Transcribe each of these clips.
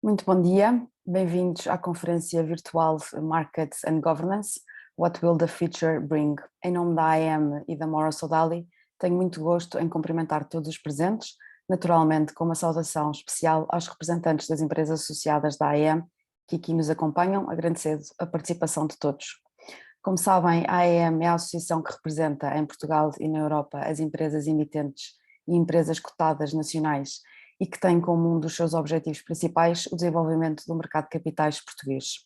Muito bom dia, bem-vindos à conferência virtual Markets and Governance, What Will the Future Bring? Em nome da AEM e da Morrow Sodali, tenho muito gosto em cumprimentar todos os presentes, naturalmente com uma saudação especial aos representantes das empresas associadas da AEM que aqui nos acompanham, agradecendo a participação de todos. Como sabem, a AEM é a associação que representa em Portugal e na Europa as empresas emitentes e empresas cotadas nacionais e que tem como um dos seus objetivos principais o desenvolvimento do mercado de capitais português.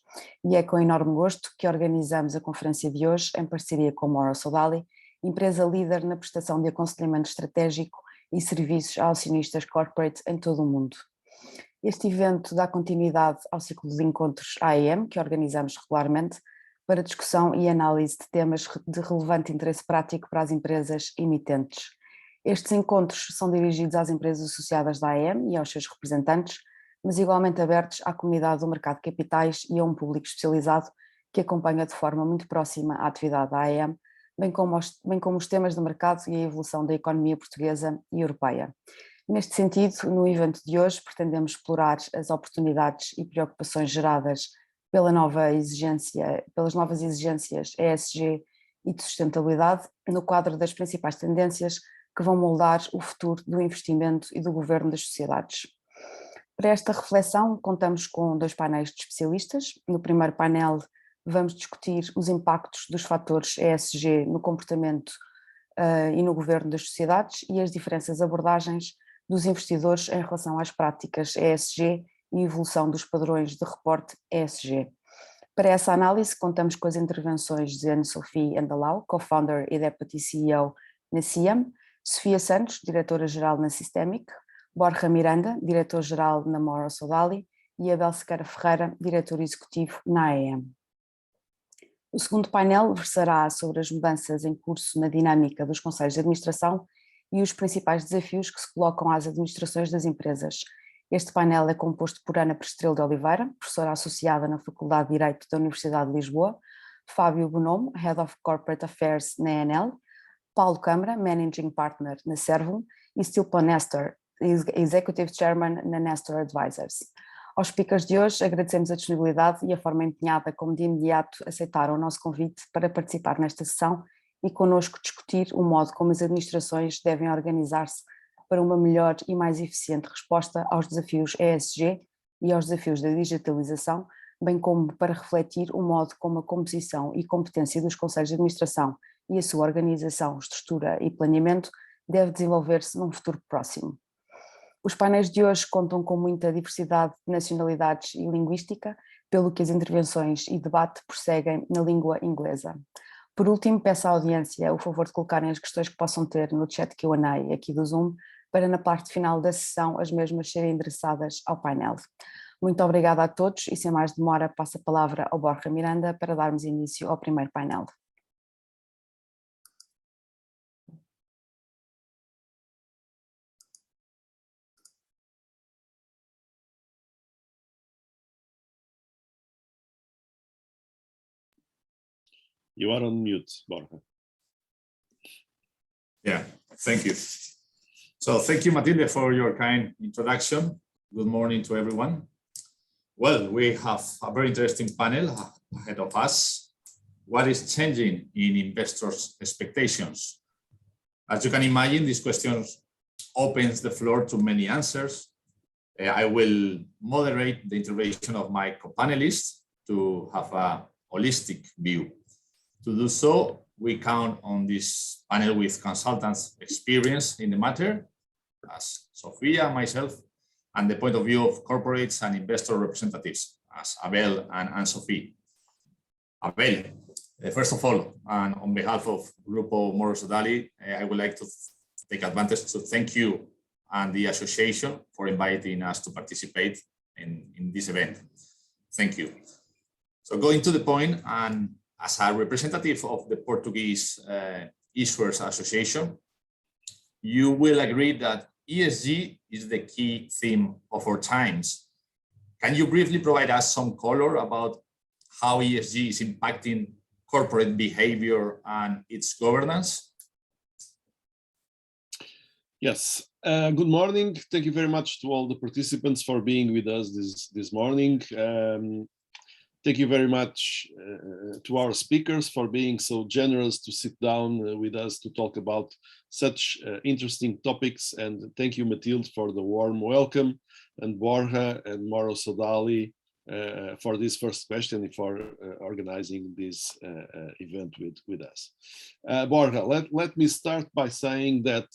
E é com enorme gosto que organizamos a conferência de hoje em parceria com Morrow Sodali, empresa líder na prestação de aconselhamento estratégico e serviços a acionistas corporate em todo o mundo. Este evento dá continuidade ao ciclo de encontros AEM que organizamos regularmente para discussão e análise de temas de relevante interesse prático para as empresas emitentes. Estes encontros são dirigidos às empresas associadas da AEM e aos seus representantes, mas igualmente abertos à comunidade do mercado de capitais e a um público especializado que acompanha de forma muito próxima a atividade da AEM, bem como os temas do mercado e a evolução da economia portuguesa e europeia. Neste sentido, no evento de hoje pretendemos explorar as oportunidades e preocupações geradas pelas novas exigências ESG e de sustentabilidade no quadro das principais tendências que vão moldar o futuro do investimento e do governo das sociedades. Para esta reflexão, contamos com dois painéis de especialistas. No primeiro painel vamos discutir os impactos dos fatores ESG no comportamento e no governo das sociedades e as diferentes abordagens dos investidores em relação às práticas ESG e evolução dos padrões de reporte ESG. Para essa análise, contamos com as intervenções de Anne-Sophie and Abel, co-founder e deputy CEO na CIAM, Sofia Santos, diretora-geral na Systemic, Borja Miranda, diretor-geral na Morrow Sodali e Abel Ferreira, diretor executivo na AEM. O segundo painel versará sobre as mudanças em curso na dinâmica dos conselhos de administração e os principais desafios que se colocam às administrações das empresas. Este painel é composto por Ana Prestrelo de Oliveira, professora associada na Faculdade de Direito da Universidade de Lisboa, Fábio Bonomo, Head of Corporate Affairs na ENL, Paulo Câmara, Managing Partner na Servum e Stilpo Nestor, Executive Chairman na Nestor Advisors. Aos speakers de hoje agradecemos a disponibilidade e a forma empenhada como de imediato aceitaram o nosso convite para participar nesta sessão e connosco discutir o modo como as administrações devem organizar-se para uma melhor e mais eficiente resposta aos desafios ESG e aos desafios da digitalização, bem como para refletir o modo como a composição e competência dos conselhos de administração e a sua organização, estrutura e planeamento deve desenvolver-se num futuro próximo. Os painéis de hoje contam com muita diversidade de nacionalidades e linguística, pelo que as intervenções e debate prosseguem na língua inglesa. Por último, peço à audiência o favor de colocarem as questões que possam ter no chat Q&A aqui do Zoom, para na parte final da sessão as mesmas serem endereçadas ao painel. Muito obrigada a todos e sem mais demora passo a palavra ao Borja Miranda para darmos início ao primeiro painel. You are on mute, Borja. Yeah, thank you. So thank you, Matilde, for your kind introduction. Good morning to everyone. Well, we have a very interesting panel ahead of us. What is changing in investors' expectations? As you can imagine, this question opens the floor to many answers. I will moderate the intervention of my co-panelists to have a holistic view. To do so, we count on this panel with consultants' experience in the matter, as Sofia, myself, and the point of view of corporates and investor representatives, as Abel and Anne-Sophie. Abel, first of all, and on behalf of Grupo Morrow Sodali, I would like to take advantage to thank you and the association for inviting us to participate in this event. Thank you. So going to the point, and as a representative of the Portuguese Issuers Association, you will agree that ESG is the key theme of our times. Can you briefly provide us some color about how ESG is impacting corporate behavior and its governance? Yes, Good morning. Thank you very much to all the participants for being with us this morning. Thank you very much to our speakers for being so generous to sit down with us to talk about such interesting topics. And thank you, Matilde, for the warm welcome, and Borja and Morrow Sodali for this first question and for organizing this event with us. Borja, let me start by saying that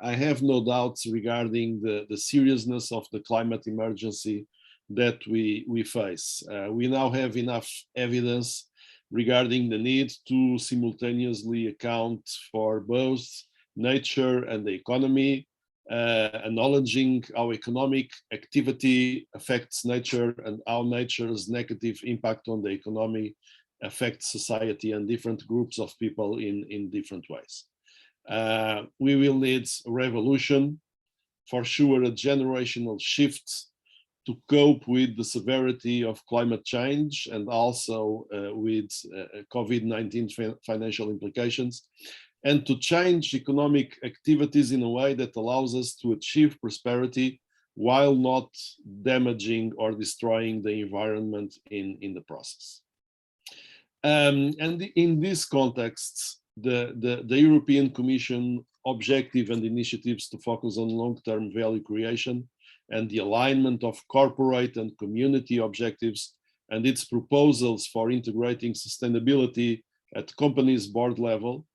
I have no doubts regarding the seriousness of the climate emergency that we face. We now have enough evidence regarding the need to simultaneously account for both nature and the economy, acknowledging how economic activity affects nature and how nature's negative impact on the economy affects society and different groups of people in different ways. We will need a revolution, for sure, a generational shift to cope with the severity of climate change and also with COVID-19 financial implications, and to change economic activities in a way that allows us to achieve prosperity while not damaging or destroying the environment in the process. And in this context, the European Commission objective and initiatives to focus on long-term value creation and the alignment of corporate and community objectives and its proposals for integrating sustainability at companies' board level,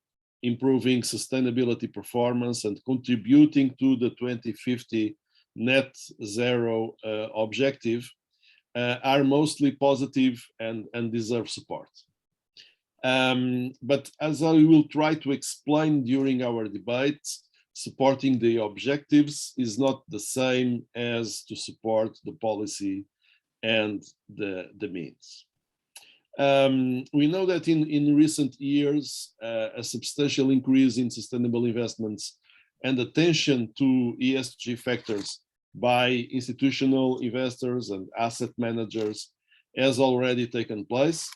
improving sustainability performance and contributing to the 2050 net zero objective are mostly positive and deserve support. But as I will try to explain during our debate, supporting the objectives is not the same as to support the policy and the means. We know that in recent years, a substantial increase in sustainable investments and attention to ESG factors by institutional investors and asset managers has already taken place.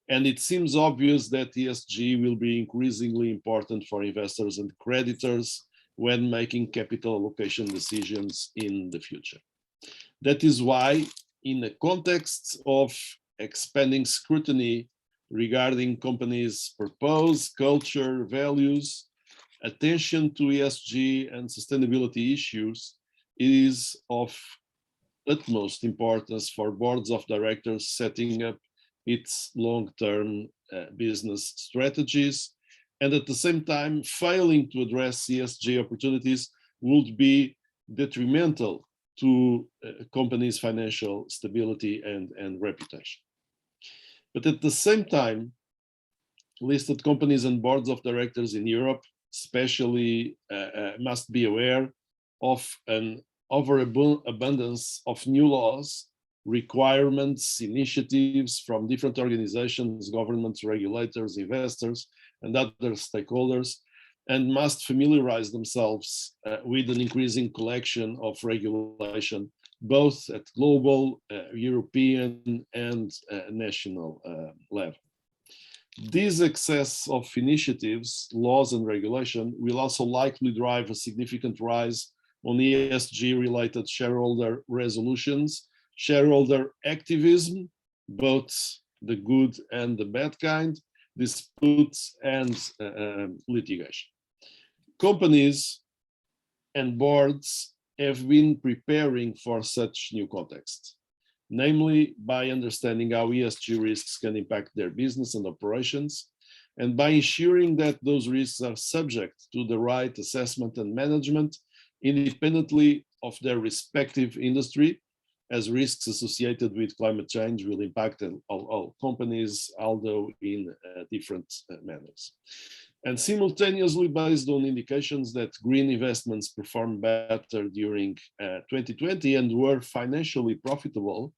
And it seems obvious that ESG will be increasingly important for investors and creditors when making capital allocation decisions in the future. That is why, in the context of expanding scrutiny regarding companies' purpose, culture, values, attention to ESG and sustainability issues is of utmost importance for boards of directors setting up its long-term business strategies. And at the same time, failing to address ESG opportunities would be detrimental to companies' financial stability and reputation. But at the same time, listed companies and boards of directors in Europe especially must be aware of an overabundance of new laws, requirements, initiatives from different organizations, governments, regulators, investors, and other stakeholders, and must familiarize themselves with an increasing collection of regulation, both at global, European, and national level. This excess of initiatives, laws, and regulation will also likely drive a significant rise on ESG-related shareholder resolutions, shareholder activism, both the good and the bad kind, disputes, and litigation. Companies and boards have been preparing for such new context, namely by understanding how ESG risks can impact their business and operations, and by ensuring that those risks are subject to the right assessment and management independently of their respective industry, as risks associated with climate change will impact all companies, although in different manners. And simultaneously, based on indications that green investments performed better during 2020 and were financially profitable,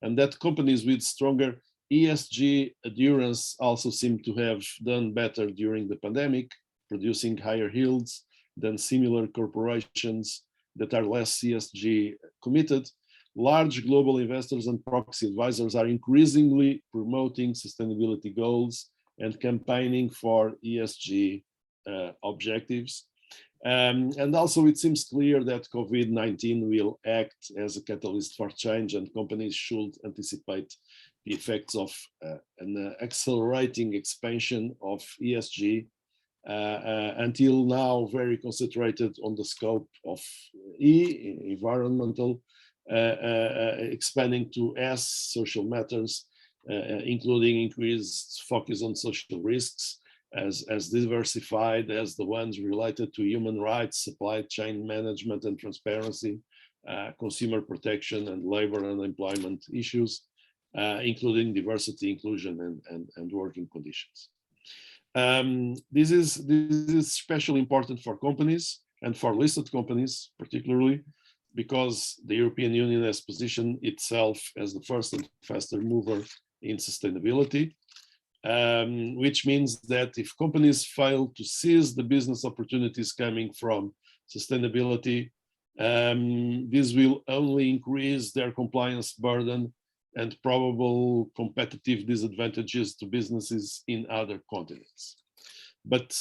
and that companies with stronger ESG adherence also seem to have done better during the pandemic, producing higher yields than similar corporations that are less ESG committed. Large global investors and proxy advisors are increasingly promoting sustainability goals and campaigning for ESG objectives. And also it seems clear that COVID-19 will act as a catalyst for change, and companies should anticipate the effects of an accelerating expansion of ESG, until now very concentrated on the scope of E, environmental, expanding to S, social matters, including increased focus on social risks, as diversified as the ones related to human rights, supply chain management and transparency, consumer protection, and labor and employment issues, including diversity, inclusion, and working conditions. This is especially important for companies and for listed companies, particularly because the European Union has positioned itself as the first and faster mover in sustainability, which means that if companies fail to seize the business opportunities coming from sustainability, this will only increase their compliance burden and probable competitive disadvantages to businesses in other continents. But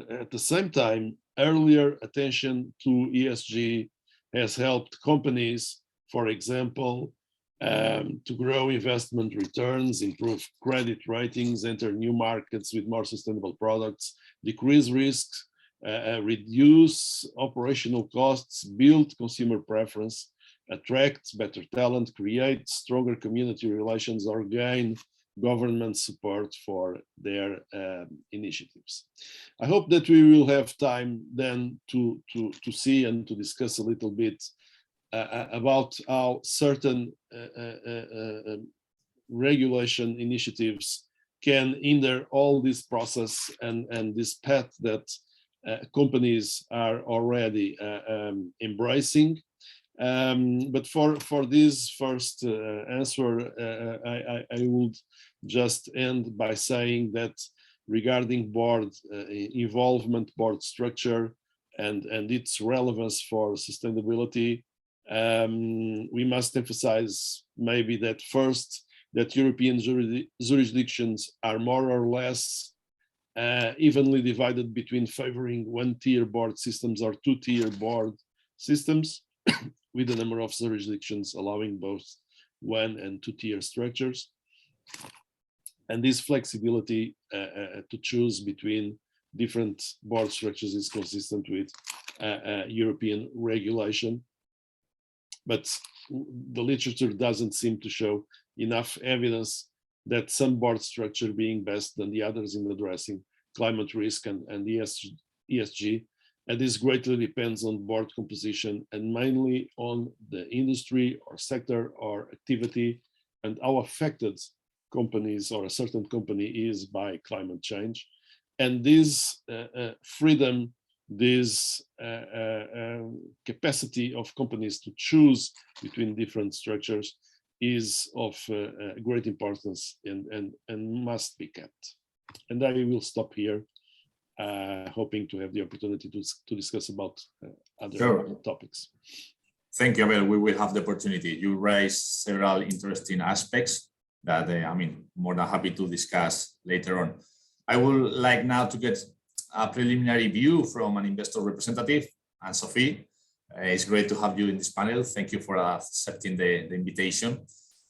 at the same time, earlier attention to ESG has helped companies, for example, to grow investment returns, improve credit ratings, enter new markets with more sustainable products, decrease risks, reduce operational costs, build consumer preference, attract better talent, create stronger community relations, or gain government support for their initiatives. I hope that we will have time then to see and to discuss a little bit about how certain regulation initiatives can hinder all this process and this path that companies are already embracing. But for this first answer, I would just end by saying that regarding board involvement, board structure, and its relevance for sustainability, we must emphasize maybe that first, that European jurisdictions are more or less evenly divided between favoring one-tier board systems or two-tier board systems, with a number of jurisdictions allowing both one and two-tier structures. And this flexibility to choose between different board structures is consistent with European regulation. But the literature doesn't seem to show enough evidence that some board structure being best than the others in addressing climate risk and ESG. And this greatly depends on board composition and mainly on the industry or sector or activity and how affected companies or a certain company is by climate change. And this freedom, this capacity of companies to choose between different structures is of great importance and must be kept. And I will stop here, hoping to have the opportunity to discuss about other topics. Thank you, Abel. We will have the opportunity. You raised several interesting aspects that more than happy to discuss later on. I would like now to get a preliminary view from an investor representative, Anne-Sophie. It's great to have you in this panel. Thank you for accepting the invitation.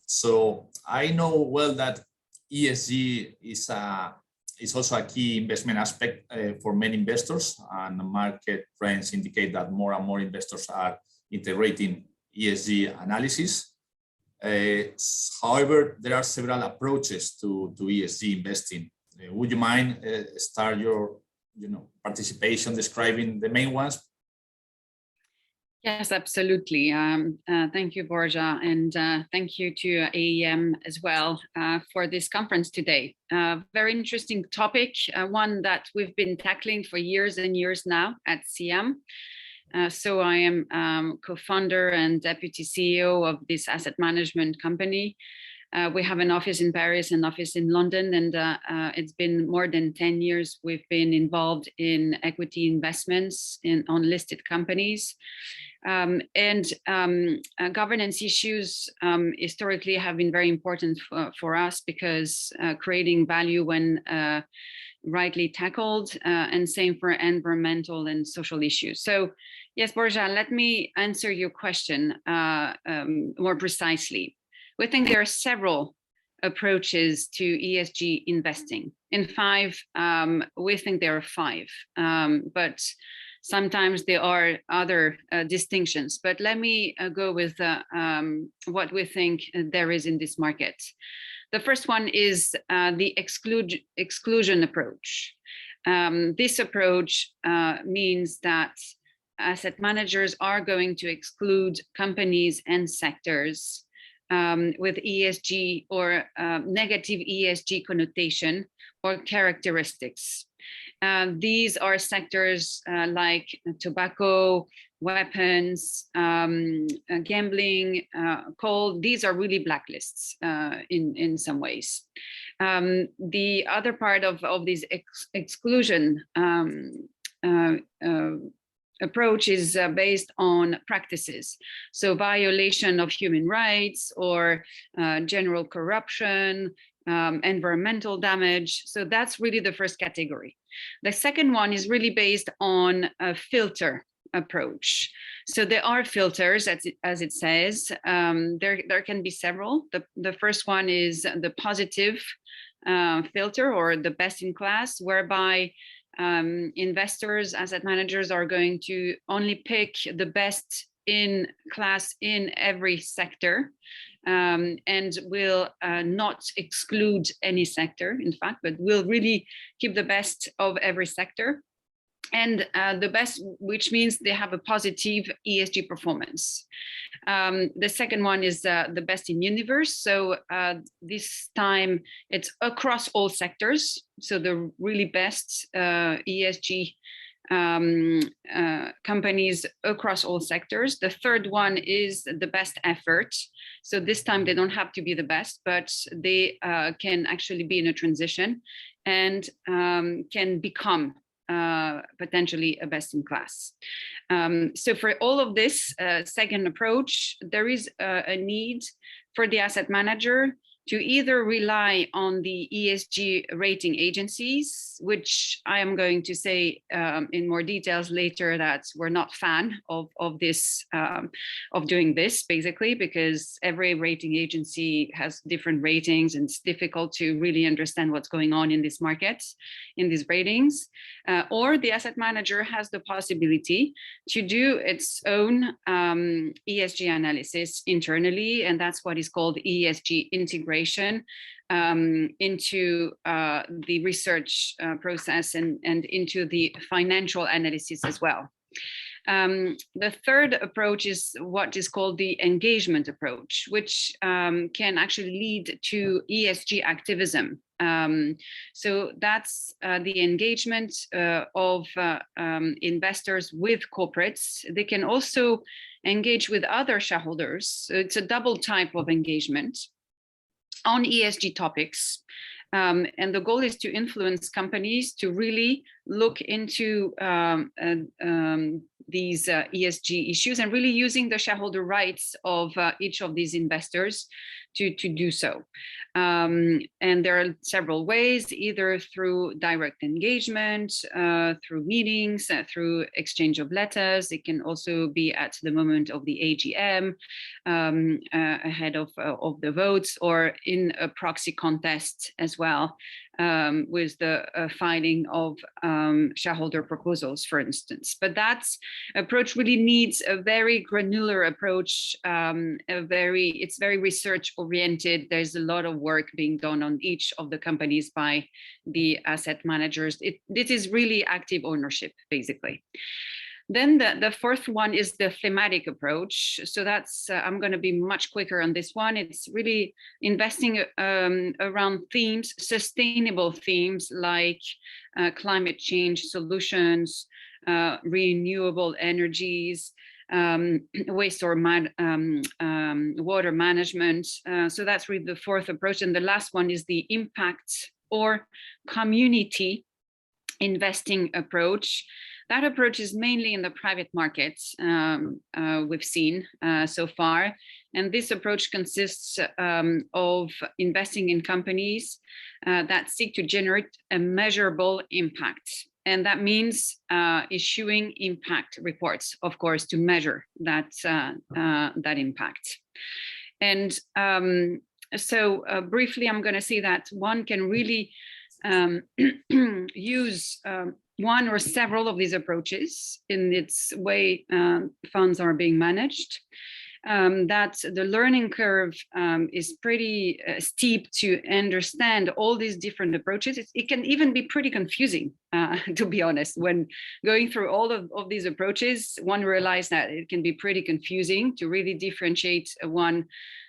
So I know well that ESG is also a key investment aspect for many investors, and market trends indicate that more and more investors are integrating ESG analysis. However, there are several approaches to ESG investing. Would you mind start your participation describing the main ones? Yes, absolutely. Thank you, Borja, and thank you to AEM as well for this conference today. Very interesting topic, one that we've been tackling for years and years now at CIAM. So I am co-founder and deputy CEO of this asset management company. We have an office in Paris, an office in London, and it's been more than 10 years we've been involved in equity investments on listed companies. Governance issues historically have been very important for us because creating value when rightly tackled, and same for environmental and social issues. So yes, Borja, let me answer your question more precisely. We think there are several approaches to ESG investing. In we think there are 5, but sometimes there are other distinctions. But let me go with what we think there is in this market. The first one is the exclusion approach. This approach means that asset managers are going to exclude companies and sectors with ESG or negative ESG connotation or characteristics. These are sectors like tobacco, weapons, gambling, coal. These are really blacklists in some ways. The other part of this exclusion approach is based on practices. So violation of human rights or general corruption, environmental damage. So that's really the first category. The second one is really based on a filter approach. So there are filters, as it says. There can be several. The first one is the positive filter, or the best in class, whereby investors, asset managers are going to only pick the best in class in every sector, and will not exclude any sector, in fact, but will really keep the best of every sector. And the best, which means they have a positive ESG performance. The second one is the best in universe. So this time it's across all sectors. So the really best ESG companies across all sectors. The third one is the best effort. So this time they don't have to be the best, but they can actually be in a transition and can become potentially a best in class. So for all of this second approach, there is a need for the asset manager to either rely on the ESG rating agencies, which I am going to say in more details later that we're not fan of this, of doing this, basically, because every rating agency has different ratings and it's difficult to really understand what's going on in this market, in these ratings. Or the asset manager has the possibility to do its own ESG analysis internally, and that's what is called ESG integration into the research process and into the financial analysis as well. The third approach is what is called the engagement approach, which can actually lead to ESG activism. So that's the engagement of investors with corporates. They can also engage with other shareholders. So it's a double type of engagement on ESG topics. And the goal is to influence companies to really look into these ESG issues and really using the shareholder rights of each of these investors to do so. And there are several ways, either through direct engagement, through meetings, through exchange of letters. It can also be at the moment of the AGM, ahead of the votes, or in a proxy contest as well, with the filing of shareholder proposals, for instance. But that approach really needs a very granular approach. It's very research oriented. There's a lot of work being done on each of the companies by the asset managers. This is really active ownership, basically. Then the fourth one is the thematic approach. So that's, I'm going to be much quicker on this one. It's really investing around themes, sustainable themes like climate change solutions, renewable energies, waste or water management. So that's really the fourth approach. And the last one is the impact or community investing approach. That approach is mainly in the private markets, we've seen so far. And this approach consists of investing in companies that seek to generate a measurable impact. And that means issuing impact reports, of course, to measure that, that impact. And so briefly, I'm going to say that one can really use one or several of these approaches in its way funds are being managed. That the learning curve is pretty steep to understand all these different approaches. It can even be pretty confusing, to be honest. When going through all of these approaches, one realizes that it can be pretty confusing to really differentiate one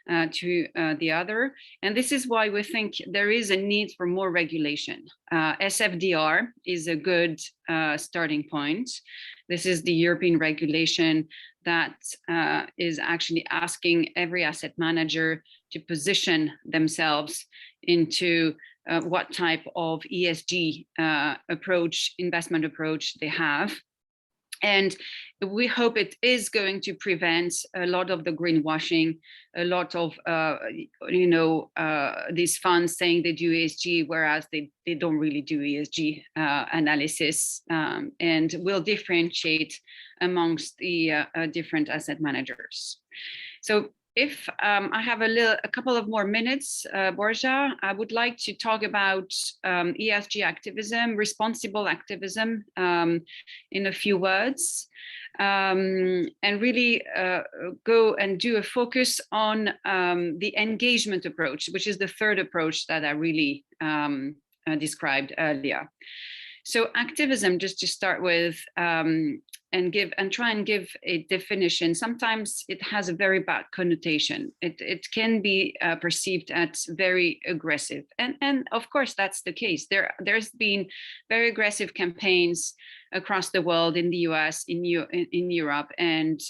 to the other. And this is why we think there is a need for more regulation. SFDR is a good starting point. This is the European regulation that is actually asking every asset manager to position themselves into what type of ESG approach, investment approach they have. And we hope it is going to prevent a lot of the greenwashing, a lot of, these funds saying they do ESG, whereas they don't really do ESG analysis, and will differentiate amongst the different asset managers. So if I have a couple of more minutes, Borja, I would like to talk about ESG activism, responsible activism, in a few words, and really go and do a focus on the engagement approach, which is the third approach that I really described earlier. So activism, just to start with, and try and give a definition. Sometimes it has a very bad connotation. It can be perceived as very aggressive, and of course that's the case. There's been very aggressive campaigns across the world, in the US, in Europe, and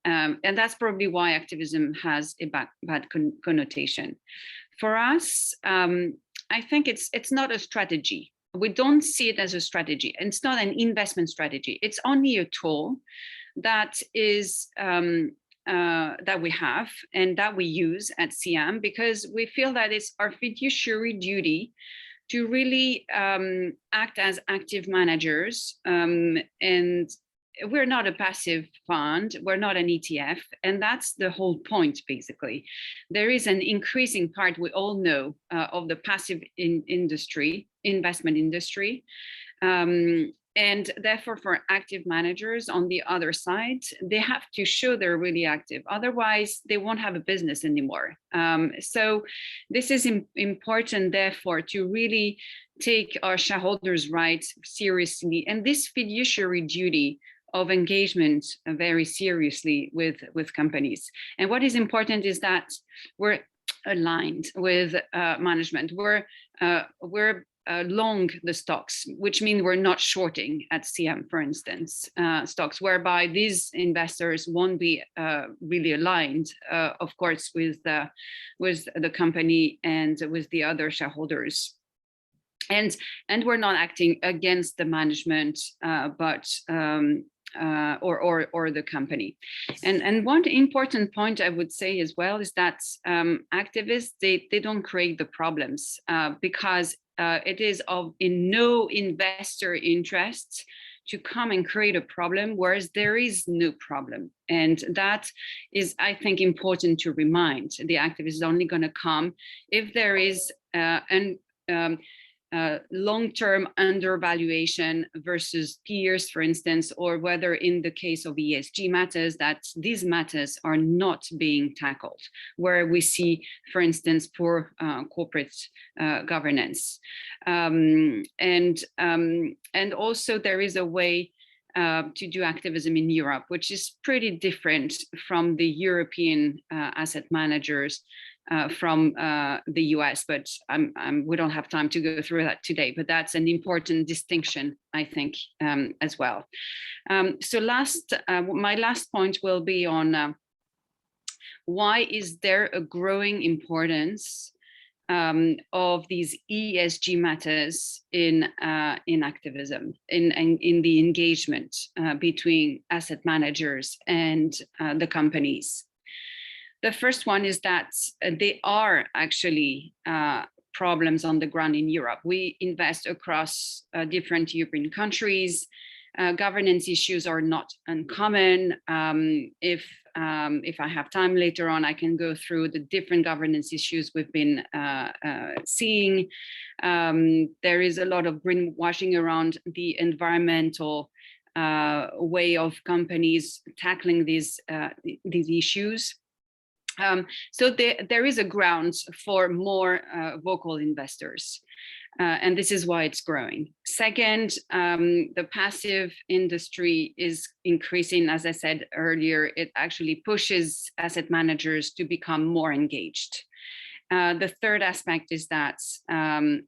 that's probably why activism has a bad connotation. For us, I think it's not a strategy. We don't see it as a strategy, and it's not an investment strategy. It's only a tool that is that we have and that we use at CIAM, because we feel that it's our fiduciary duty to really act as active managers, and we're not a passive fund, we're not an ETF, and that's the whole point, basically. There is an increasing part, we all know, of the passive investment industry, and therefore for active managers on the other side, they have to show they're really active, otherwise they won't have a business anymore. So this is important, therefore, to really take our shareholders' rights seriously, and this fiduciary duty of engagement very seriously with companies. And what is important is that we're aligned with management. We're long the stocks, which means we're not shorting at CIAM, for instance, stocks, whereby these investors won't be really aligned, of course, with the company and with the other shareholders. And we're not acting against the management, but or the company. And one important point I would say as well is that activists, they don't create the problems, because it is in no investor interest to come and create a problem, whereas there is no problem. And that is, I think, important to remind. The activist is only going to come if there is long-term undervaluation versus peers, for instance, or whether in the case of ESG matters, that these matters are not being tackled, where we see, for instance, poor corporate governance. And also there is a way to do activism in Europe, which is pretty different from the European asset managers from the US, but we don't have time to go through that today, but that's an important distinction, I think, as well. So my last point will be on why is there a growing importance of these ESG matters in activism, in the engagement between asset managers and the companies. The first one is that there are actually problems on the ground in Europe. We invest across different European countries. Governance issues are not uncommon. If I have time later on, I can go through the different governance issues we've been seeing. There is a lot of greenwashing around the environmental way of companies tackling these issues. So there is a ground for more vocal investors. And this is why it's growing. Second, the passive industry is increasing. As I said earlier, it actually pushes asset managers to become more engaged. The third aspect is that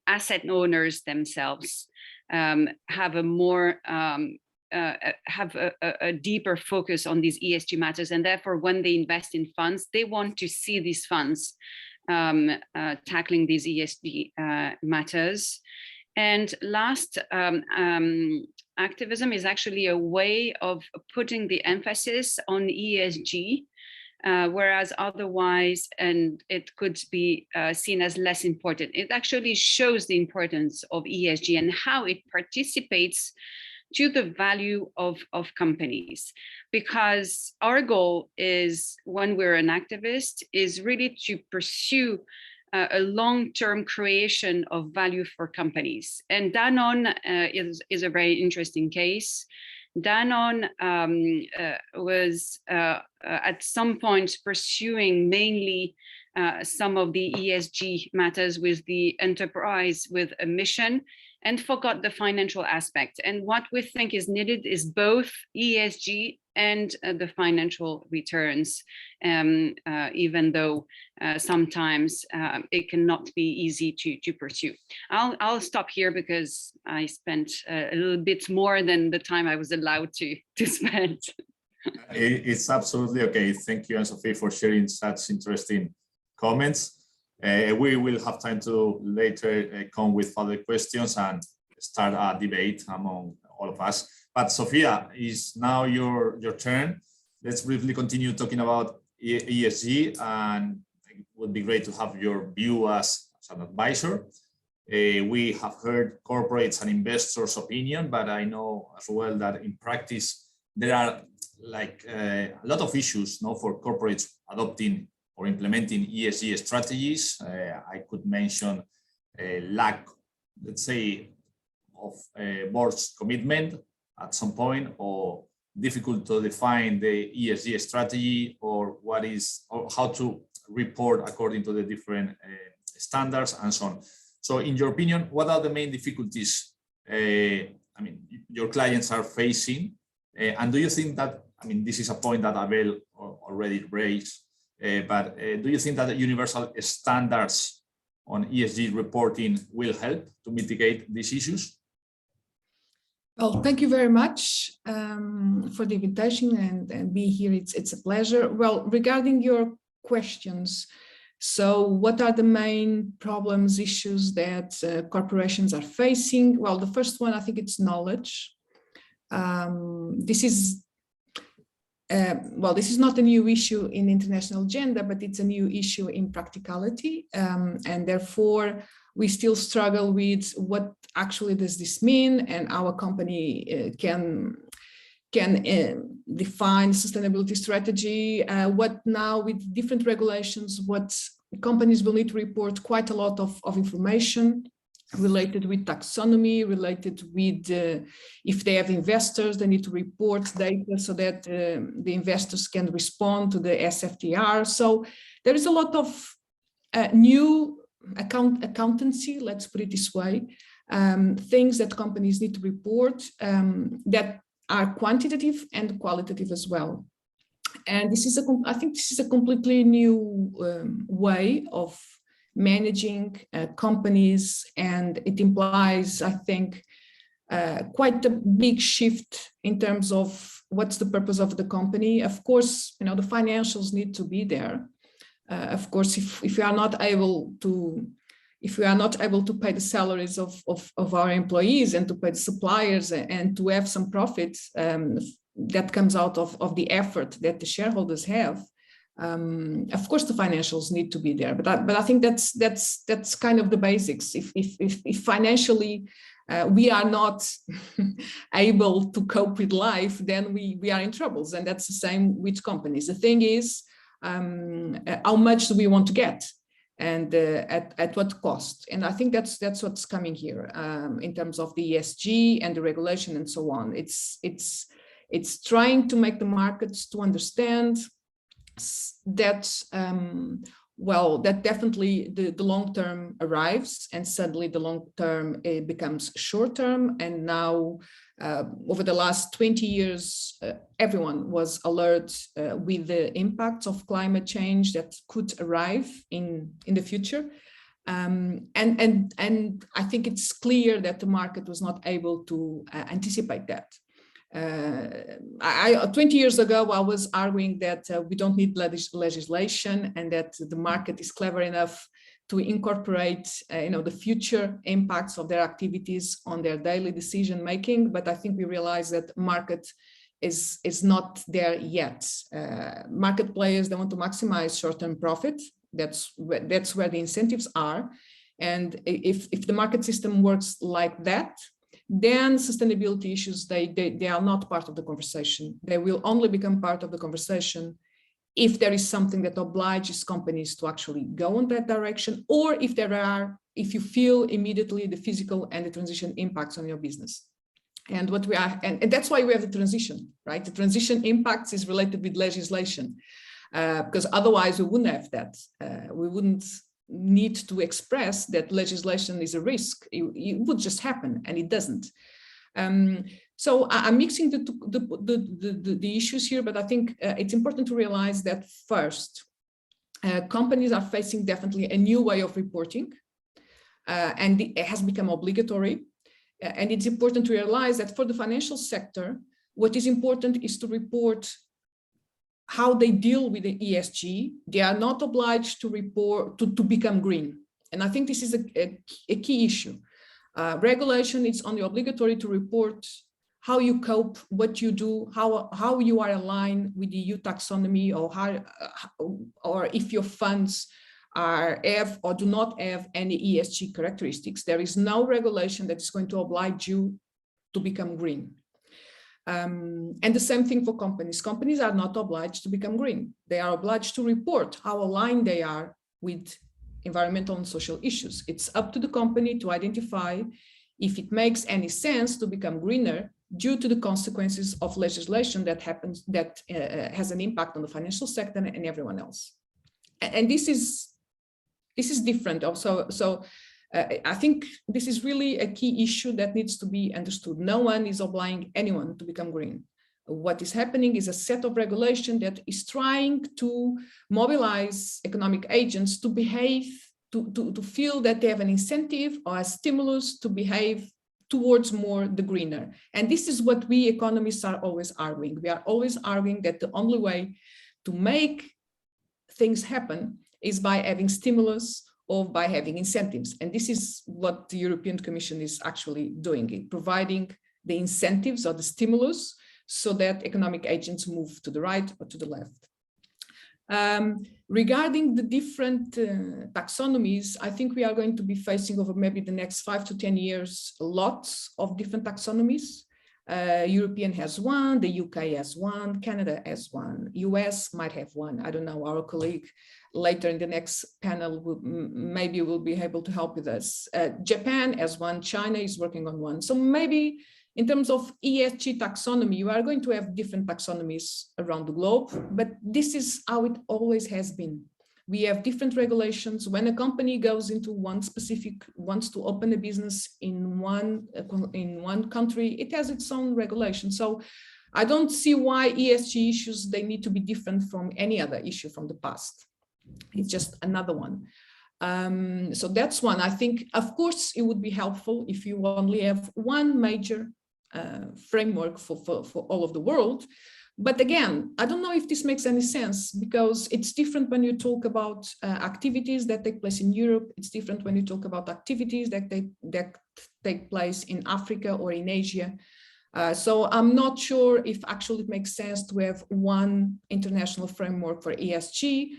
asset owners themselves have a more a deeper focus on these ESG matters, and therefore when they invest in funds, they want to see these funds tackling these ESG matters. And last, activism is actually a way of putting the emphasis on ESG, whereas otherwise, and it could be seen as less important. It actually shows the importance of ESG and how it participates to the value of companies, because our goal is, when we're an activist, is really to pursue a long-term creation of value for companies. And Danone is a very interesting case. Danone was at some point pursuing mainly some of the ESG matters with the enterprise with a mission, and forgot the financial aspect. And what we think is needed is both ESG and the financial returns, even though sometimes it cannot be easy to pursue. I'll stop here because I spent a little bit more than the time I was allowed to spend. It's absolutely okay. Thank you, Anne-Sophie, for sharing such interesting comments. We will have time to later come with further questions and start a debate among all of us. But Sofia, is now your turn. Let's briefly continue talking about ESG, and it would be great to have your view as an advisor. We have heard corporates and investors' opinion, but I know as well that in practice there are a lot of issues for corporates adopting or implementing ESG strategies. I could mention a lack, let's say, of board's commitment at some point, or difficult to define the ESG strategy, or how to report according to the different standards and so on. So in your opinion, what are the main difficulties your clients are facing? And do you think that, this is a point that Abel already raised, but do you think that the universal standards on ESG reporting will help to mitigate these issues? Well, thank you very much for the invitation and being here. It's a pleasure. Well, regarding your questions, so what are the main problems, issues that corporations are facing? Well, the first one, I think it's knowledge. This is not a new issue in international agenda, but it's a new issue in practicality, and therefore we still struggle with what actually does this mean, and our company can define sustainability strategy. What now with different regulations, what companies will need to report quite a lot of information related with taxonomy, related with if they have investors, they need to report data so that the investors can respond to the SFTR. So there is a lot of new accountancy, let's put it this way, things that companies need to report that are quantitative and qualitative as well. And this is I think this is a completely new way of managing companies, and it implies, I think, quite a big shift in terms of what's the purpose of the company. Of course, the financials need to be there. Of course, if you are not able to if we are not able to pay the salaries of our employees and to pay the suppliers and to have some profit that comes out of the effort that the shareholders have, of course the financials need to be there. But I think that's kind of the basics. If financially we are not able to cope with life, then we are in troubles, and that's the same with companies. The thing is, how much do we want to get, and at what cost? And I think that's what's coming here in terms of the ESG and the regulation and so on. It's trying to make the markets to understand that well, that definitely the long term arrives, and suddenly the long term becomes short term. And now, over the last 20 years, everyone was alert with the impacts of climate change that could arrive in the future. And I think it's clear that the market was not able to anticipate that. 20 years ago, I was arguing that we don't need legislation, and that the market is clever enough to incorporate the future impacts of their activities on their daily decision making. But I think we realize that market is not there yet. Market players, they want to maximize short-term profit. That's where the incentives are. And if the market system works like that, then sustainability issues, they are not part of the conversation. They will only become part of the conversation if there is something that obliges companies to actually go in that direction, or if you feel immediately the physical and the transition impacts on your business. And that's why we have the transition, right? The transition impacts is related with legislation, because otherwise we wouldn't have that. We wouldn't need to express that legislation is a risk. It would just happen, and it doesn't. So I'm mixing the issues here, but I think it's important to realize that first, companies are facing definitely a new way of reporting, and it has become obligatory. And it's important to realize that for the financial sector, what is important is to report how they deal with the ESG. They are not obliged to report to become green. And I think this is a key issue. Regulation, it's only obligatory to report how you cope, what you do, how you are aligned with the EU taxonomy, or if your funds have or do not have any ESG characteristics. There is no regulation that is going to oblige you to become green. And the same thing for companies. Companies are not obliged to become green. They are obliged to report how aligned they are with environmental and social issues. It's up to the company to identify if it makes any sense to become greener due to the consequences of legislation that has an impact on the financial sector and everyone else. And this is different also. So I think this is really a key issue that needs to be understood. No one is obliging anyone to become green. What is happening is a set of regulation that is trying to mobilize economic agents to behave, to feel that they have an incentive or a stimulus to behave towards more the greener. And this is what we economists are always arguing. We are always arguing that the only way to make things happen is by having stimulus or by having incentives. And this is what the European Commission is actually doing, providing the incentives or the stimulus so that economic agents move to the right or to the left. Regarding the different taxonomies, I think we are going to be facing over maybe the next 5 to 10 years, lots of different taxonomies. European has one, the UK has one, Canada has one, US might have one. I don't know, our colleague later in the next panel maybe will be able to help with us. Japan has one, China is working on one. So maybe in terms of ESG taxonomy, you are going to have different taxonomies around the globe, but this is how it always has been. We have different regulations. When a company goes into one specific, wants to open a business in one country, it has its own regulation. So I don't see why ESG issues, they need to be different from any other issue from the past. It's just another one. So that's one. I think, of course, it would be helpful if you only have one major framework for all of the world. But again, I don't know if this makes any sense, because it's different when you talk about activities that take place in Europe. It's different when you talk about activities that take place in Africa or in Asia. So I'm not sure if actually it makes sense to have one international framework for ESG,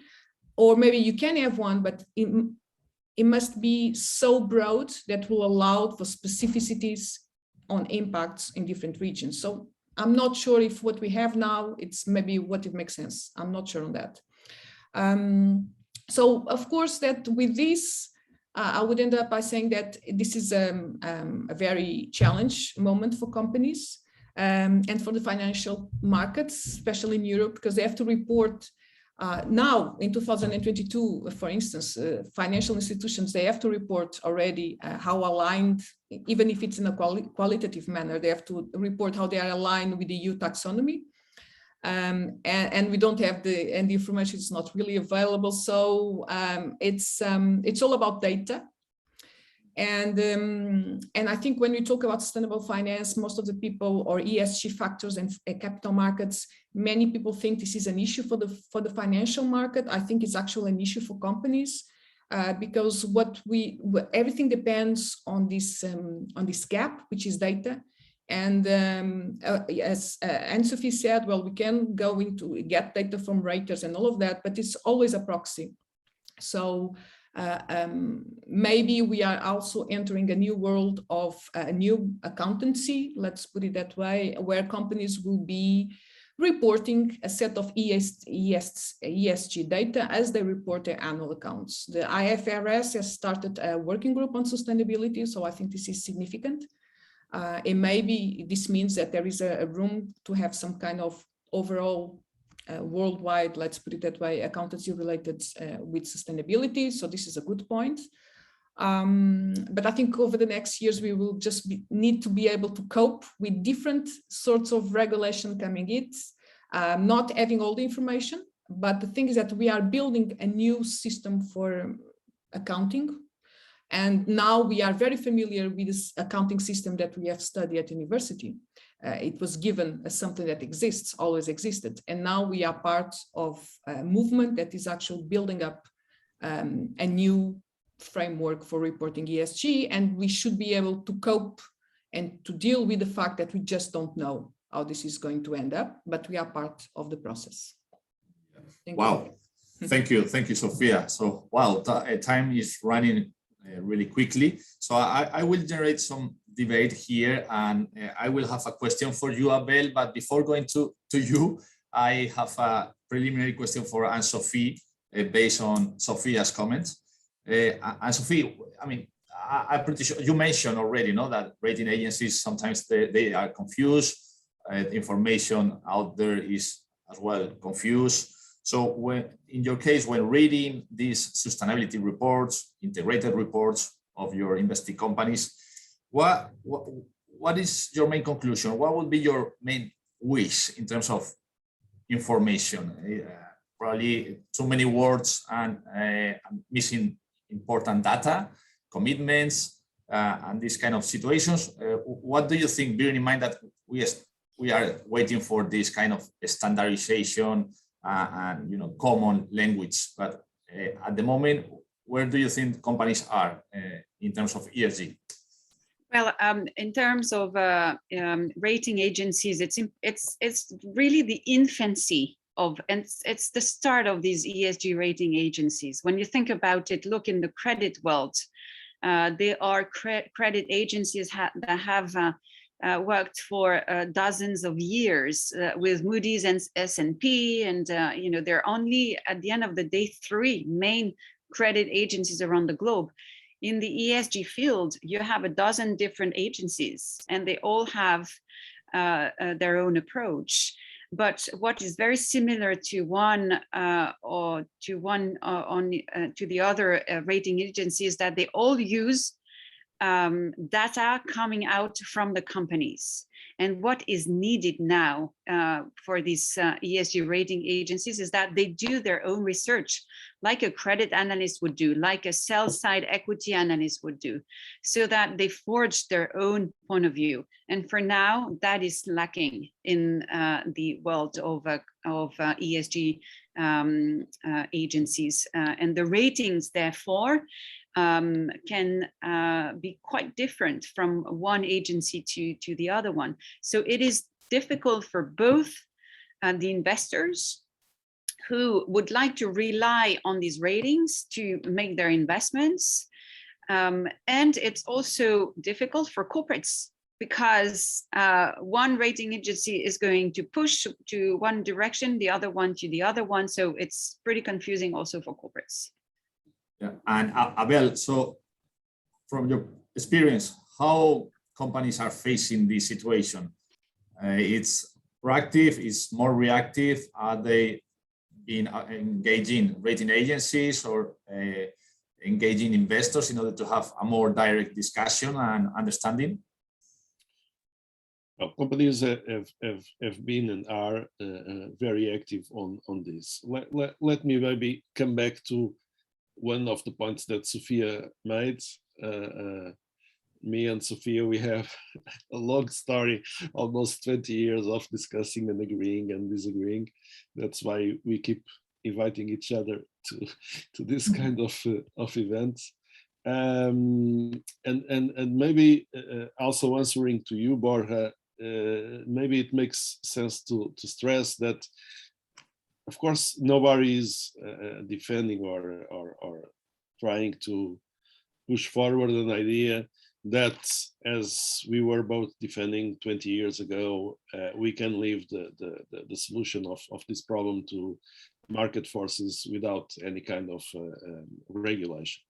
or maybe you can have one, but it must be so broad that will allow for specificities on impacts in different regions. So I'm not sure if what we have now, it's maybe what it makes sense. I'm not sure on that. So of course that with this, I would end up by saying that this is a very challenged moment for companies and for the financial markets, especially in Europe, because they have to report now in 2022, for instance, financial institutions, they have to report already how aligned, even if it's in a qualitative manner, they have to report how they are aligned with the EU taxonomy. And we don't have the information is not really available. So it's all about data. And I think when we talk about sustainable finance, most of the people, or ESG factors and capital markets, many people think this is an issue for the financial market. I think it's actually an issue for companies because everything depends on this gap, which is data. And as Anne-Sophie said, well, we can go into get data from raters and all of that, but it's always a proxy. So maybe we are also entering a new world of a new accountancy, let's put it that way, where companies will be reporting a set of ESG data as they report their annual accounts. The IFRS has started a working group on sustainability, so I think this is significant. And maybe this means that there is a room to have some kind of overall worldwide, let's put it that way, accountancy related with sustainability. So this is a good point. But I think over the next years, we will just need to be able to cope with different sorts of regulation coming in, not having all the information. But the thing is that we are building a new system for accounting. And now we are very familiar with this accounting system that we have studied at university. It was given as something that exists, always existed. And now we are part of a movement that is actually building up a new framework for reporting ESG. And we should be able to cope and to deal with the fact that we just don't know how this is going to end up, but we are part of the process. Wow. Thank you, Sofia. So, wow, time is running really quickly. So I will generate some debate here, and I will have a question for you, Abel. But before going to you, I have a preliminary question for Anne-Sophie based on Sofia's comments. Anne-Sophie, I mean, I'm pretty sure you mentioned already, that rating agencies, sometimes they are confused. Information out there is as well confused. So in your case, when reading these sustainability reports, integrated reports of your investing companies, what is your main conclusion? What would be your main wish in terms of information? Probably too many words and missing important data, commitments, and these kind of situations. What do you think, bearing in mind that we are waiting for this kind of standardization and common language, but at the moment, where do you think companies are in terms of ESG? Well, in terms of rating agencies, it's really the infancy of, and it's the start of these ESG rating agencies. When you think about it, look in the credit world, there are credit agencies that have worked for dozens of years with Moody's and S&P, and there are only at the end of the day 3 main credit agencies around the globe. In the ESG field, you have a dozen different agencies, and they all have their own approach. But what is very similar to one or to the other rating agency is that they all use data coming out from the companies. And what is needed now for these ESG rating agencies is that they do their own research, like a credit analyst would do, like a sell-side equity analyst would do, so that they forge their own point of view. And for now, that is lacking in the world of ESG agencies. And the ratings, therefore, can be quite different from one agency to the other one. So it is difficult for both the investors who would like to rely on these ratings to make their investments. And it's also difficult for corporates, because one rating agency is going to push to one direction, the other one to the other one. So it's pretty confusing also for corporates. Yeah, and Abel, so from your experience, how companies are facing this situation? It's proactive, it's more reactive. Are they been engaging rating agencies or engaging investors in order to have a more direct discussion and understanding? Well, companies have been and are very active on this. Let me maybe come back to one of the points that Sofia made. Me and Sofia, we have a long story, almost 20 years of discussing and agreeing and disagreeing. That's why we keep inviting each other to this kind of events. And maybe also answering to you, Borja, maybe it makes sense to stress that, of course, nobody is defending or trying to push forward an idea that, as we were both defending 20 years ago, we can leave the solution of this problem to market forces without any kind of regulation.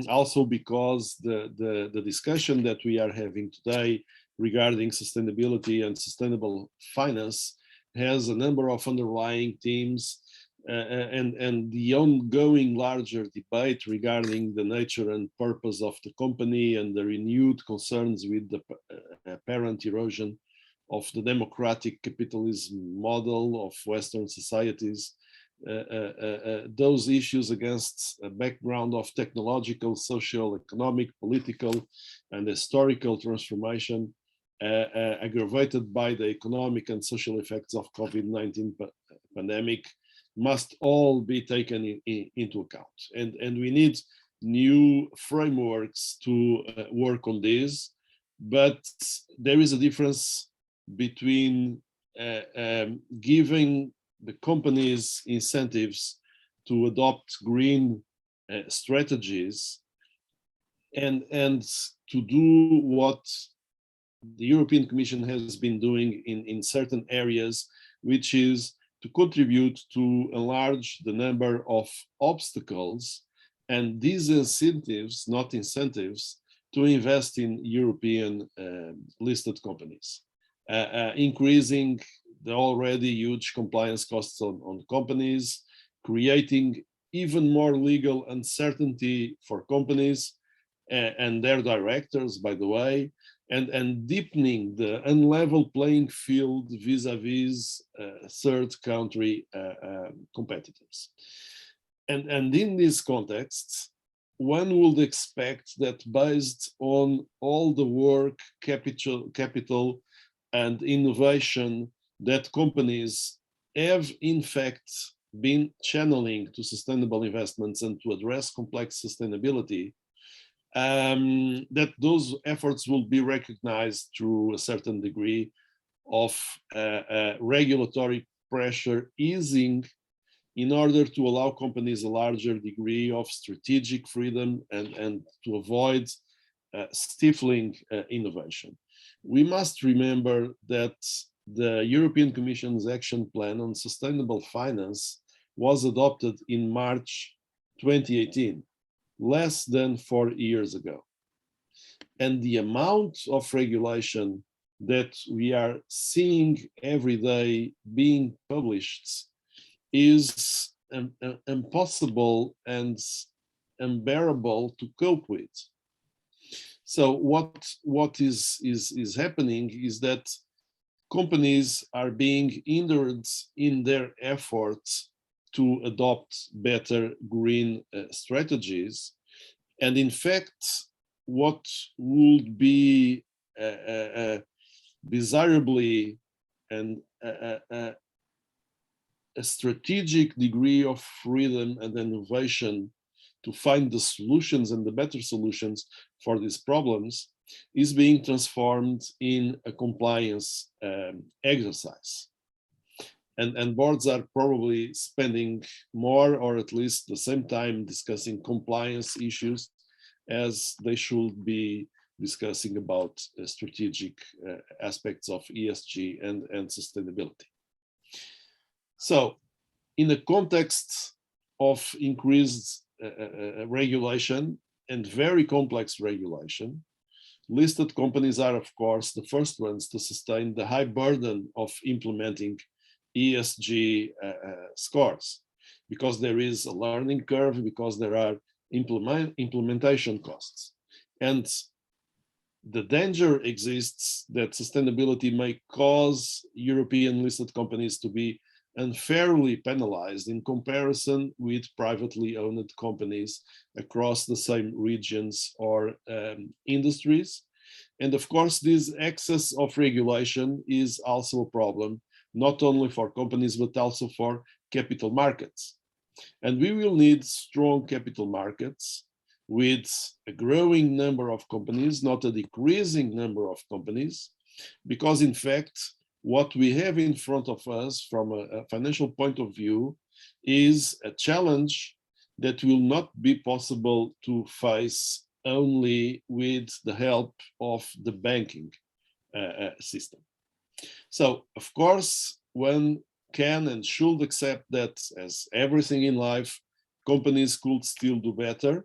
Also because the discussion that we are having today regarding sustainability and sustainable finance has a number of underlying themes, and the ongoing larger debate regarding the nature and purpose of the company and the renewed concerns with the apparent erosion of the democratic capitalism model of Western societies. Those issues against a background of technological, social, economic, political, and historical transformation, aggravated by the economic and social effects of COVID-19 pandemic, must all be taken into account. And we need new frameworks to work on this, but there is a difference between giving the companies incentives to adopt green strategies and to do what the European Commission has been doing in certain areas, which is to contribute to enlarge the number of obstacles and disincentives, not incentives, to invest in European listed companies, increasing the already huge compliance costs on companies, creating even more legal uncertainty for companies and their directors, by the way, and deepening the unlevel playing field vis-a-vis third country competitors. And in this context, one would expect that based on all the work, capital and innovation that companies have in fact been channeling to sustainable investments and to address complex sustainability, that those efforts will be recognized through a certain degree of regulatory pressure easing in order to allow companies a larger degree of strategic freedom and to avoid stifling innovation. We must remember that the European Commission's Action Plan on Sustainable Finance was adopted in March 2018. Less than 4 years ago. And the amount of regulation that we are seeing every day being published is impossible and unbearable to cope with. So what is happening is that companies are being hindered in their efforts to adopt better green strategies. And in fact, what would be desirably and a strategic degree of freedom and innovation to find the solutions and the better solutions for these problems is being transformed in a compliance exercise. And boards are probably spending more or at least the same time discussing compliance issues as they should be discussing about strategic aspects of ESG and sustainability. So in the context of increased regulation and very complex regulation, listed companies are, of course, the first ones to sustain the high burden of implementing ESG scores, because there is a learning curve, because there are implementation costs. And the danger exists that sustainability may cause European listed companies to be unfairly penalized in comparison with privately owned companies across the same regions or industries. And of course, this excess of regulation is also a problem, not only for companies, but also for capital markets. And we will need strong capital markets with a growing number of companies, not a decreasing number of companies, because in fact, what we have in front of us from a financial point of view is a challenge that will not be possible to face only with the help of the banking system. So, of course, one can and should accept that, as everything in life, companies could still do better,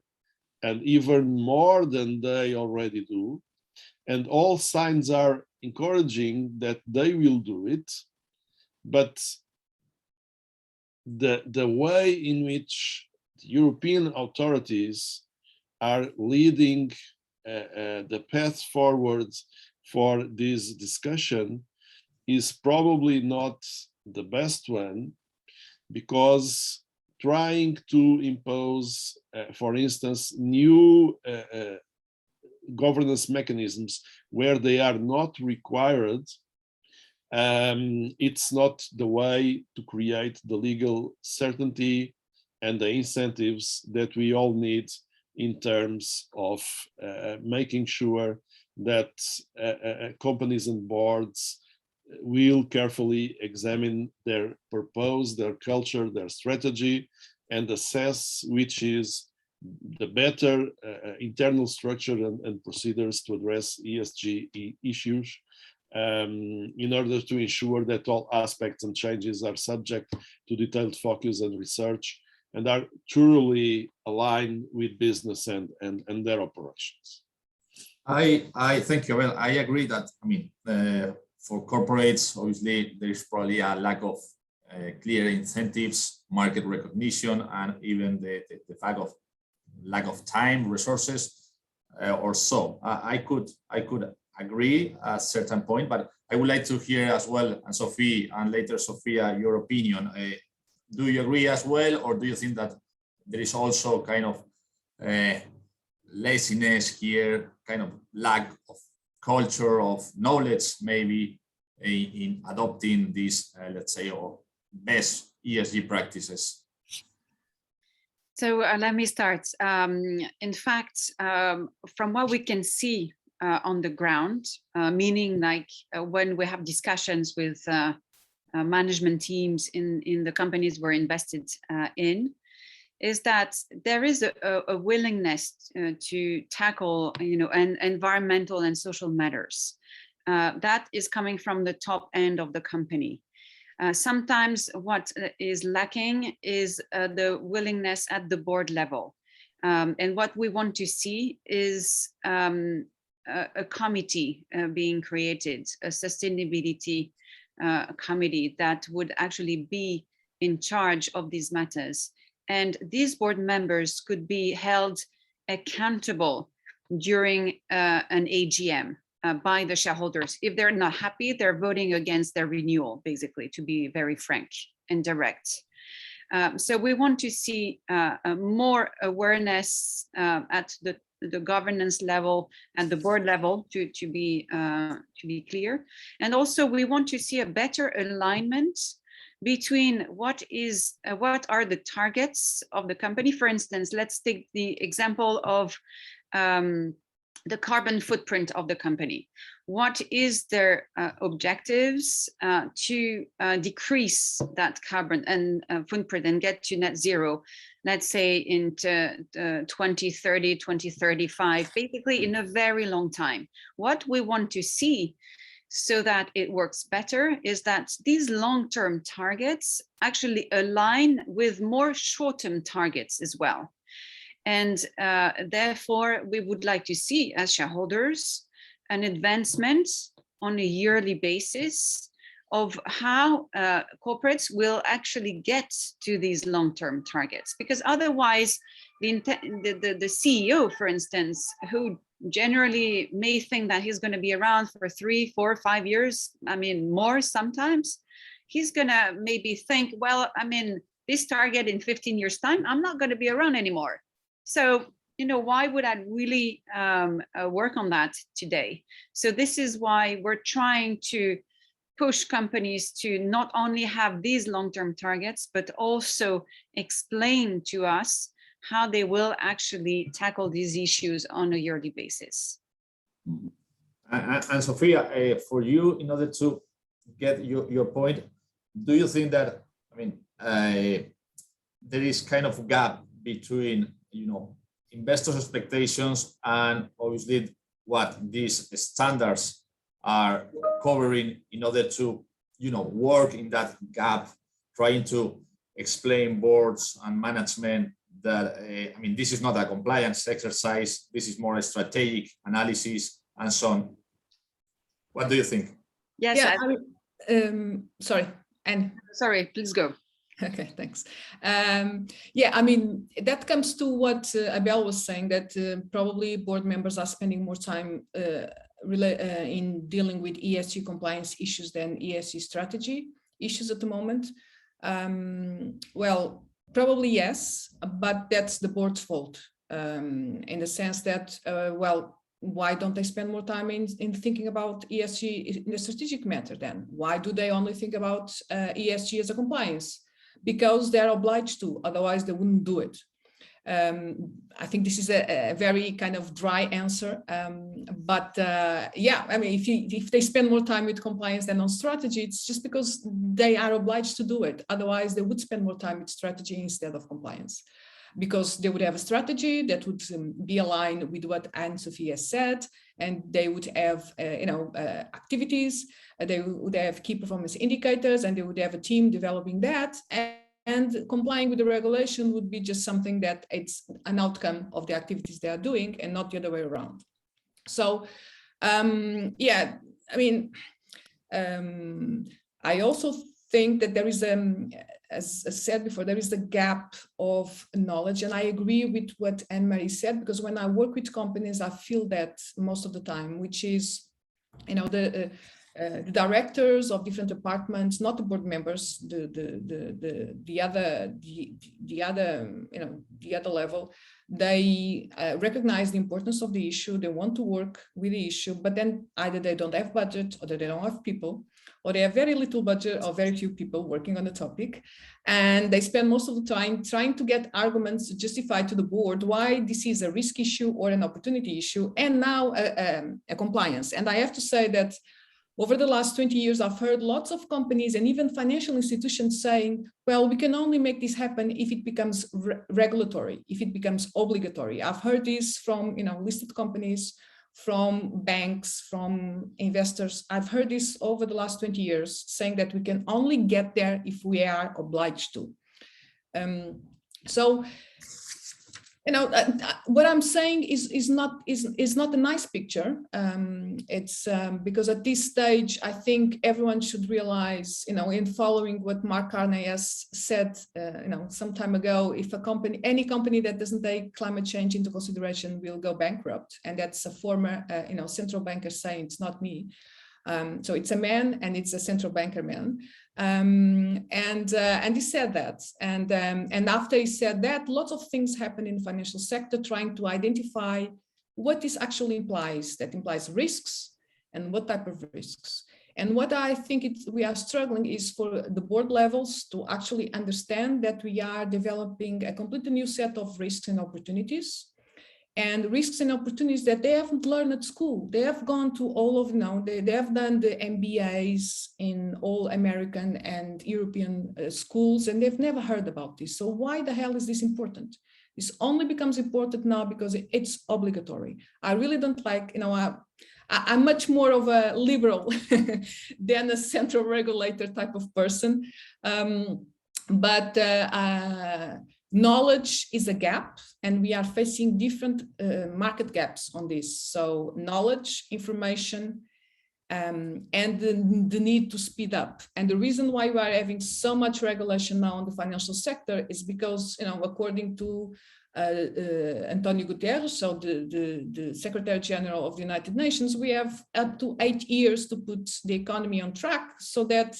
and even more than they already do. And all signs are encouraging that they will do it. But the way in which the European authorities are leading the path forward for this discussion is probably not the best one, because trying to impose, for instance, new governance mechanisms where they are not required, it's not the way to create the legal certainty and the incentives that we all need in terms of making sure that companies and boards will carefully examine their purpose, their culture, their strategy, and assess which is the better internal structure and procedures to address ESG issues, in order to ensure that all aspects and changes are subject to detailed focus and research and are truly aligned with business and their operations. I thank you, Abel. I agree that, I mean, for corporates, obviously, there is probably a lack of clear incentives, market recognition, and even the fact of lack of time, resources, or so. I could agree at a certain point, but I would like to hear as well, Anne-Sophie and later Sofia, your opinion. Do you agree as well, or do you think that there is also kind of laziness here, kind of lack of culture, of knowledge, maybe in adopting these, let's say, or best ESG practices? So let me start. In fact, from what we can see on the ground, meaning like when we have discussions with management teams in the companies we're invested in, is that there is a willingness to tackle, environmental and social matters. That is coming from the top end of the company. Sometimes what is lacking is the willingness at the board level. And what we want to see is a committee being created, a sustainability committee that would actually be in charge of these matters. And these board members could be held accountable during an AGM by the shareholders. If they're not happy, they're voting against their renewal, basically, to be very frank and direct. So we want to see more awareness at the governance level and the board level, to be clear. And also we want to see a better alignment between what are the targets of the company. For instance, let's take the example of the carbon footprint of the company. What is their objectives to decrease that carbon and footprint and get to net zero, let's say in 2030, 2035, basically in a very long time. What we want to see, so that it works better, is that these long-term targets actually align with more short-term targets as well. And therefore, we would like to see, as shareholders, an advancement on a yearly basis of how corporates will actually get to these long-term targets. Because otherwise, the CEO, for instance, who generally may think that he's going to be around for 3, 4, 5 years, I mean, more sometimes, he's going to maybe think, well, I mean, this target in 15 years' time, I'm not going to be around anymore. So, you know, why would I really work on that today? So this is why we're trying to push companies to not only have these long-term targets, but also explain to us how they will actually tackle these issues on a yearly basis. And Sofia, for you, in order to get your point, do you think that, I mean, there is kind of a gap between, you know, investors' expectations and obviously what these standards are covering, in order to, you know, work in that gap, trying to explain boards and management that, I mean, this is not a compliance exercise, this is more a strategic analysis and so on. What do you think? Yes. Yeah, sorry, Anne. Sorry, please go. Okay, thanks. Yeah, I mean, that comes to what Abel was saying, that probably board members are spending more time in dealing with ESG compliance issues than ESG strategy issues at the moment. Well, probably yes, but that's the board's fault, in the sense that, well, why don't they spend more time in thinking about ESG in a strategic matter then? Why do they only think about ESG as a compliance? Because they're obliged to, otherwise they wouldn't do it. I think this is a very kind of dry answer, but yeah, I mean, if they spend more time with compliance than on strategy, it's just because they are obliged to do it. Otherwise, they would spend more time with strategy instead of compliance, because they would have a strategy that would be aligned with what Anne-Sophie has said, and they would have, you know, activities, they would have key performance indicators, and they would have a team developing that. And complying with the regulation would be just something that it's an outcome of the activities they are doing and not the other way around. So, yeah, I mean, I also think that there is, as I said before, there is a gap of knowledge. And I agree with what Anne-Marie said, because when I work with companies, I feel that most of the time, which is, you know, the directors of different departments, not the board members, the other, you know, the other level, they recognize the importance of the issue. They want to work with the issue, but then either they don't have budget, or they don't have people, or they have very little budget or very few people working on the topic. And they spend most of the time trying to get arguments to justify to the board why this is a risk issue or an opportunity issue, and now a compliance. And I have to say that over the last 20 years, I've heard lots of companies and even financial institutions saying, well, we can only make this happen if it becomes regulatory, if it becomes obligatory. I've heard this from, you know, listed companies, from banks, from investors. I've heard this over the last 20 years, saying that we can only get there if we are obliged to. So What I'm saying is not a nice picture. It's because at this stage, I think everyone should realize, in following what Mark Carney has said, some time ago, if any company that doesn't take climate change into consideration will go bankrupt, and that's a former, central banker saying, it's not me. So it's a man, and it's a central banker man. And he said that, and after he said that, lots of things happen in the financial sector, trying to identify what this actually implies. That implies risks, and what type of risks. And what I think we are struggling is for the board levels to actually understand that we are developing a completely new set of risks and opportunities. And risks and opportunities that they haven't learned at school. They have gone to all of, they have done the MBAs in all American and European schools, and they've never heard about this. So why the hell is this important? This only becomes important now because it's obligatory. I really don't like, I'm much more of a liberal than a central regulator type of person. Knowledge is a gap, and we are facing different market gaps on this. So knowledge, information, and the need to speed up. And the reason why we are having so much regulation now on the financial sector is because, according to Antonio Guterres, so the Secretary General of the United Nations, we have up to 8 years to put the economy on track so that,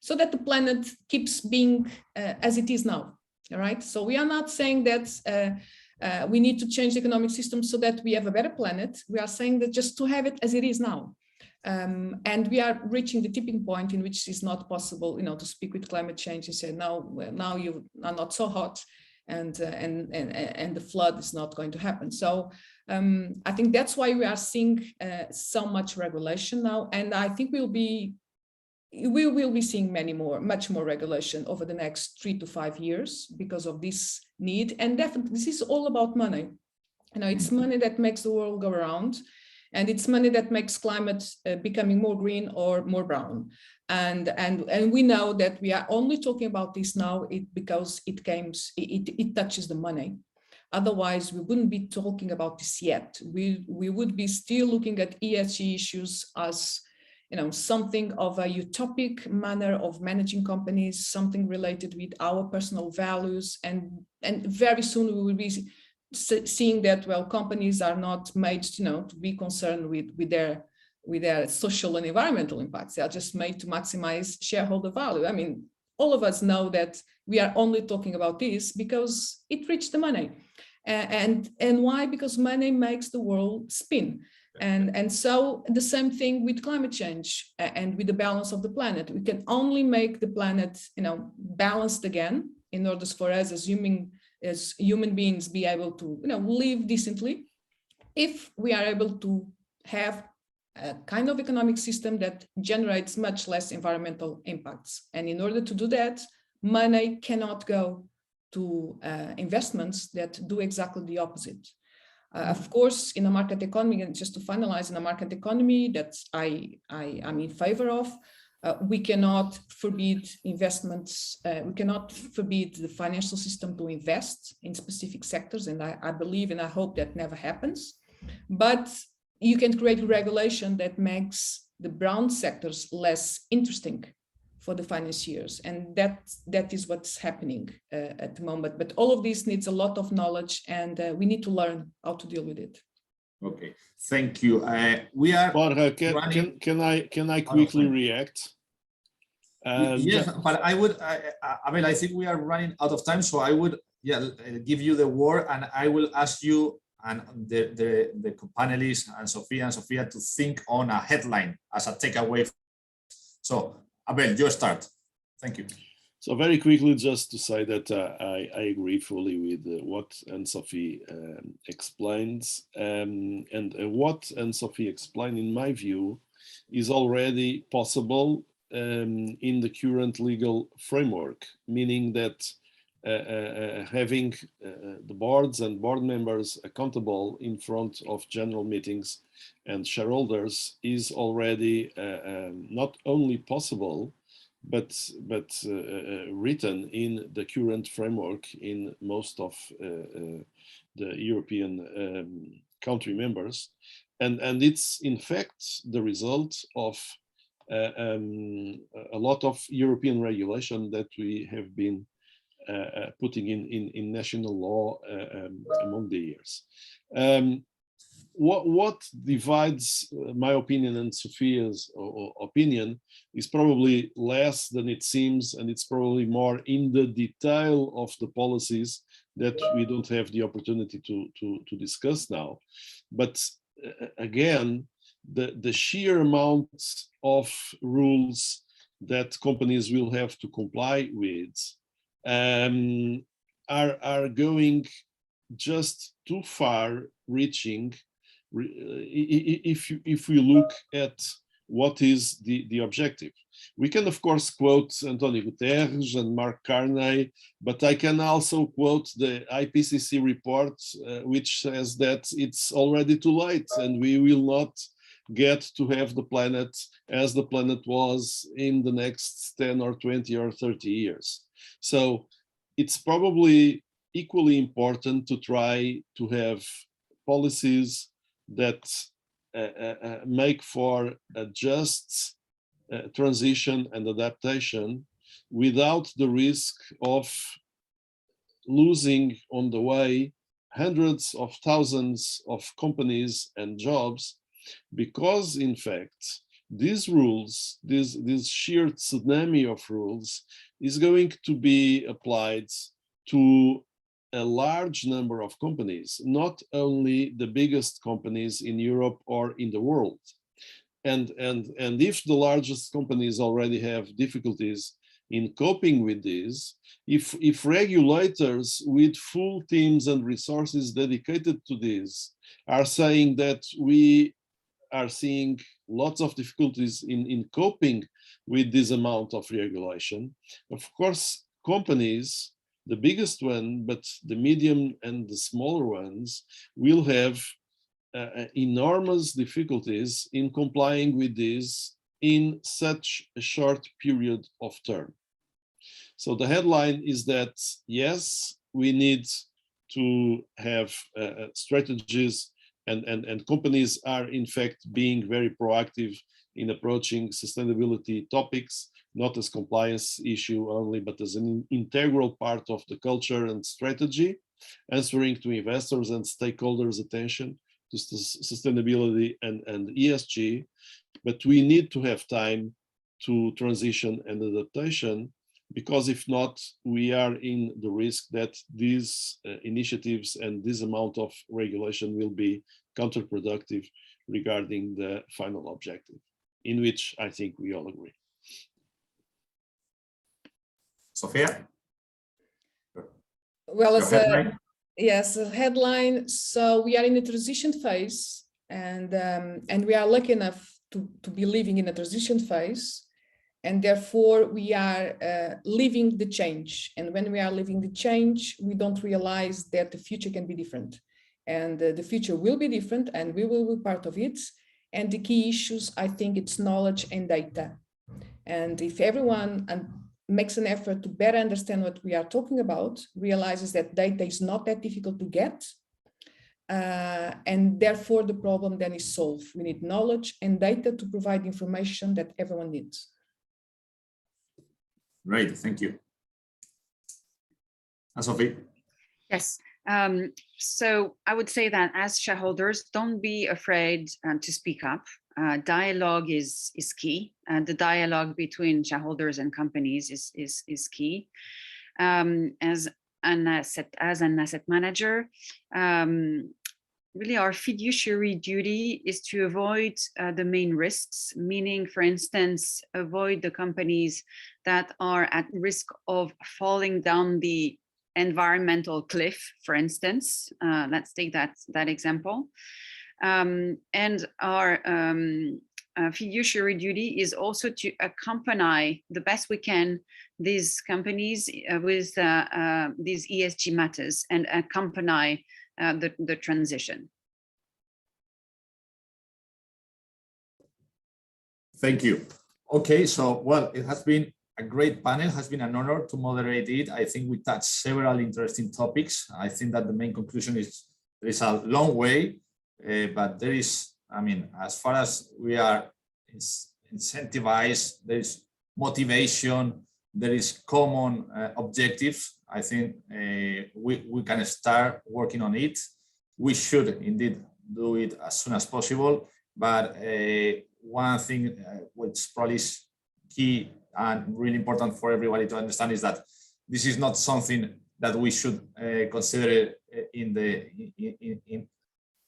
so that the planet keeps being as it is now. All right, so we are not saying that we need to change the economic system so that we have a better planet. We are saying that just to have it as it is now. And we are reaching the tipping point in which it's not possible, to speak with climate change and say, now you are not so hot, and the flood is not going to happen. So I think that's why we are seeing so much regulation now, and I think we will be seeing much more regulation over the next 3 to 5 years because of this need. And definitely, this is all about money. It's money that makes the world go around, and it's money that makes climate becoming more green or more brown. And we know that we are only talking about this now because it touches the money. Otherwise, we wouldn't be talking about this yet. We would be still looking at ESG issues as something of a utopic manner of managing companies, something related with our personal values. And very soon we will be seeing that, well, companies are not made, to be concerned with their social and environmental impacts. They are just made to maximize shareholder value. I mean, all of us know that we are only talking about this because it reached the money. And why? Because money makes the world spin. And so the same thing with climate change and with the balance of the planet. We can only make the planet, balanced again in order for us as human beings be able to, live decently, if we are able to have a kind of economic system that generates much less environmental impacts. And in order to do that, money cannot go to investments that do exactly the opposite. Of course, in a market economy, and just to finalize, in a market economy that I'm in favor of, we cannot forbid investments. We cannot forbid the financial system to invest in specific sectors. And I believe and I hope that never happens. But you can create regulation that makes the brown sectors less interesting for the financiers, and that is what's happening at the moment. But all of this needs a lot of knowledge, and we need to learn how to deal with it. Okay, thank you. We are. Borja, can I quickly react? Yes, but I would. I think we are running out of time, so I would give you the word, and I will ask you and the panelists and Sofia to think on a headline as a takeaway. So, Abel, you start. Thank you. So very quickly, just to say that I agree fully with what Anne-Sophie explains. And what Anne-Sophie explained, in my view, is already possible in the current legal framework, meaning that having the boards and board members accountable in front of general meetings and shareholders is already not only possible, written in the current framework in most of the European country members, and it's in fact the result of a lot of European regulation that we have been putting in national law among the years. What divides my opinion and Sofia's opinion is probably less than it seems, and it's probably more in the detail of the policies that we don't have the opportunity to discuss now. But again, the sheer amount of rules that companies will have to comply with are going just too far reaching if we look at what is the objective. We can of course quote Antonio Guterres and Mark Carney, but I can also quote the IPCC report which says that it's already too late and we will not get to have the planet as the planet was in the next 10 or 20 or 30 years. So it's probably equally important to try to have policies that make for a just transition and adaptation without the risk of losing on the way hundreds of thousands of companies and jobs, because in fact these rules, this sheer tsunami of rules is going to be applied to a large number of companies, not only the biggest companies in Europe or in the world. And if the largest companies already have difficulties in coping with this, if regulators with full teams and resources dedicated to this are saying that we are seeing lots of difficulties in coping with this amount of regulation, of course, companies, the biggest one, but the medium and the smaller ones will have enormous difficulties in complying with this in such a short period of term. So the headline is that, yes, we need to have strategies, and companies are in fact being very proactive in approaching sustainability topics, not as compliance issue only, but as an integral part of the culture and strategy, answering to investors and stakeholders' attention to sustainability and ESG. But we need to have time to transition and adaptation, because if not, we are in the risk that these initiatives and this amount of regulation will be counterproductive regarding the final objective, in which I think we all agree. Sofia? Well, as a headline, so we are in a transition phase, and we are lucky enough to be living in a transition phase, and therefore we are living the change. And when we are living the change, we don't realize that the future can be different, and the future will be different, and we will be part of it. And the key issues, I think, it's knowledge and data. And if everyone makes an effort to better understand what we are talking about, realizes that data is not that difficult to get, and therefore the problem then is solved. We need knowledge and data to provide information that everyone needs. Great, thank you. Anne-Sophie? Yes, so I would say that as shareholders, don't be afraid to speak up. Dialogue is key, and the dialogue between shareholders and companies is key. As an asset manager, really our fiduciary duty is to avoid the main risks, meaning, for instance, avoid the companies that are at risk of falling down the environmental cliff, for instance. Let's take that example. And our fiduciary duty is also to accompany the best we can these companies with these ESG matters and accompany the transition. Thank you. Okay, so, well, it has been a great panel. It has been an honor to moderate it. I think we touched several interesting topics. I think that the main conclusion is there is a long way, but there is, I mean, as far as we are incentivized, there is motivation, there is common objectives. I think we can start working on it. We should indeed do it as soon as possible. But one thing which probably is key and really important for everybody to understand is that this is not something that we should consider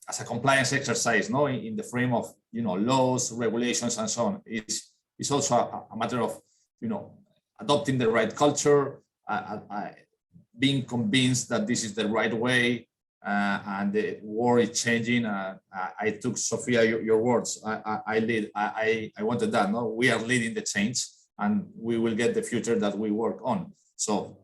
as a compliance exercise, no, in the frame of laws, regulations, and so on. It's also a matter of adopting the right culture, being convinced that this is the right way, and the world is changing. I took, Sofia, your words. I wanted that. No, we are leading the change, and we will get the future that we work on. So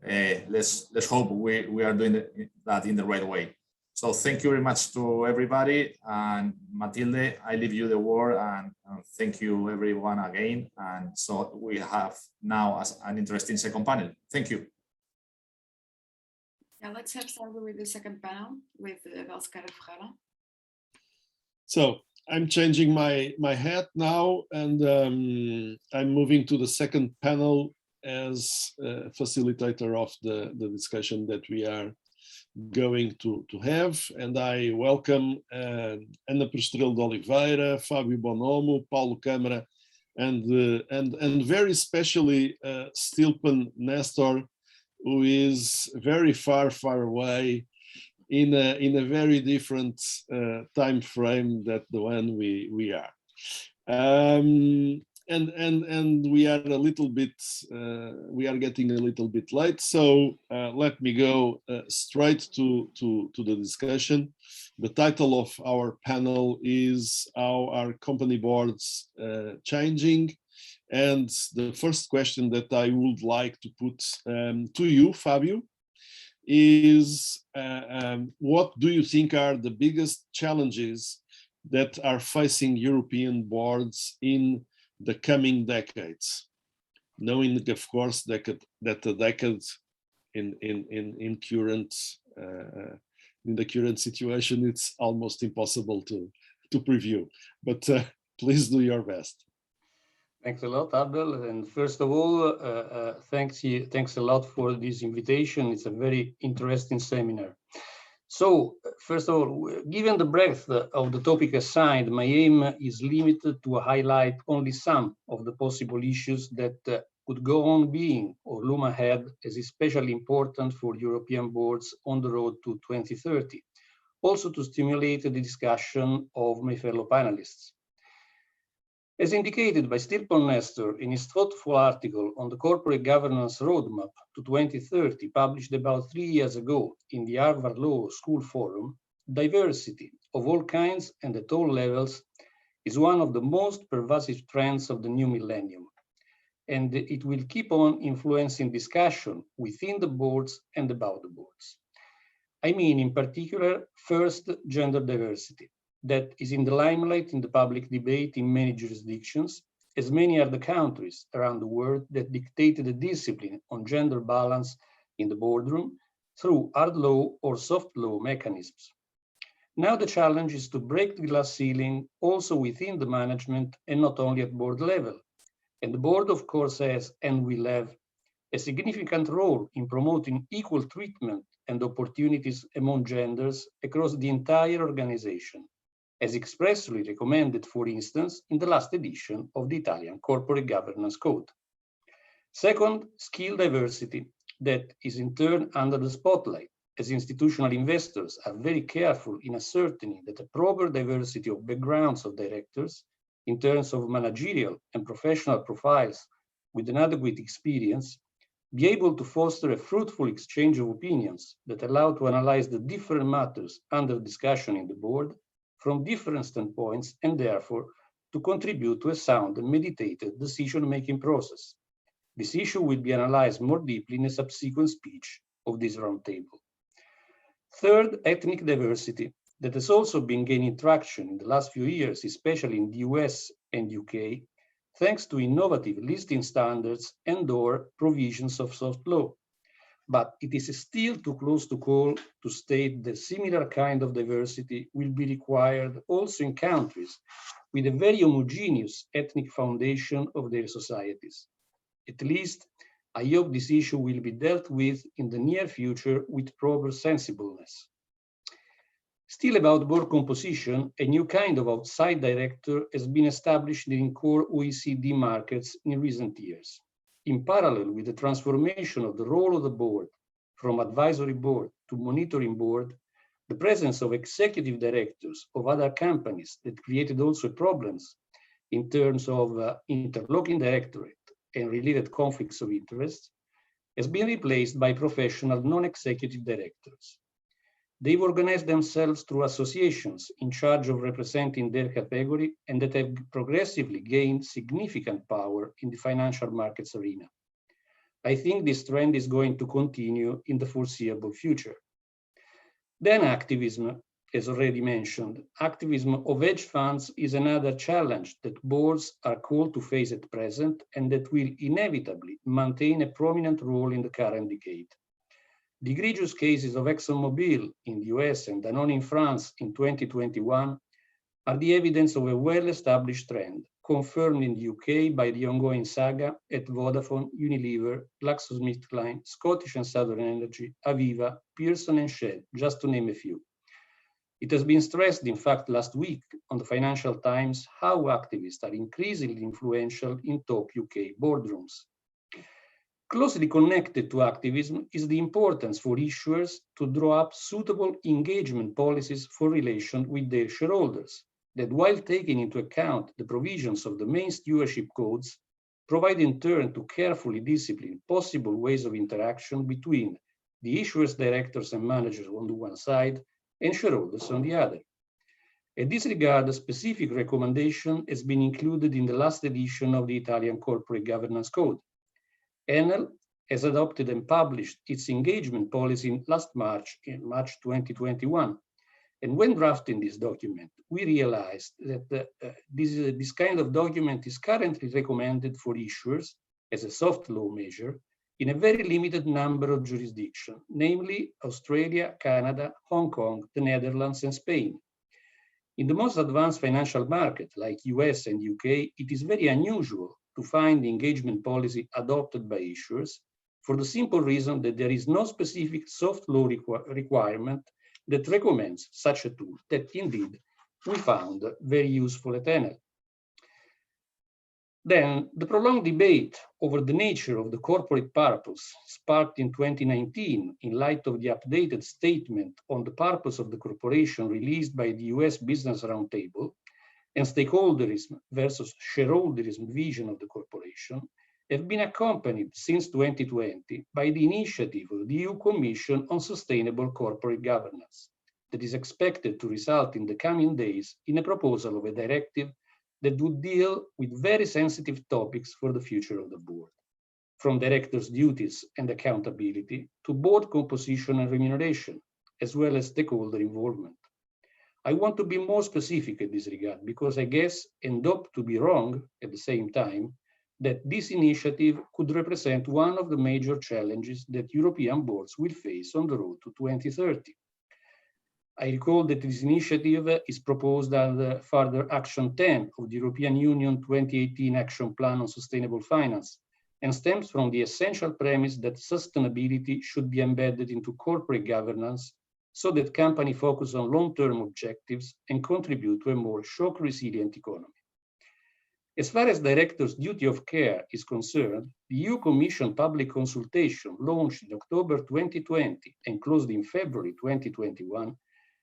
let's hope we are doing that in the right way. So thank you very much to everybody. And Matilde, I leave you the word, and thank you everyone again. And so we have now an interesting second panel. Thank you. Yeah, let's have started with the second panel with Abel Ferreira. So I'm changing my hat now, and I'm moving to the second panel as facilitator of the discussion that we are going to have. And I welcome Ana Estrela de Oliveira, Fábio Bonomo, Paulo Câmara, and very especially Stilpen Nestor, who is very far away in a very different time frame than the one we are. And we are a little bit, we are getting a little bit late. So let me go straight to the discussion. The title of our panel is How Are Company Boards Changing? And the first question that I would like to put to you, Fábio, is what do you think are the biggest challenges that are facing European boards in the coming decades? Knowing, of course, that the decade in the current situation, it's almost impossible to preview. But please do your best. Thanks a lot, Abel. And first of all, thanks a lot for this invitation. It's a very interesting seminar. So, first of all, given the breadth of the topic assigned, my aim is limited to highlight only some of the possible issues that could go on being or loom ahead as especially important for European boards on the road to 2030, also to stimulate the discussion of my fellow panelists. As indicated by Stilpen Nestor in his thoughtful article on the Corporate Governance Roadmap to 2030, published about 3 years ago in the Harvard Law School Forum, diversity of all kinds and at all levels is one of the most pervasive trends of the new millennium, and it will keep on influencing discussion within the boards and about the boards. I mean, in particular, first, gender diversity. That is in the limelight in the public debate in many jurisdictions, as many are the countries around the world that dictated a discipline on gender balance in the boardroom through hard law or soft law mechanisms. Now the challenge is to break the glass ceiling also within the management and not only at board level. And the board, of course, has and will have a significant role in promoting equal treatment and opportunities among genders across the entire organization, as expressly recommended, for instance, in the last edition of the Italian Corporate Governance Code. Second, skill diversity, that is in turn under the spotlight, as institutional investors are very careful in ascertaining that a proper diversity of backgrounds of directors in terms of managerial and professional profiles with an adequate experience be able to foster a fruitful exchange of opinions that allow to analyze the different matters under discussion in the board from different standpoints, and therefore to contribute to a sound and meditated decision-making process. This issue will be analyzed more deeply in a subsequent speech of this roundtable. Third, ethnic diversity, that has also been gaining traction in the last few years, especially in the US and UK, thanks to innovative listing standards and/or provisions of soft law. But it is still too close to call to state that similar kind of diversity will be required also in countries with a very homogeneous ethnic foundation of their societies. At least, I hope this issue will be dealt with in the near future with proper sensibleness. Still about board composition, a new kind of outside director has been established in core OECD markets in recent years. In parallel with the transformation of the role of the board from advisory board to monitoring board, the presence of executive directors of other companies that created also problems in terms of interlocking directorate and related conflicts of interest has been replaced by professional non-executive directors. They've organized themselves through associations in charge of representing their category and that have progressively gained significant power in the financial markets arena. I think this trend is going to continue in the foreseeable future. Then activism, as already mentioned, activism of hedge funds is another challenge that boards are called to face at present and that will inevitably maintain a prominent role in the current decade. The egregious cases of ExxonMobil in the US and Danone in France in 2021 are the evidence of a well-established trend, confirmed in the UK by the ongoing saga at Vodafone, Unilever, GlaxoSmithKline, Scottish and Southern Energy, Aviva, Pearson and Shell, just to name a few. It has been stressed, in fact, last week on the Financial Times how activists are increasingly influential in top UK boardrooms. Closely connected to activism is the importance for issuers to draw up suitable engagement policies for relation with their shareholders, that while taking into account the provisions of the main stewardship codes, provide in turn to carefully discipline possible ways of interaction between the issuers, directors and managers on the one side and shareholders on the other. In this regard, a specific recommendation has been included in the last edition of the Italian Corporate Governance Code. Enel has adopted and published its engagement policy last March, in March 2021. And when drafting this document, we realized that this kind of document is currently recommended for issuers as a soft law measure in a very limited number of jurisdictions, namely Australia, Canada, Hong Kong, the Netherlands, and Spain. In the most advanced financial markets like US and UK, it is very unusual to find the engagement policy adopted by issuers for the simple reason that there is no specific soft law requirement that recommends such a tool that indeed we found very useful at Enel. Then the prolonged debate over the nature of the corporate purpose sparked in 2019 in light of the updated statement on the purpose of the corporation released by the US Business Roundtable and stakeholderism versus shareholderism vision of the corporation have been accompanied since 2020 by the initiative of the EU Commission on Sustainable Corporate Governance that is expected to result in the coming days in a proposal of a directive that would deal with very sensitive topics for the future of the board, from directors' duties and accountability to board composition and remuneration, as well as stakeholder involvement. I want to be more specific in this regard because I guess, and hope to be wrong at the same time, that this initiative could represent one of the major challenges that European boards will face on the road to 2030. I recall that this initiative is proposed under further Action 10 of the European Union 2018 Action Plan on Sustainable Finance and stems from the essential premise that sustainability should be embedded into corporate governance so that companies focus on long-term objectives and contribute to a more shock-resilient economy. As far as directors' duty of care is concerned, the EU Commission public consultation launched in October 2020 and closed in February 2021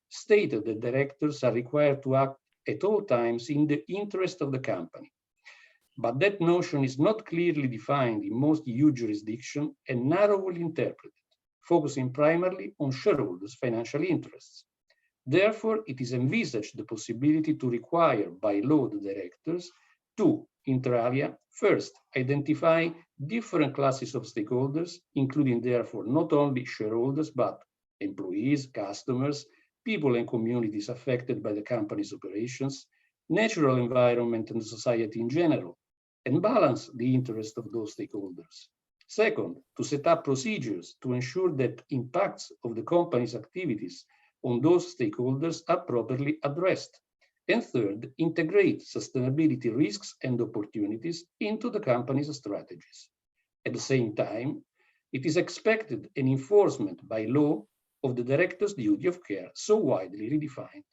stated that directors are required to act at all times in the interest of the company. But that notion is not clearly defined in most EU jurisdictions and narrowly interpreted, focusing primarily on shareholders' financial interests. Therefore, it is envisaged the possibility to require by law the directors to, inter alia, first, identify different classes of stakeholders, including therefore not only shareholders, but employees, customers, people and communities affected by the company's operations, natural environment and society in general, and balance the interest of those stakeholders. Second, to set up procedures to ensure that impacts of the company's activities on those stakeholders are properly addressed. And third, integrate sustainability risks and opportunities into the company's strategies. At the same time, it is expected an enforcement by law of the director's duty of care, so widely redefined.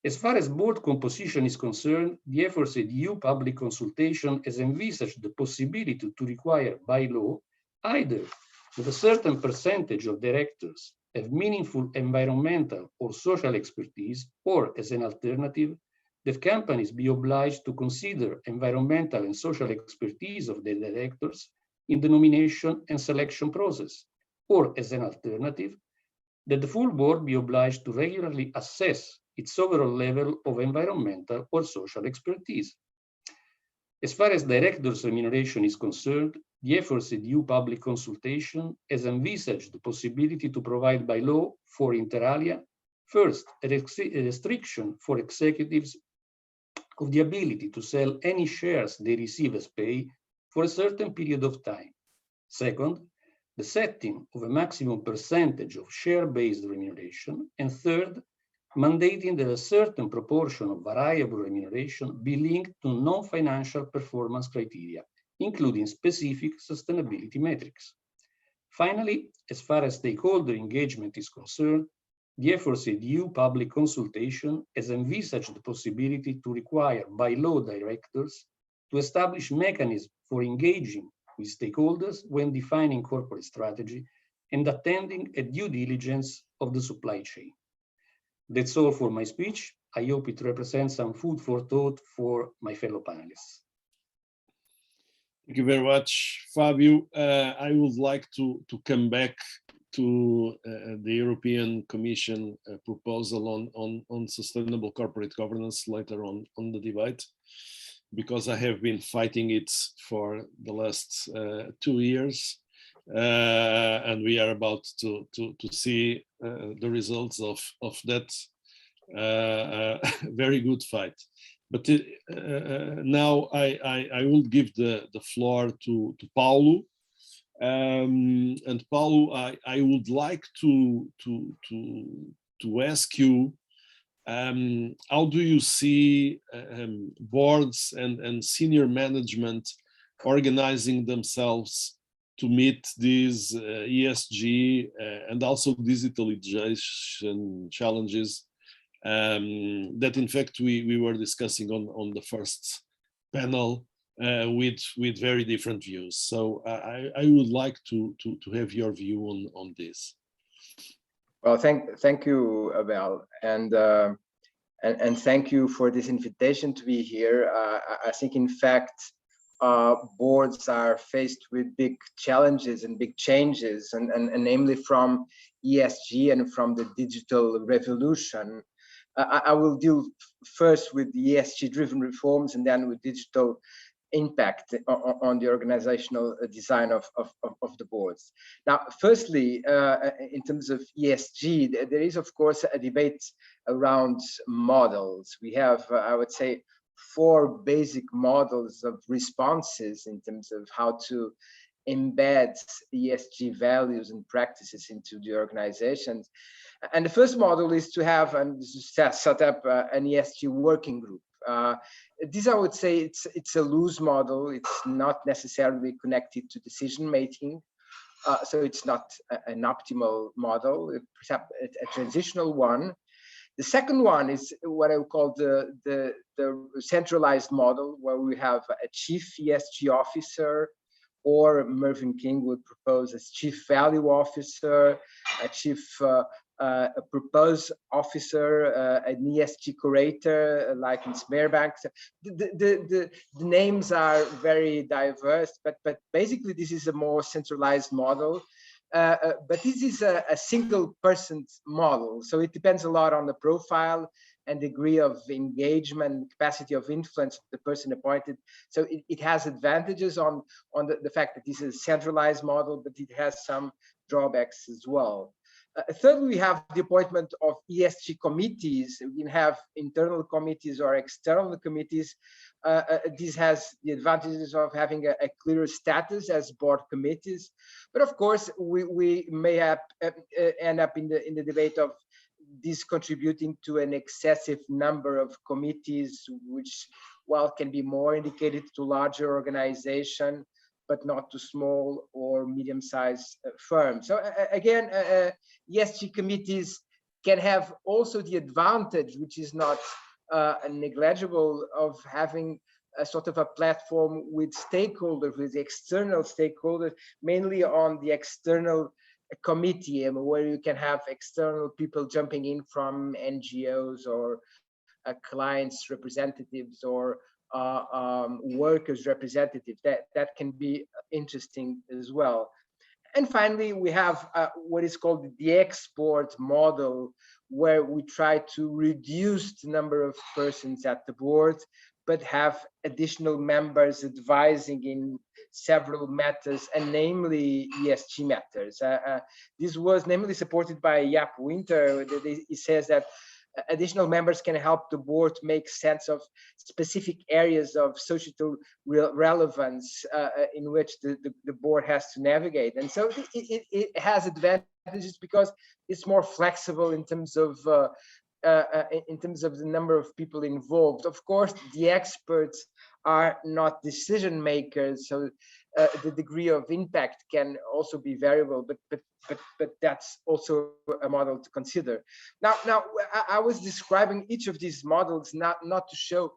As far as board composition is concerned, the aforesaid EU public consultation has envisaged the possibility to require by law either that a certain percentage of directors have meaningful environmental or social expertise, or as an alternative, that companies be obliged to consider environmental and social expertise of their directors in the nomination and selection process, or as an alternative, that the full board be obliged to regularly assess its overall level of environmental or social expertise. As far as directors' remuneration is concerned, the aforesaid EU public consultation has envisaged the possibility to provide by law for inter alia, first, a restriction for executives of the ability to sell any shares they receive as pay for a certain period of time. Second, the setting of a maximum percentage of share-based remuneration. And third, mandating that a certain proportion of variable remuneration be linked to non-financial performance criteria, including specific sustainability metrics. Finally, as far as stakeholder engagement is concerned, the aforesaid EU public consultation has envisaged the possibility to require by law directors to establish mechanisms for engaging with stakeholders when defining corporate strategy and attending a due diligence of the supply chain. That's all for my speech. I hope it represents some food for thought for my fellow panelists. Thank you very much, Fabio. I would like to come back to the European Commission proposal on sustainable corporate governance later on the debate, because I have been fighting it for the last 2 years. And we are about to see the results of that very good fight. But now I will give the floor to Paulo. And Paulo, I would like to ask you, how do you see boards and senior management organizing themselves to meet these ESG and also digitalization challenges that in fact we were discussing on the first panel with very different views. So I would like to have your view on this. Well, thank you, Abel, and thank you for this invitation to be here. I think, in fact, boards are faced with big challenges and big changes, and namely from ESG and from the digital revolution. I will deal first with the ESG-driven reforms and then with digital impact on the organizational design of the boards. Now, firstly, in terms of ESG, there is, of course, a debate around models. We have, I would say, 4 basic models of responses in terms of how to embed ESG values and practices into the organizations. And the first model is to have and set up an ESG working group. This, I would say, it's a loose model. It's not necessarily connected to decision making. So it's not an optimal model, perhaps a transitional one. The second one is what I would call the centralized model, where we have a chief ESG officer, or Mervyn King would propose as chief value officer, a chief propose officer, an ESG curator, like in Smearbank. The names are very diverse, but basically this is a more centralized model. But this is a single person's model, so it depends a lot on the profile and degree of engagement, capacity of influence of the person appointed. So it has advantages on the fact that this is a centralized model, but it has some drawbacks as well. Thirdly, we have the appointment of ESG committees. We can have internal committees or external committees, This has the advantages of having a clearer status as board committees, but of course we may have, end up in the debate of this contributing to an excessive number of committees, which, while can be more indicated to larger organization, but not to small or medium-sized firms. So again, ESG committees can have also the advantage, which is not negligible, of having a sort of a platform with stakeholders, with external stakeholders, mainly on the external committee, where you can have external people jumping in from NGOs or clients representatives or workers representatives. That can be interesting as well. And finally, we have what is called the export model, where we try to reduce the number of persons at the board, but have additional members advising in several matters, and namely ESG matters. This was namely supported by Jaap Winter. He says that additional members can help the board make sense of specific areas of societal relevance in which the board has to navigate. And so it has advantages because it's more flexible in terms of the number of people involved. Of course, the experts are not decision makers, so the degree of impact can also be variable, but that's also a model to consider. Now I was describing each of these models not to show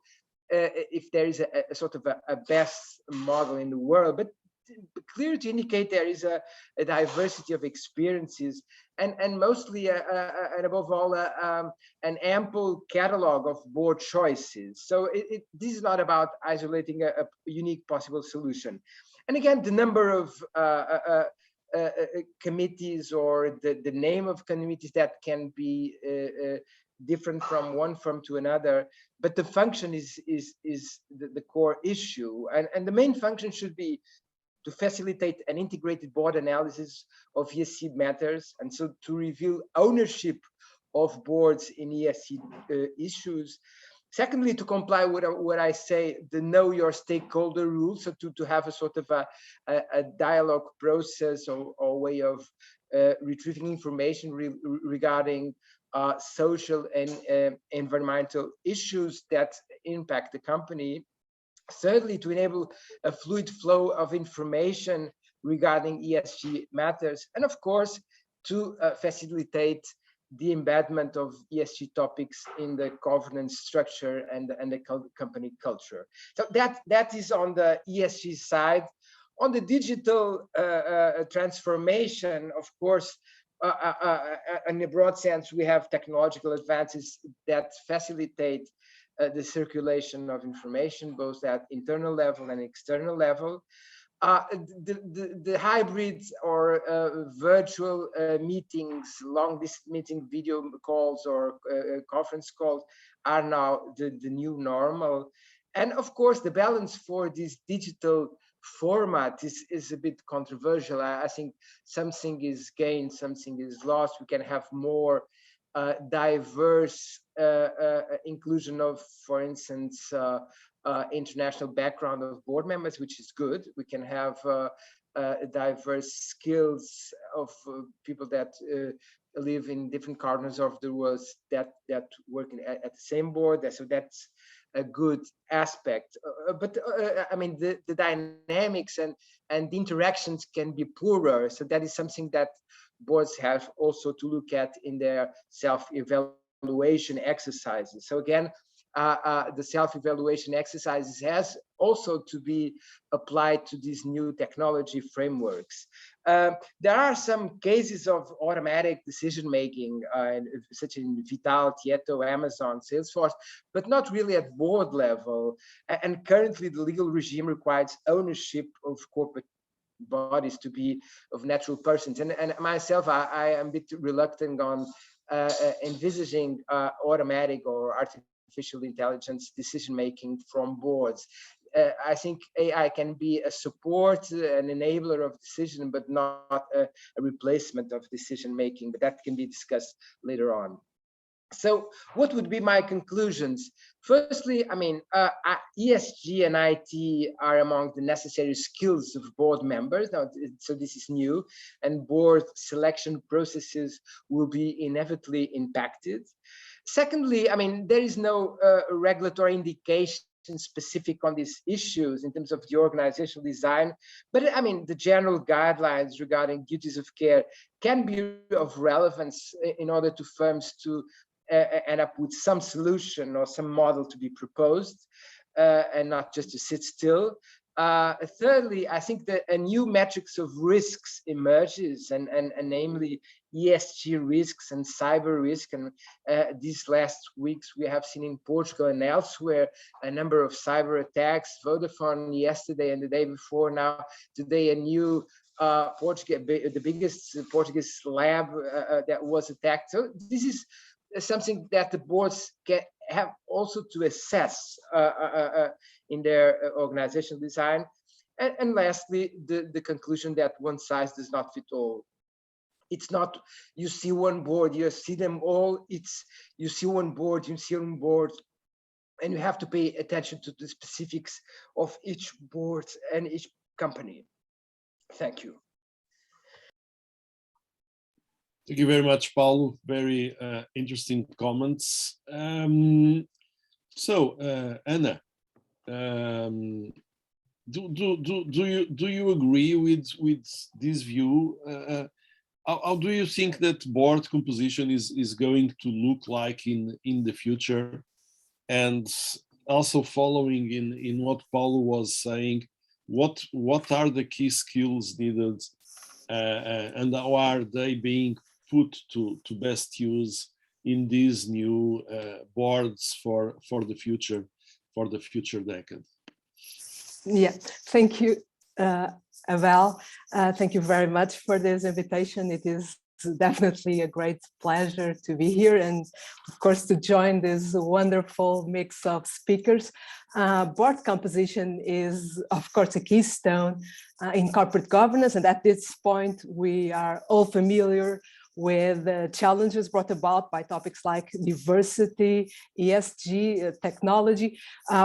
if there is a sort of a best model in the world, but clear to indicate there is a diversity of experiences, and mostly and above all an ample catalog of board choices. So this is not about isolating a unique possible solution. And again, the number of committees or the name of committees that can be different from one firm to another, but the function is the core issue, and the main function should be to facilitate an integrated board analysis of ESG matters, and so to reveal ownership of boards in ESG issues. Secondly, to comply with what I say, the know your stakeholder rules, so to have a sort of a dialogue process or way of retrieving information regarding social and environmental issues that impact the company. Thirdly, to enable a fluid flow of information regarding ESG matters, and of course, to facilitate the embedment of ESG topics in the governance structure and the company culture. So that is on the ESG side. On the digital transformation, of course, in a broad sense, we have technological advances that facilitate the circulation of information, both at internal level and external level. The hybrid or virtual meetings, long distance meeting, video calls or conference calls are now the new normal. And of course, the balance for this digital format is a bit controversial. I think something is gained, something is lost. We can have more diverse inclusion of, for instance, international background of board members, which is good. We can have diverse skills of people that live in different corners of the world that work at the same board. So that's a good aspect. But I mean, the dynamics and the interactions can be poorer. So that is something that boards have also to look at in their self-evaluation exercises. So again, the self-evaluation exercises has also to be applied to these new technology frameworks. There are some cases of automatic decision-making, such as Vital, Tieto, Amazon, Salesforce, but not really at board level. And currently, the legal regime requires ownership of corporate bodies to be of natural persons. And myself, I am a bit reluctant on envisaging automatic or artificial intelligence decision-making from boards. I think AI can be a support, an enabler of decision, but not a replacement of decision-making, but that can be discussed later on. So what would be my conclusions? Firstly, I mean, ESG and IT are among the necessary skills of board members. Now, so this is new, and board selection processes will be inevitably impacted. Secondly, I mean, there is no regulatory indication specific on these issues in terms of the organizational design, but I mean, the general guidelines regarding duties of care can be of relevance in order to firms to end up with some solution or some model to be proposed, and not just to sit still. Thirdly, I think that a new metrics of risks emerges, and namely ESG risks and cyber risk. And these last weeks, we have seen in Portugal and elsewhere a number of cyber attacks. Vodafone yesterday and the day before. Now today, a new the biggest Portuguese lab that was attacked. So this is something that the boards can have also to assess in their organizational design. And lastly, the conclusion that one size does not fit all. It's not you see one board, you see them all. It's you see one board, you see one board, and you have to pay attention to the specifics of each board and each company. Thank you. Thank you very much, Paulo. Very interesting comments. So, Anna, do you agree with this view? How do you think that board composition is going to look like in the future? And also following in what Paulo was saying, what are the key skills needed, and how are they being put to best use in these new boards for the future decade? Yeah, thank you, Abel. Thank you very much for this invitation. It is definitely a great pleasure to be here and, of course, to join this wonderful mix of speakers. Board composition is, of course, a keystone in corporate governance, and at this point, we are all familiar with challenges brought about by topics like diversity, ESG, technology.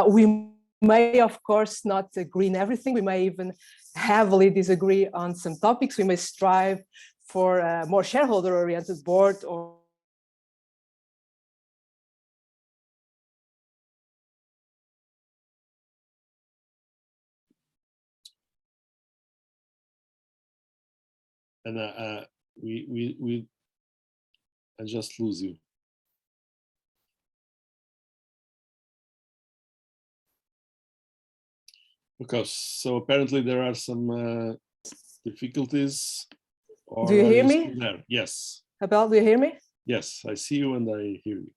We may, of course, not agree in everything. We may even heavily disagree on some topics. We may strive for a more shareholder-oriented board or And I just lose you. Because so apparently there are some difficulties. Do you hear me? There? Yes. Abel, do you hear me? Yes, I see you and I hear you.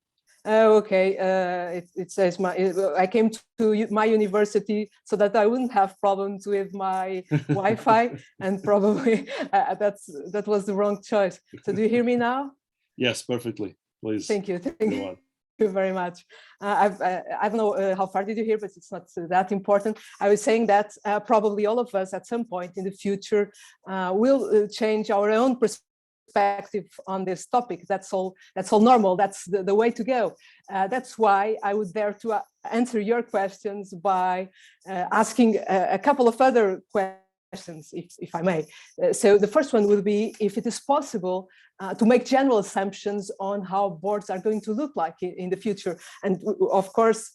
Oh, okay. It says I came to my university so that I wouldn't have problems with my Wi-Fi, and probably that was the wrong choice. So do you hear me now? Yes, perfectly. Please. Thank you. Thank you very much. I don't know how far did you hear, but it's not that important. I was saying that probably all of us at some point in the future will change our own perspective on this topic. That's all normal. That's the way to go. That's why I would dare to answer your questions by asking a couple of other questions, if I may. So the first one would be if it is possible to make general assumptions on how boards are going to look like in the future. And of course,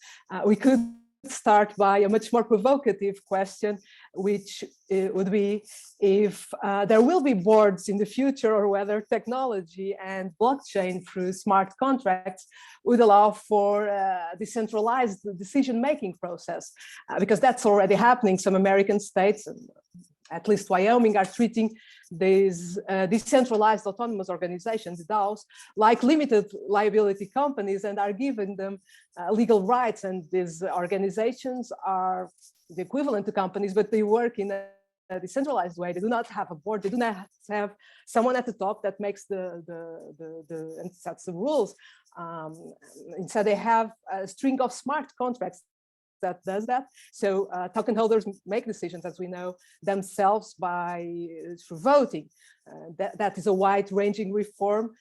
we could start by a much more provocative question, which would be if there will be boards in the future, or whether technology and blockchain through smart contracts would allow for a decentralized decision-making process, because that's already happening. Some American states, at least Wyoming, are treating these decentralized autonomous organizations, DAOs, like limited liability companies, and are giving them legal rights. And these organizations are the equivalent to companies, but they work in a decentralized way. They do not have a board. They do not have someone at the top that makes and sets the rules. Instead, they have a string of smart contracts that does that. So token holders make decisions, as we know, themselves through voting. That is a wide-ranging reform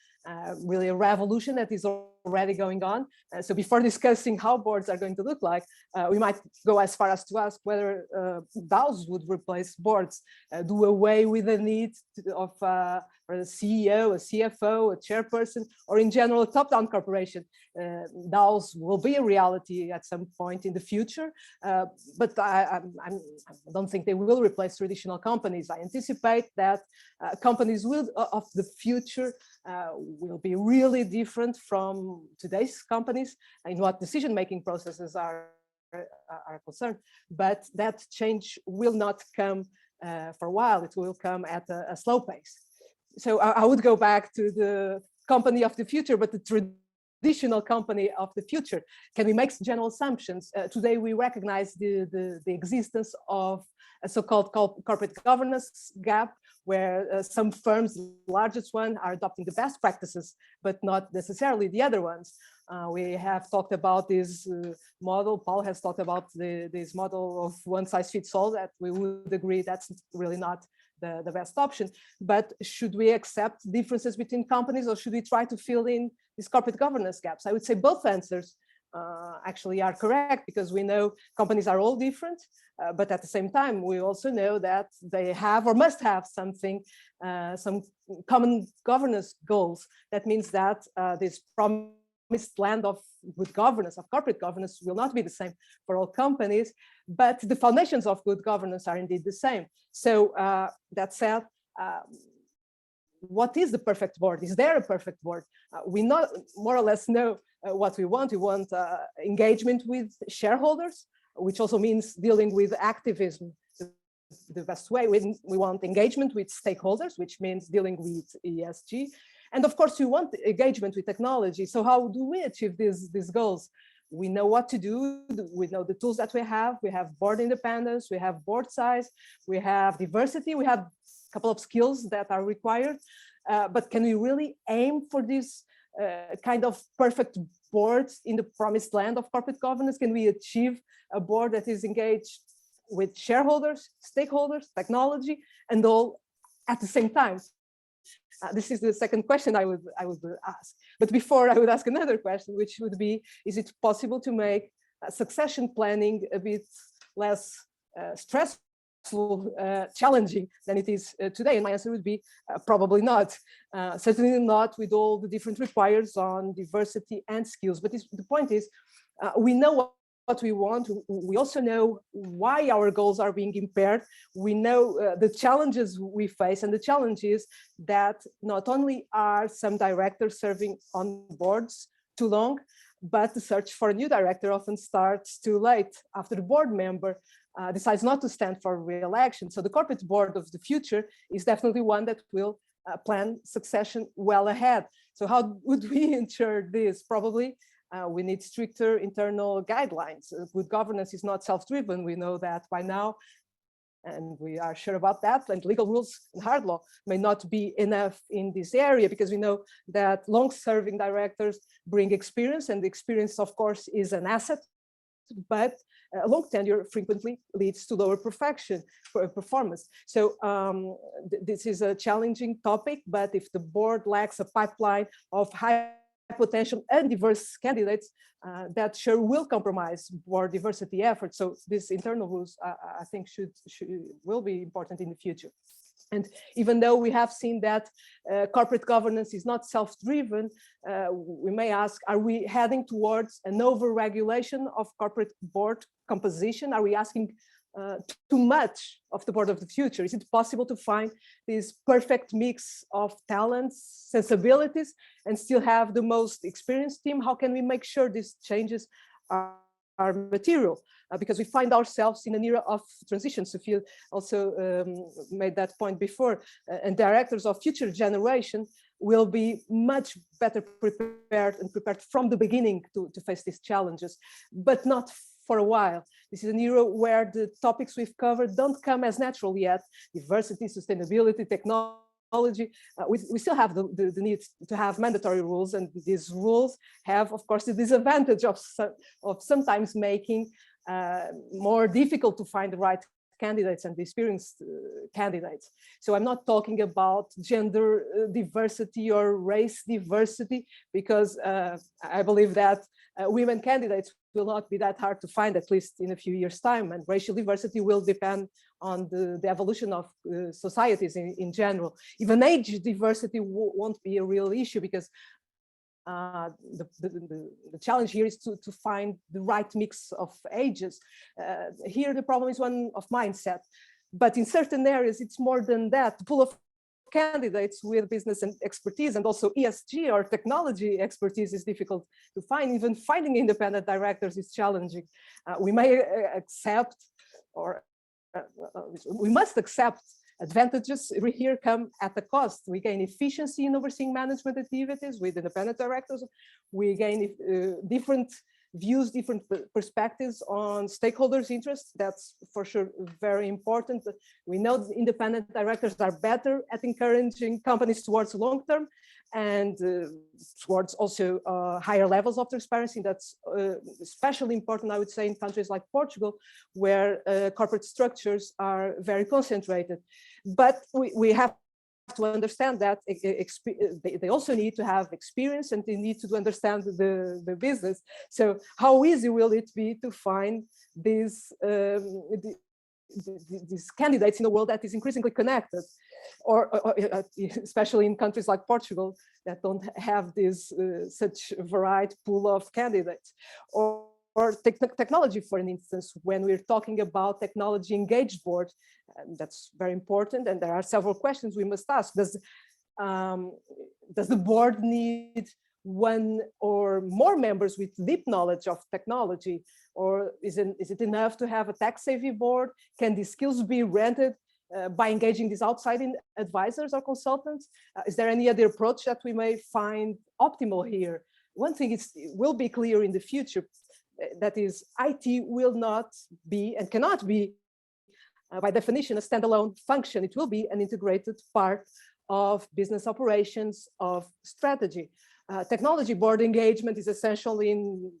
really a revolution that is already going on. So before discussing how boards are going to look like, we might go as far as to ask whether DAOs would replace boards, do away with the need of a CEO, a CFO, a chairperson, or in general a top-down corporation. DAOs will be a reality at some point in the future, but I don't think they will replace traditional companies. I anticipate that companies of the future will be really different from today's companies in what decision-making processes are concerned, but that change will not come for a while. It will come at a slow pace. So I would go back to the company of the future, but the traditional company of the future. Can we make general assumptions? Today we recognize the existence of a so-called corporate governance gap, where some firms, the largest one, are adopting the best practices, but not necessarily the other ones. We have talked about this model. Paul has talked about this model of one size fits all, that we would agree that's really not the best option. But should we accept differences between companies, or should we try to fill in these corporate governance gaps? I would say both answers actually are correct, because we know companies are all different, but at the same time, we also know that they have or must have something, some common governance goals. That means that this promised land of good governance, of corporate governance, will not be the same for all companies, but the foundations of good governance are indeed the same. So that said, what is the perfect board? Is there a perfect board? We more or less know what we want. We want engagement with shareholders, which also means dealing with activism the best way. We want engagement with stakeholders, which means dealing with ESG. And of course, we want engagement with technology. So how do we achieve these goals? We know what to do. We know the tools that we have. We have board independence. We have board size. We have diversity. We have a couple of skills that are required. But can we really aim for this kind of perfect board in the promised land of corporate governance? Can we achieve a board that is engaged with shareholders, stakeholders, technology, and all at the same time? This is the second question I would ask. But before, I would ask another question, which would be, is it possible to make succession planning a bit less stressful, challenging than it is today? And my answer would be probably not. Certainly not with all the different requires on diversity and skills. But the point is, we know what we want. We also know why our goals are being impaired. We know the challenges we face, and the challenge is that not only are some directors serving on boards too long, but the search for a new director often starts too late, after the board member decides not to stand for re-election. So the corporate board of the future is definitely one that will plan succession well ahead. So how would we ensure this? Probably we need stricter internal guidelines. Good governance is not self-driven. We know that by now, and we are sure about that. And legal rules and hard law may not be enough in this area, because we know that long-serving directors bring experience, and the experience, of course, is an asset. But a long tenure frequently leads to lower performance. So this is a challenging topic, but if the board lacks a pipeline of high potential and diverse candidates, that sure will compromise board diversity efforts. So these internal rules, I think, will be important in the future. And even though we have seen that corporate governance is not self-driven, we may ask, are we heading towards an over-regulation of corporate board composition? Are we asking too much of the board of the future? Is it possible to find this perfect mix of talents, sensibilities, and still have the most experienced team? How can we make sure these changes are material? Because we find ourselves in an era of transition. Sofia also made that point before, and directors of future generation will be much better prepared from the beginning to face these challenges, but not for a while. This is an era where the topics we've covered don't come as natural yet. Diversity, sustainability, technology. We still have the need to have mandatory rules, and these rules have, of course, the disadvantage of sometimes making more difficult to find the right candidates and the experienced candidates. So I'm not talking about gender diversity or race diversity, because I believe that women candidates will not be that hard to find, at least in a few years' time, and racial diversity will depend on the evolution of societies in general. Even age diversity won't be a real issue, because the challenge here is to find the right mix of ages. Here the problem is one of mindset, but in certain areas it's more than that. The pool of candidates with business and expertise and also ESG or technology expertise is difficult to find. Even finding independent directors is challenging. We may accept, or we must accept, advantages here come at a cost. We gain efficiency in overseeing management activities with independent directors. We gain different views, different perspectives on stakeholders' interests. That's for sure very important. We know that independent directors are better at encouraging companies towards long-term and towards also higher levels of transparency. That's especially important, I would say, in countries like Portugal, where corporate structures are very concentrated. But we have to understand that they also need to have experience and they need to understand the business. So how easy will it be to find these candidates in a world that is increasingly connected, or especially in countries like Portugal that don't have this such varied pool of candidates? Or technology, for instance, when we're talking about technology engaged board, that's very important. And there are several questions we must ask. Does the board need one or more members with deep knowledge of technology? Or is it enough to have a tech-savvy board? Can these skills be rented by engaging these outside advisors or consultants? Is there any other approach that we may find optimal here? One thing will be clear in the future, that is, IT will not be and cannot be, by definition, a standalone function. It will be an integrated part of business operations, of strategy. Technology board engagement is essential in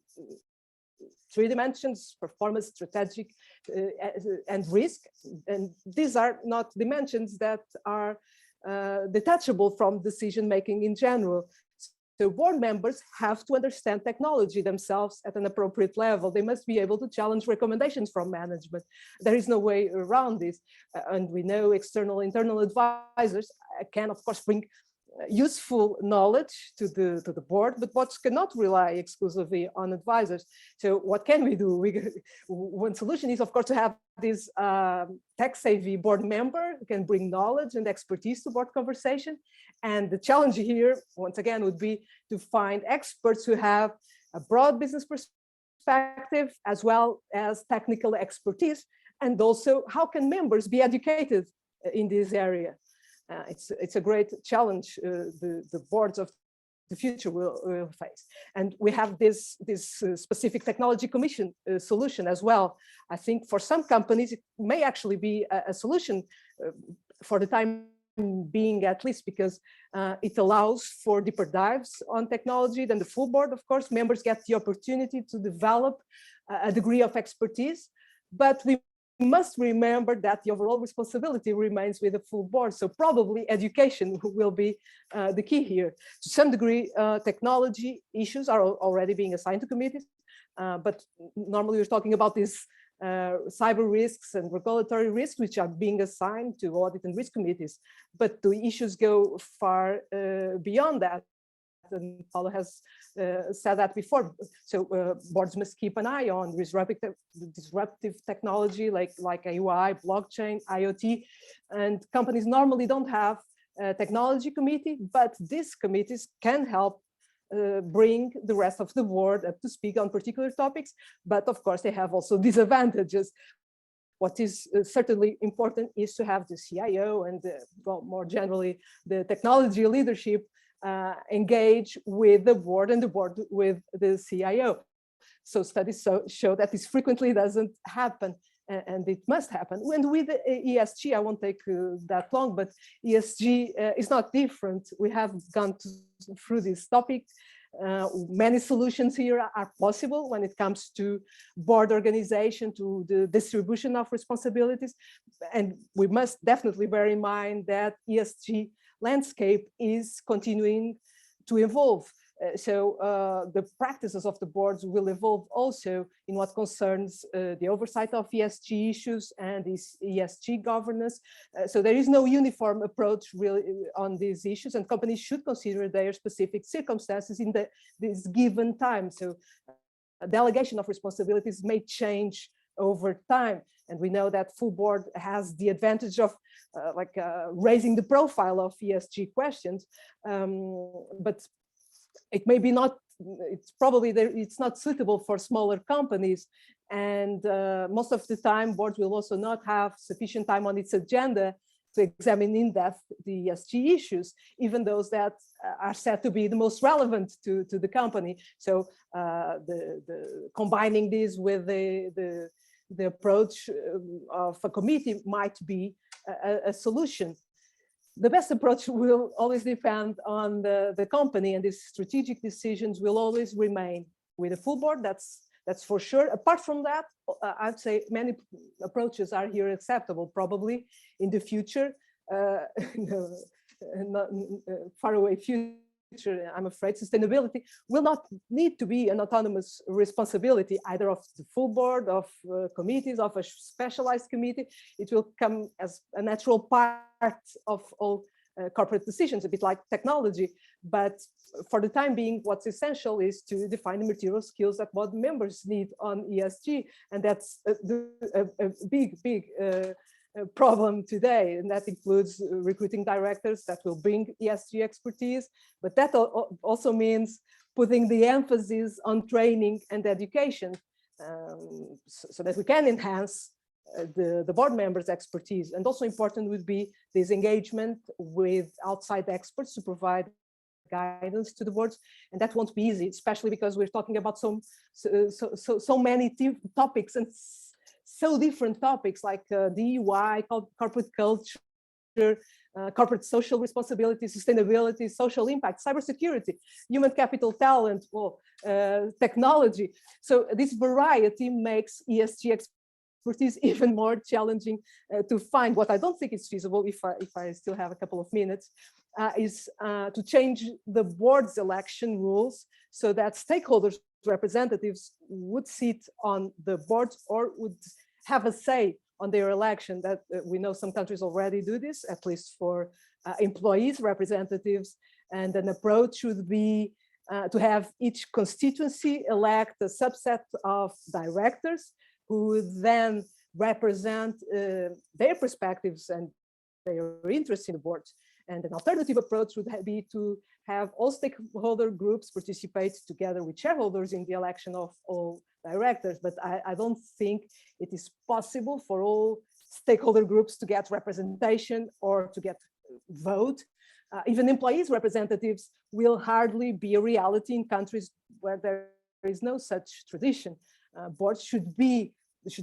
three dimensions: performance, strategic, and risk. And these are not dimensions that are detachable from decision-making in general. So board members have to understand technology themselves at an appropriate level. They must be able to challenge recommendations from management. There is no way around this. And we know external, internal advisors can, of course, bring useful knowledge to the board, but boards cannot rely exclusively on advisors. So what can we do? One solution is, of course, to have this tech-savvy board member who can bring knowledge and expertise to board conversation. And the challenge here, once again, would be to find experts who have a broad business perspective as well as technical expertise. And also, how can members be educated in this area? It's a great challenge the boards of the future will face. And we have this specific technology commission solution as well. I think for some companies, it may actually be a solution for the time being, at least, because it allows for deeper dives on technology. Then the full board, of course, members get the opportunity to develop a degree of expertise, but we must remember that the overall responsibility remains with the full board. So probably education will be the key here. To some degree, technology issues are already being assigned to committees, but normally we're talking about these cyber risks and regulatory risks, which are being assigned to audit and risk committees. But the issues go far beyond that. And Paulo has said that before. So boards must keep an eye on disruptive technology like AI, blockchain, IoT. And companies normally don't have a technology committee, but these committees can help bring the rest of the board up to speak on particular topics. But of course, they have also disadvantages. What is certainly important is to have the CIO and, well, more generally, the technology leadership engage with the board and the board with the CIO. So studies show that this frequently doesn't happen, and it must happen. And with ESG, I won't take that long, but ESG is not different. We have gone through this topic. Many solutions here are possible when it comes to board organization, to the distribution of responsibilities. And we must definitely bear in mind that ESG landscape is continuing to evolve. So the practices of the boards will evolve also in what concerns the oversight of ESG issues and this ESG governance. So there is no uniform approach really on these issues, and companies should consider their specific circumstances in this given time. So delegation of responsibilities may change over time. And we know that full board has the advantage of raising the profile of ESG questions, but it may be not, it's not suitable for smaller companies. And most of the time, boards will also not have sufficient time on its agenda to examine in depth the ESG issues, even those that are said to be the most relevant to the company. So combining this with the approach of a committee might be a solution. The best approach will always depend on the company, and these strategic decisions will always remain with a full board. That's for sure. Apart from that, I'd say many approaches are here acceptable. Probably in the future, not far away future, I'm afraid, sustainability will not need to be an autonomous responsibility either of the full board, of committees, of a specialized committee. It will come as a natural part of all corporate decisions, a bit like technology. But for the time being, what's essential is to define the material skills that board members need on ESG. And that's a big problem today, and that includes recruiting directors that will bring ESG expertise, but that also means putting the emphasis on training and education, so that we can enhance the board members' expertise. And also important would be this engagement with outside experts to provide guidance to the boards, and that won't be easy, especially because we're talking about so many topics and so different topics like DEI, corporate culture, corporate social responsibility, sustainability, social impact, cybersecurity, human capital, talent, technology. So this variety makes ESG expertise even more challenging to find. What I don't think is feasible, if I still have a couple of minutes, is to change the board's election rules so that stakeholders representatives would sit on the boards or would have a say on their election. That we know some countries already do this, at least for employees representatives. And an approach would be to have each constituency elect a subset of directors who would then represent their perspectives and their interests in the board. And an alternative approach would be to have all stakeholder groups participate together with shareholders in the election of all directors. But I don't think it is possible for all stakeholder groups to get representation or to get vote. Even employees' representatives will hardly be a reality in countries where there is no such tradition. Boards should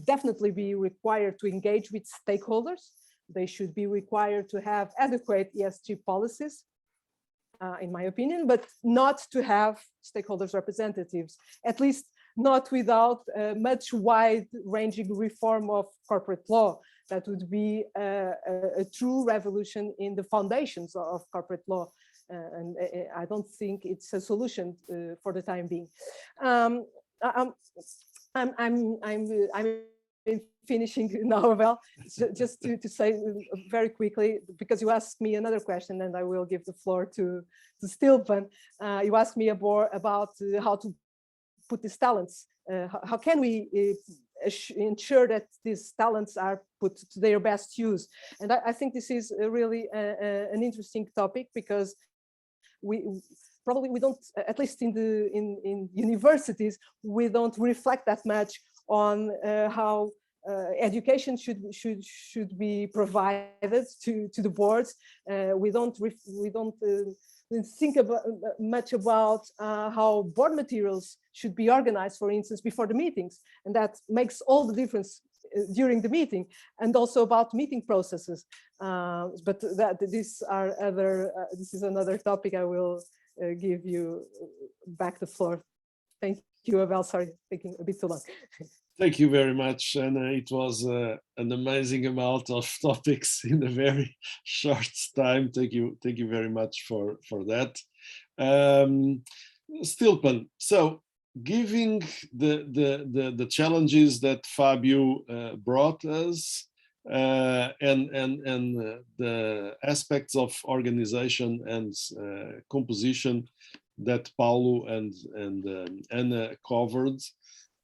definitely be required to engage with stakeholders. They should be required to have adequate ESG policies, in my opinion, but not to have stakeholders representatives, at least not without a much wide-ranging reform of corporate law. That would be a true revolution in the foundations of corporate law. And I don't think it's a solution for the time being. I'm finishing now, Abel, just to say very quickly, because you asked me another question and I will give the floor to Stilpan. You asked me about how to put these talents. How can we ensure that these talents are put to their best use? And I think this is really an interesting topic, because we don't, at least in universities, we don't reflect that much on how education should be provided to the boards. We don't think much about how board materials should be organized, for instance, before the meetings, and that makes all the difference during the meeting, and also about meeting processes. But this is another topic I will give you back the floor. Thank you, Abel. Sorry, taking a bit too long. Thank you very much, and it was an amazing amount of topics in a very short time. Thank you very much for that. Stilpen, so giving the challenges that Fabio brought us and the aspects of organization and composition that Paulo and Anna covered,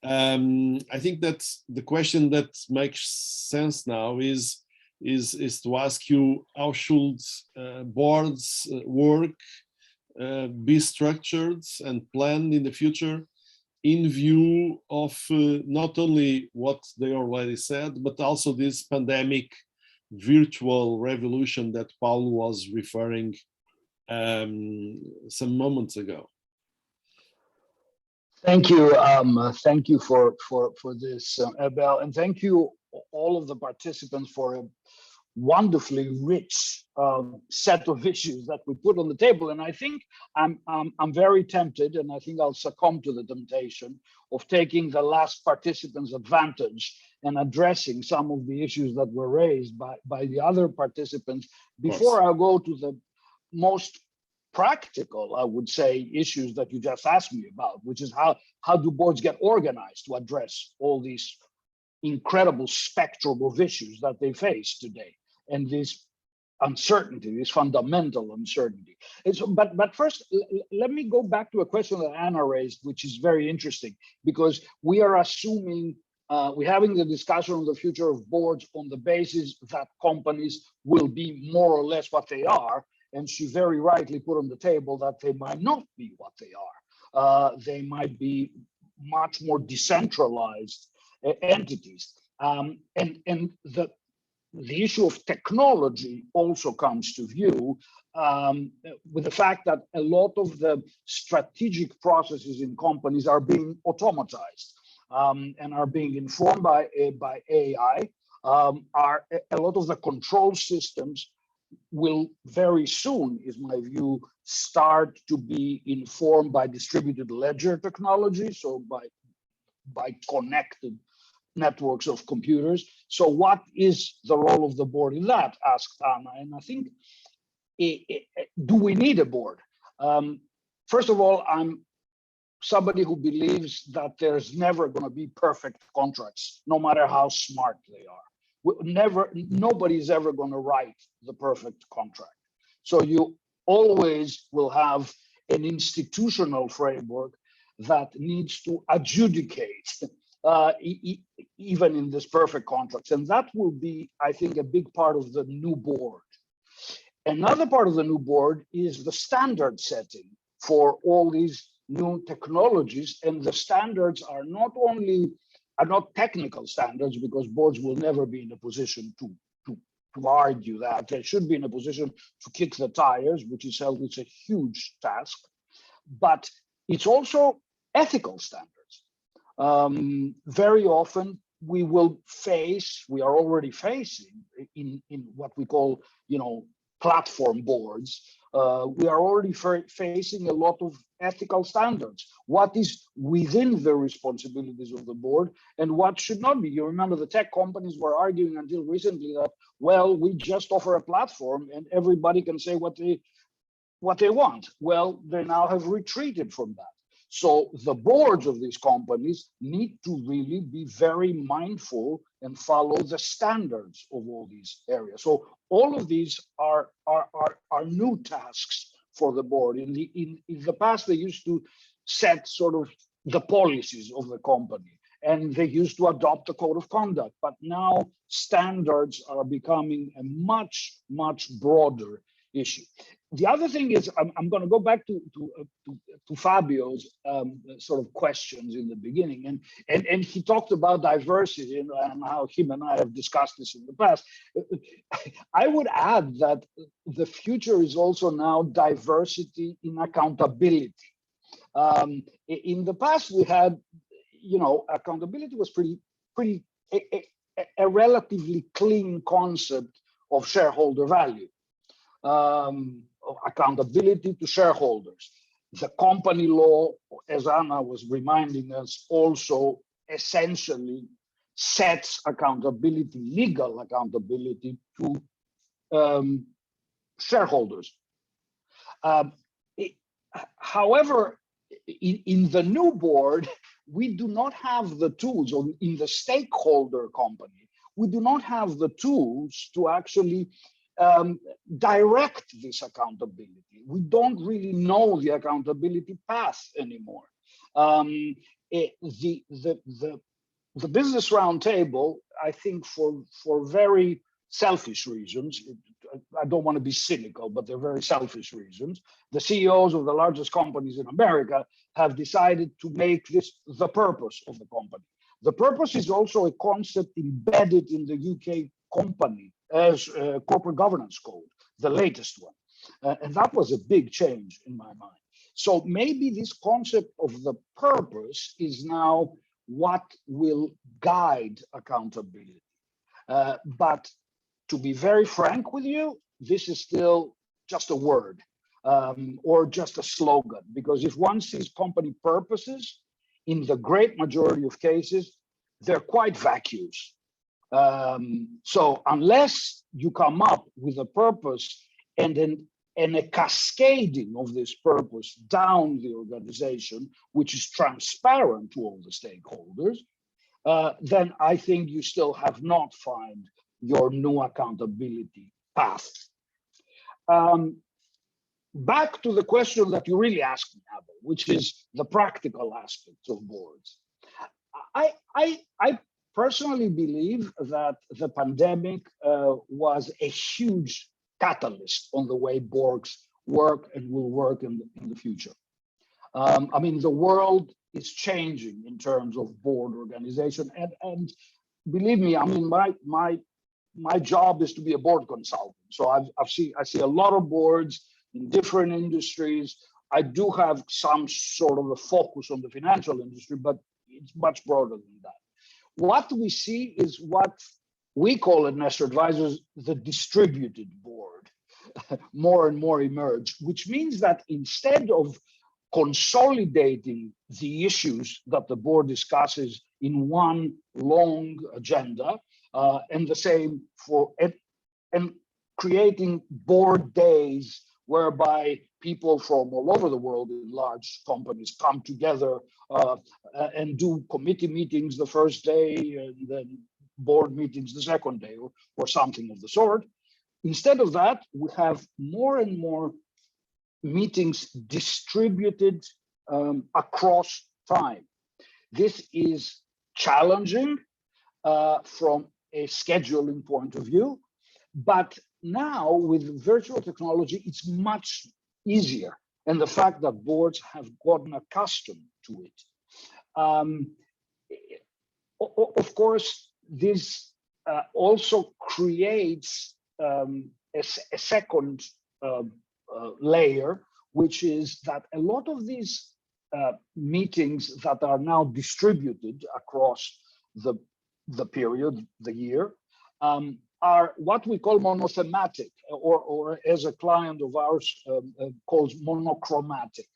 I think that the question that makes sense now is to ask you, how should boards work, be structured and planned in the future in view of not only what they already said, but also this pandemic virtual revolution that Paulo was referring some moments ago. Thank you. Thank you for this, Abel, and thank you all of the participants for a wonderfully rich set of issues that we put on the table. And I think I'm very tempted, and I think I'll succumb to the temptation of taking the last participant's advantage and addressing some of the issues that were raised by the other participants before I go to the most practical, I would say, issues that you just asked me about, which is how do boards get organized to address all these incredible spectrum of issues that they face today, and this uncertainty, this fundamental uncertainty. But first, let me go back to a question that Anna raised, which is very interesting, because we are assuming we're having the discussion on the future of boards on the basis that companies will be more or less what they are. And she very rightly put on the table that they might not be what they are. They might be much more decentralized entities. And the issue of technology also comes to view with the fact that a lot of the strategic processes in companies are being automatized and are being informed by AI. A lot of the control systems will very soon, is my view, start to be informed by distributed ledger technology, so by connected networks of computers. So what is the role of the board in that, asked Anna. And I think, do we need a board? First of all, I'm somebody who believes that there's never going to be perfect contracts, no matter how smart they are. Nobody's ever going to write the perfect contract. So you always will have an institutional framework that needs to adjudicate even in this perfect contracts. And that will be, I think, a big part of the new board. Another part of the new board is the standard setting for all these new technologies. And the standards are not technical standards, because boards will never be in a position to argue that. They should be in a position to kick the tires, which is a huge task. But it's also ethical standards. Very often we are already facing in what we call, platform boards. We are already facing a lot of ethical standards. What is within the responsibilities of the board and what should not be? You remember the tech companies were arguing until recently that, well, we just offer a platform and everybody can say what they want. Well, they now have retreated from that. So the boards of these companies need to really be very mindful and follow the standards of all these areas. So all of these are new tasks for the board. In the past, they used to set sort of the policies of the company, and they used to adopt a code of conduct. But now standards are becoming a much, much broader issue. The other thing is, I'm going to go back to Fabio's sort of questions in the beginning, and he talked about diversity and how him and I have discussed this in the past. I would add that the future is also now diversity in accountability. In the past, we had, accountability was pretty a relatively clean concept of shareholder value. accountability to shareholders. The company law, as Anna was reminding us, also essentially sets accountability, legal accountability to shareholders. However, in the new board, we do not have the tools, or in the stakeholder company, we do not have the tools to actually direct this accountability. We don't really know the accountability path anymore. The Business Roundtable, I think for very selfish reasons, I don't want to be cynical, but they're very selfish reasons, the CEOs of the largest companies in America have decided to make this the purpose of the company. The purpose is also a concept embedded in the UK company as corporate governance code, the latest one. And that was a big change in my mind. So maybe this concept of the purpose is now what will guide accountability. But to be very frank with you, this is still just a word or just a slogan, because if one sees company purposes, in the great majority of cases, they're quite vacuous. So unless you come up with a purpose and a cascading of this purpose down the organization, which is transparent to all the stakeholders, then I think you still have not found your new accountability path. Back to the question that you really asked me, Abel, which is the practical aspects of boards. I personally believe that the pandemic was a huge catalyst on the way boards work and will work in the future. I mean, the world is changing in terms of board organization, and believe me, I mean, my job is to be a board consultant. So I see a lot of boards in different industries. I do have some sort of a focus on the financial industry, but it's much broader than that. What we see is what we call at Nestor Advisors the distributed board, more and more emerge, which means that instead of consolidating the issues that the board discusses in one long agenda, and the same for it, and creating board days whereby people from all over the world in large companies come together and do committee meetings the first day and then board meetings the second day, or something of the sort. Instead of that, we have more and more meetings distributed across time. This is challenging from a scheduling point of view, but now with virtual technology, it's much easier. And the fact that boards have gotten accustomed to it. Of course, this also creates a second layer, which is that a lot of these meetings that are now distributed across the period, the year, are what we call monothematic, or as a client of ours calls monochromatic.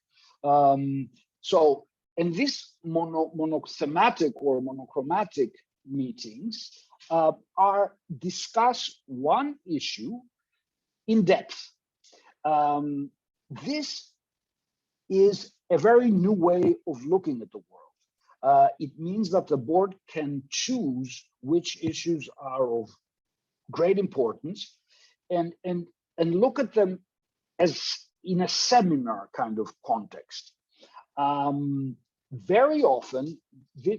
So, and these monothematic or monochromatic meetings are discuss one issue in depth. This is a very new way of looking at the world. It means that the board can choose which issues are of great importance and look at them as in a seminar kind of context. Very often,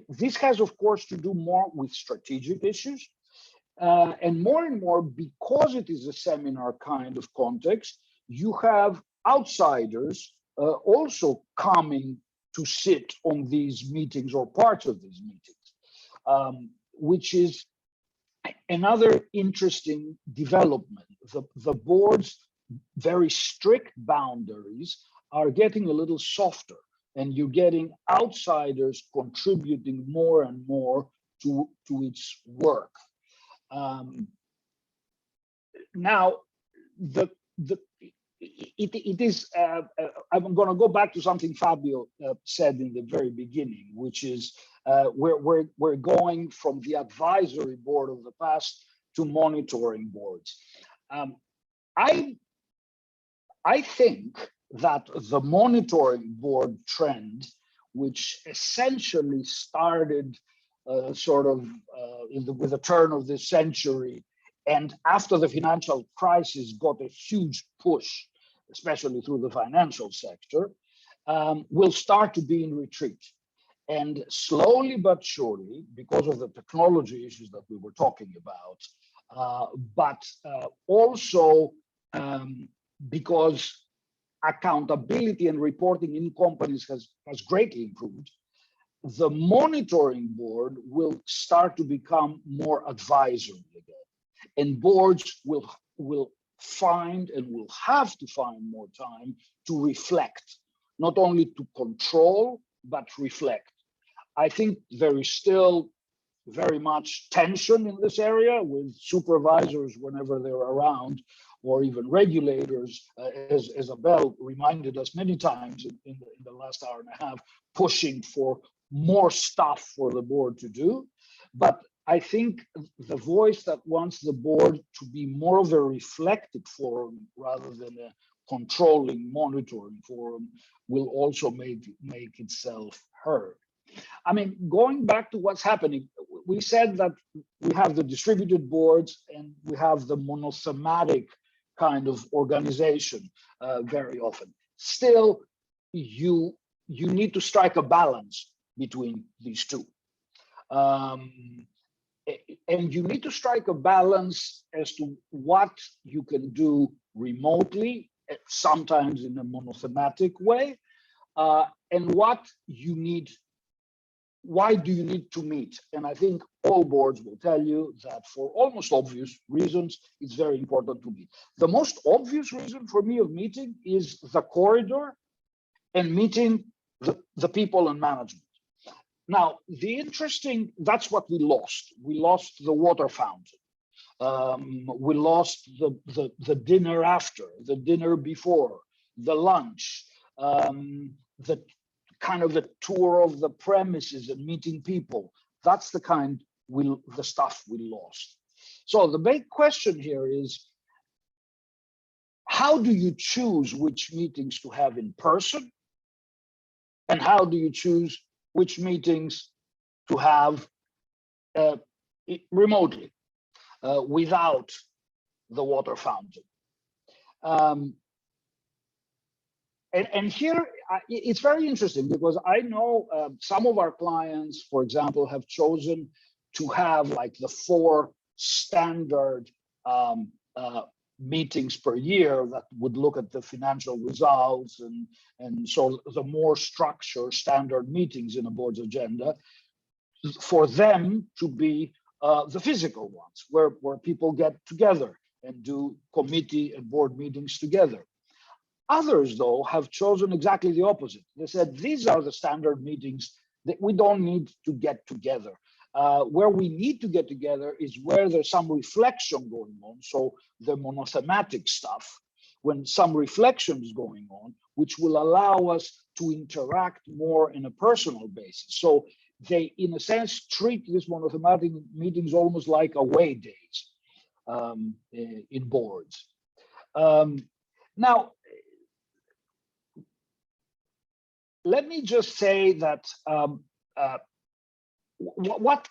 this has, of course, to do more with strategic issues, and more, because it is a seminar kind of context, you have outsiders also coming to sit on these meetings or parts of these meetings, which is another interesting development. The board's very strict boundaries are getting a little softer, and you're getting outsiders contributing more and more to its work. Now, it is, I'm going to go back to something Fabio said in the very beginning, which is we're going from the advisory board of the past to monitoring boards. I think that the monitoring board trend, which essentially started with the turn of this century, and after the financial crisis got a huge push, especially through the financial sector, will start to be in retreat. And slowly but surely, because of the technology issues that we were talking about, but also because accountability and reporting in companies has greatly improved, the monitoring board will start to become more advisory again. And boards will find and will have to find more time to reflect, not only to control, but reflect. I think there is still very much tension in this area with supervisors whenever they're around, or even regulators, as Abel reminded us many times in the last hour and a half, pushing for more stuff for the board to do. But I think the voice that wants the board to be more of a reflective forum rather than a controlling, monitoring forum will also make itself heard. I mean, going back to what's happening, we said that we have the distributed boards and we have the monothematic kind of organization very often. Still, you need to strike a balance between these two. And you need to strike a balance as to what you can do remotely, sometimes in a monothematic way, and what you need. Why do you need to meet? And I think all boards will tell you that for almost obvious reasons, it's very important to meet. The most obvious reason for me of meeting is the corridor and meeting the people and management. Now, that's what we lost. We lost the water fountain. We lost the dinner after, the dinner before, the lunch, the kind of the tour of the premises and meeting people. That's the stuff we lost. So the big question here is, how do you choose which meetings to have in person? And how do you choose which meetings to have remotely, without the water fountain? And here, it's very interesting because I know some of our clients, for example, have chosen to have like the 4 standard meetings per year that would look at the financial results, and so the more structured standard meetings in a board's agenda, for them to be the physical ones, where people get together and do committee and board meetings together. Others, though, have chosen exactly the opposite. They said, these are the standard meetings that we don't need to get together. Where we need to get together is where there's some reflection going on. So the monothematic stuff, when some reflection is going on, which will allow us to interact more in a personal basis. So they, in a sense, treat these monothematic meetings almost like away days in boards. Now, let me just say that what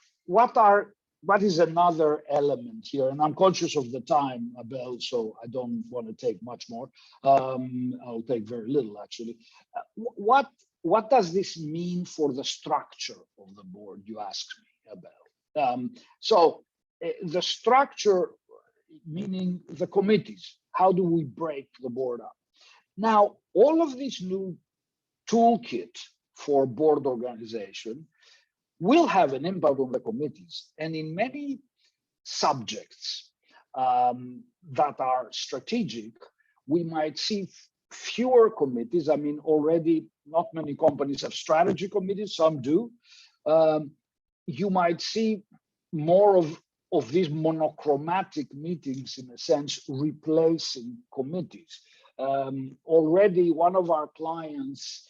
is another element here, and I'm conscious of the time, Abel, so I don't want to take much more. I'll take very little, actually. What does this mean for the structure of the board, you asked me, Abel? So the structure, meaning the committees, how do we break the board up? Now, all of these new toolkit for board organization will have an impact on the committees, and in many subjects that are strategic, we might see fewer committees. I mean, already not many companies have strategy committees, some do. You might see more of these monochromatic meetings, in a sense, replacing committees. Already one of our clients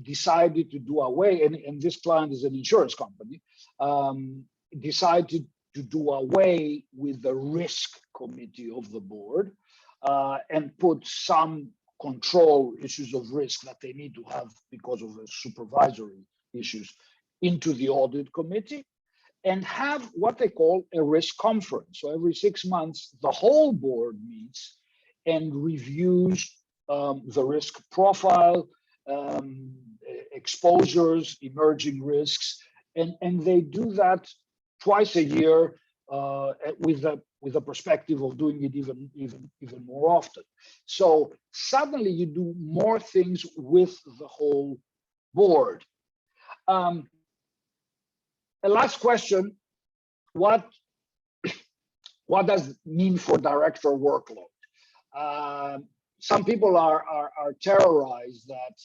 decided to do away, and this client is an insurance company, decided to do away with the risk committee of the board and put some control issues of risk that they need to have because of the supervisory issues into the audit committee, and have what they call a risk conference. So every 6 months, the whole board meets and reviews the risk profile, exposures, emerging risks, and they do that twice a year with a perspective of doing it even more often. So suddenly you do more things with the whole board. A last question: what does it mean for director workload? Some people are terrorized that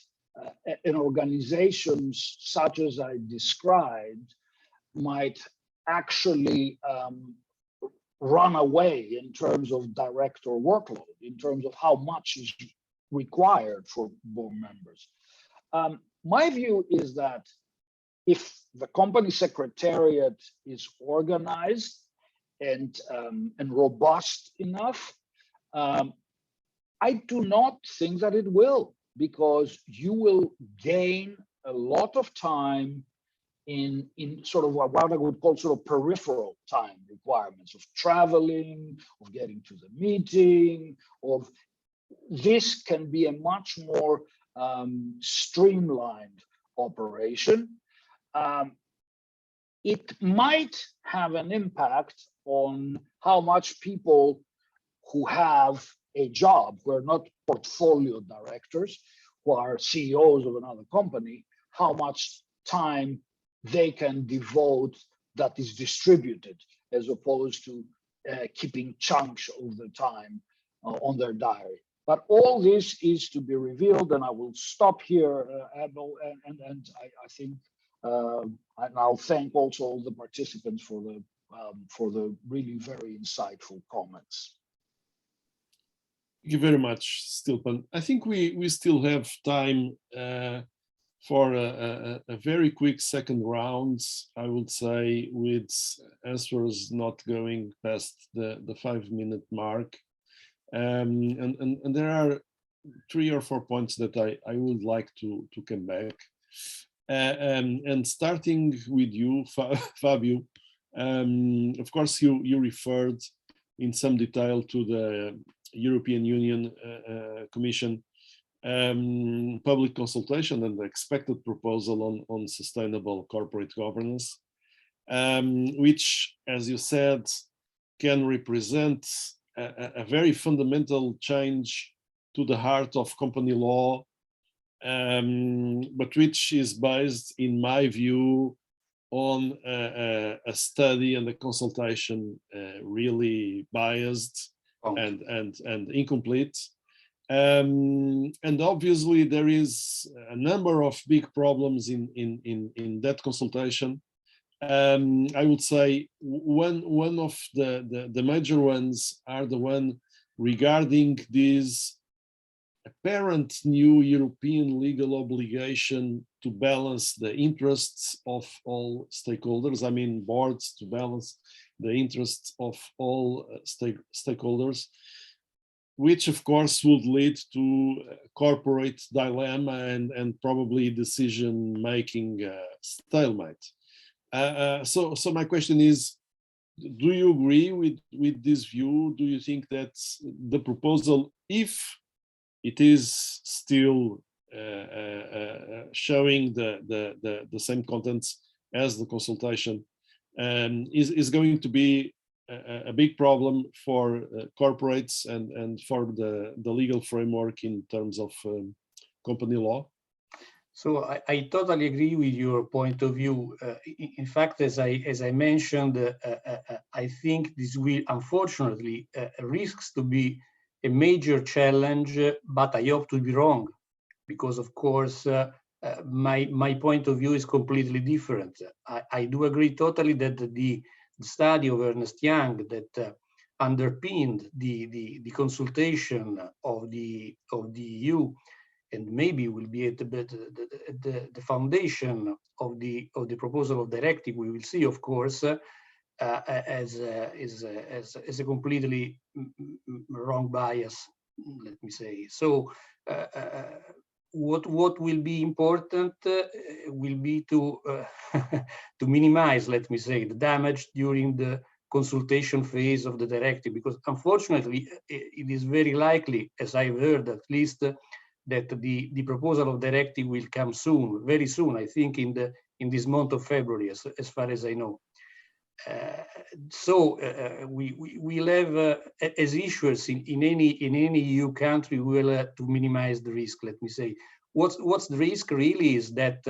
in organizations such as I described might actually run away in terms of director workload, in terms of how much is required for board members. My view is that if the company secretariat is organized and robust enough, I do not think that it will, because you will gain a lot of time in sort of what I would call sort of peripheral time requirements of traveling, of getting to the meeting, of this can be a much more streamlined operation. It might have an impact on how much people who have a job, who are not portfolio directors, who are CEOs of another company, how much time they can devote that is distributed, as opposed to keeping chunks of the time on their diary. But all this is to be revealed, and I will stop here, Abel, and I think, and I'll thank also all the participants for the really very insightful comments. Thank you very much, Stilpan. I think we still have time for a very quick second round, I would say, with answers not going past the 5-minute mark. And there are 3 or 4 points that I would like to come back. And starting with you, Fabio, of course, you referred in some detail to the European Union Commission public consultation and the expected proposal on sustainable corporate governance, which, as you said, can represent a very fundamental change to the heart of company law, but which is based, in my view, on a study and a consultation really biased and incomplete. And obviously there is a number of big problems in that consultation. I would say one of the major ones are the one regarding this apparent new European legal obligation to balance the interests of all stakeholders. I mean, boards to balance the interests of all stakeholders, which of course would lead to corporate dilemma and probably decision-making stalemate. So my question is, do you agree with this view? Do you think that the proposal, if it is still showing the same contents as the consultation, is going to be a big problem for corporates and for the legal framework in terms of company law? So I totally agree with your point of view. In fact, as I mentioned, I think this will unfortunately risks to be a major challenge, but I hope to be wrong, because of course my point of view is completely different. I do agree totally that the study of Ernst Young that underpinned the consultation of the EU, and maybe will be at the foundation of the proposal of directive. We will see, of course, as a completely wrong bias, let me say. So what will be important will be to to minimize, let me say, the damage during the consultation phase of the directive, because unfortunately it is very likely, as I've heard at least, that the proposal of directive will come soon, very soon. I think in this month of February, as far as I know. So we'll have, as issuers in any EU country, we will have to minimize the risk. Let me say, what's the risk really is that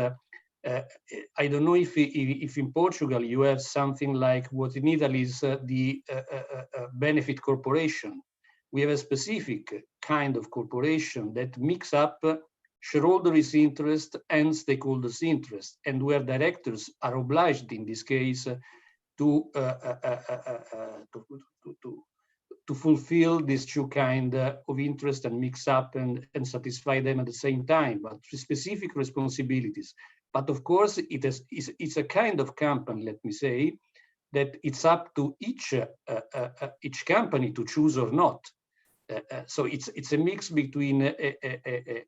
I don't know if in Portugal you have something like what in Italy is the benefit corporation. We have a specific kind of corporation that mix up shareholders' interest and stakeholders' interest, and where directors are obliged in this case to fulfill these two kind of interest and mix up and satisfy them at the same time, but specific responsibilities. But of course, it's a kind of company, let me say, that it's up to each company to choose or not. So it's a mix between a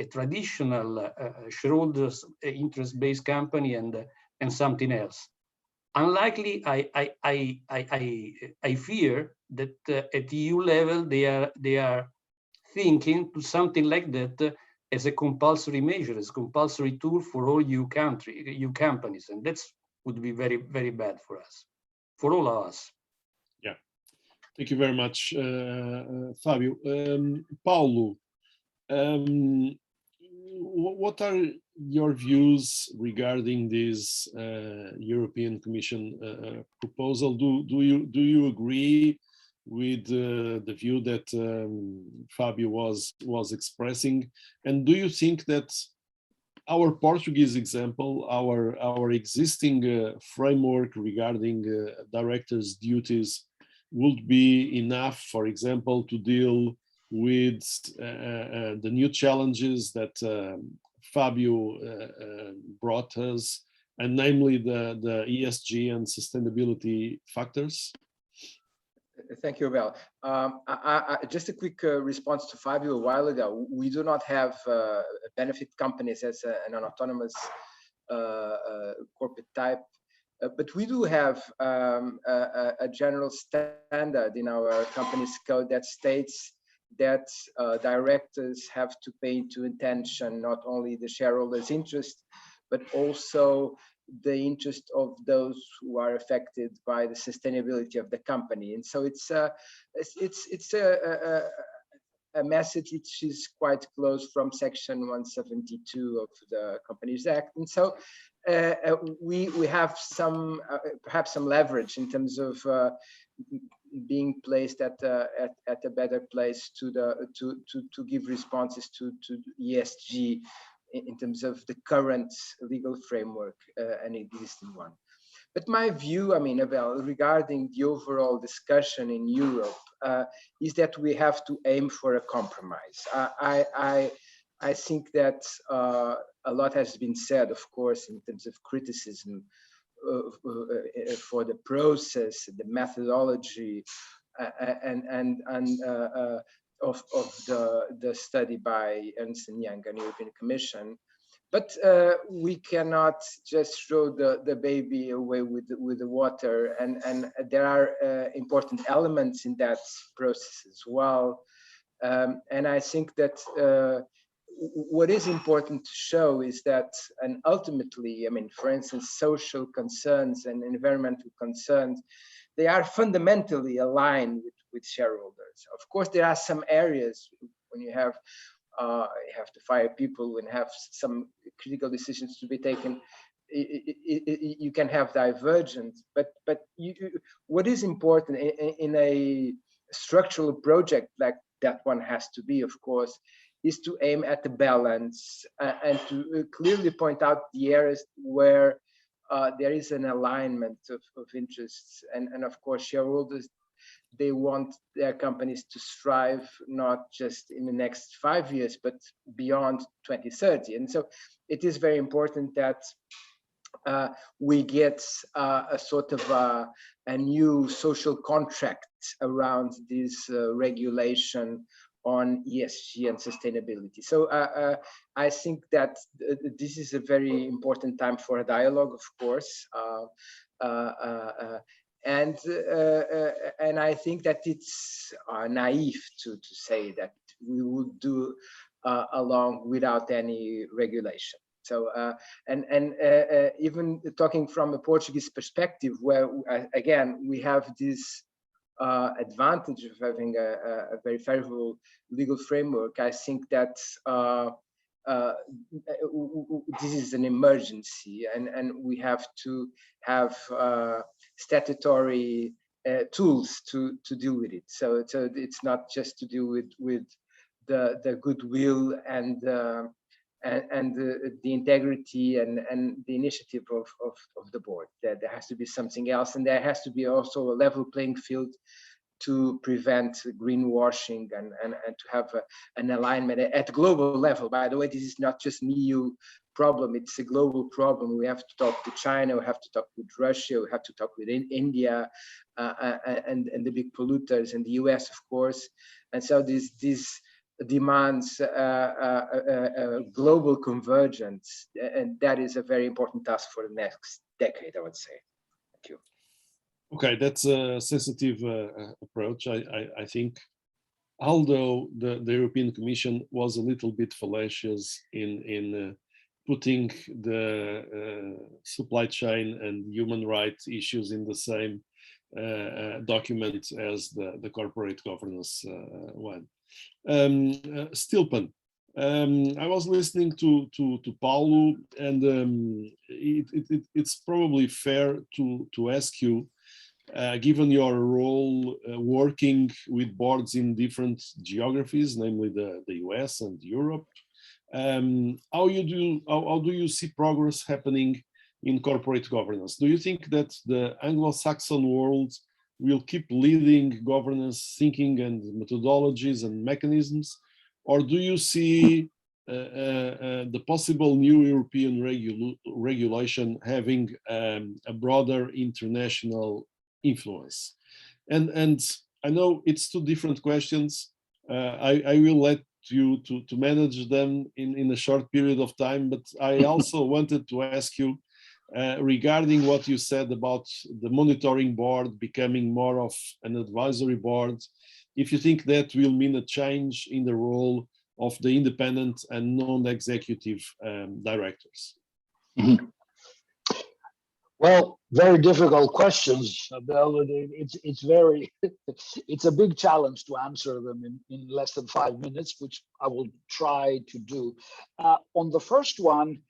traditional shareholders interest-based company and something else. Unlikely, I fear that at EU level they are thinking to something like that as a compulsory measure, as a compulsory tool for all EU companies, and that would be very, very bad for us, for all of us. Yeah, thank you very much, Fabio. Paulo, what are your views regarding this European Commission proposal? Do you agree with the view that Fabio was expressing, and do you think that our Portuguese example, our existing framework regarding directors' duties would be enough, for example, to deal with the new challenges that Fabio brought us, and namely the ESG and sustainability factors? Thank you, Abel. Just a quick response to Fabio a while ago. We do not have benefit companies as an autonomous corporate type, but we do have a general standard in our company's code that states that directors have to pay into attention not only the shareholders' interest, but also the interest of those who are affected by the sustainability of the company. And so it's a message which is quite close from Section 172 of the Companies Act. And so we have some perhaps some leverage in terms of being placed at a better place to give responses to ESG in terms of the current legal framework, an existing one. But my view, I mean, Abel, regarding the overall discussion in Europe is that we have to aim for a compromise. I think that a lot has been said, of course, in terms of criticism for the process, the methodology, and of the study by Ernst & Young and European Commission, but we cannot just throw the baby away with the water, and there are important elements in that process as well, and I think that what is important to show is that, and ultimately, I mean, for instance, social concerns and environmental concerns, they are fundamentally aligned with shareholders. Of course, there are some areas when you have to fire people, when you have some critical decisions to be taken, you can have divergence. But what is important in a structural project like that one has to be, of course, is to aim at the balance and to clearly point out the areas where there is an alignment of interests, and of course shareholders they want their companies to strive not just in the next 5 years, but beyond 2030. And so it is very important that we get a sort of a new social contract around this regulation on ESG and sustainability. So I think that this is a very important time for a dialogue, of course. And I think that it's naive to say that we would do along without any regulation. So even talking from a Portuguese perspective, where again we have this advantage of having a very favorable legal framework, I think that this is an emergency, and we have to have statutory tools to deal with it. So it's not just to deal with the goodwill and the integrity and the initiative of the board. There has to be something else, and there has to be also a level playing field to prevent greenwashing and to have an alignment at global level. By the way, this is not just an EU problem, it's a global problem. We have to talk to China, we have to talk with Russia, we have to talk with India and the big polluters, and the US, of course. And so this demands global convergence, and that is a very important task for the next decade, I would say. Thank you. Okay, that's a sensitive approach. I think, although the European Commission was a little bit fallacious in putting the supply chain and human rights issues in the same document as the corporate governance one. Stilpen, I was listening to Paulo, and it's probably fair to ask you, given your role working with boards in different geographies, namely the US and Europe, how do you see progress happening in corporate governance? Do you think that the Anglo-Saxon world will keep leading governance thinking and methodologies and mechanisms, or do you see the possible new European regulation having a broader international influence? And I know it's two different questions. I will let you to manage them in a short period of time, but I also wanted to ask you regarding what you said about the monitoring board becoming more of an advisory board, if you think that will mean a change in the role of the independent and non-executive directors. Mm-hmm. Well, very difficult questions, Abel. It's a big challenge to answer them in less than 5 minutes, which I will try to do. On the first one,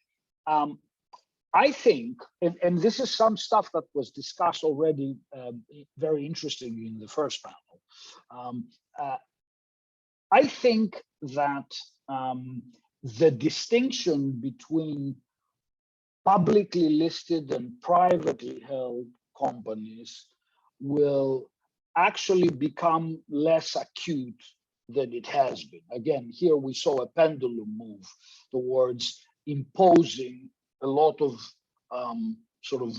I think, and this is some stuff that was discussed already very interestingly in the first panel. I think that the distinction between publicly listed and privately held companies will actually become less acute than it has been. Again, here we saw a pendulum move towards imposing a lot of sort of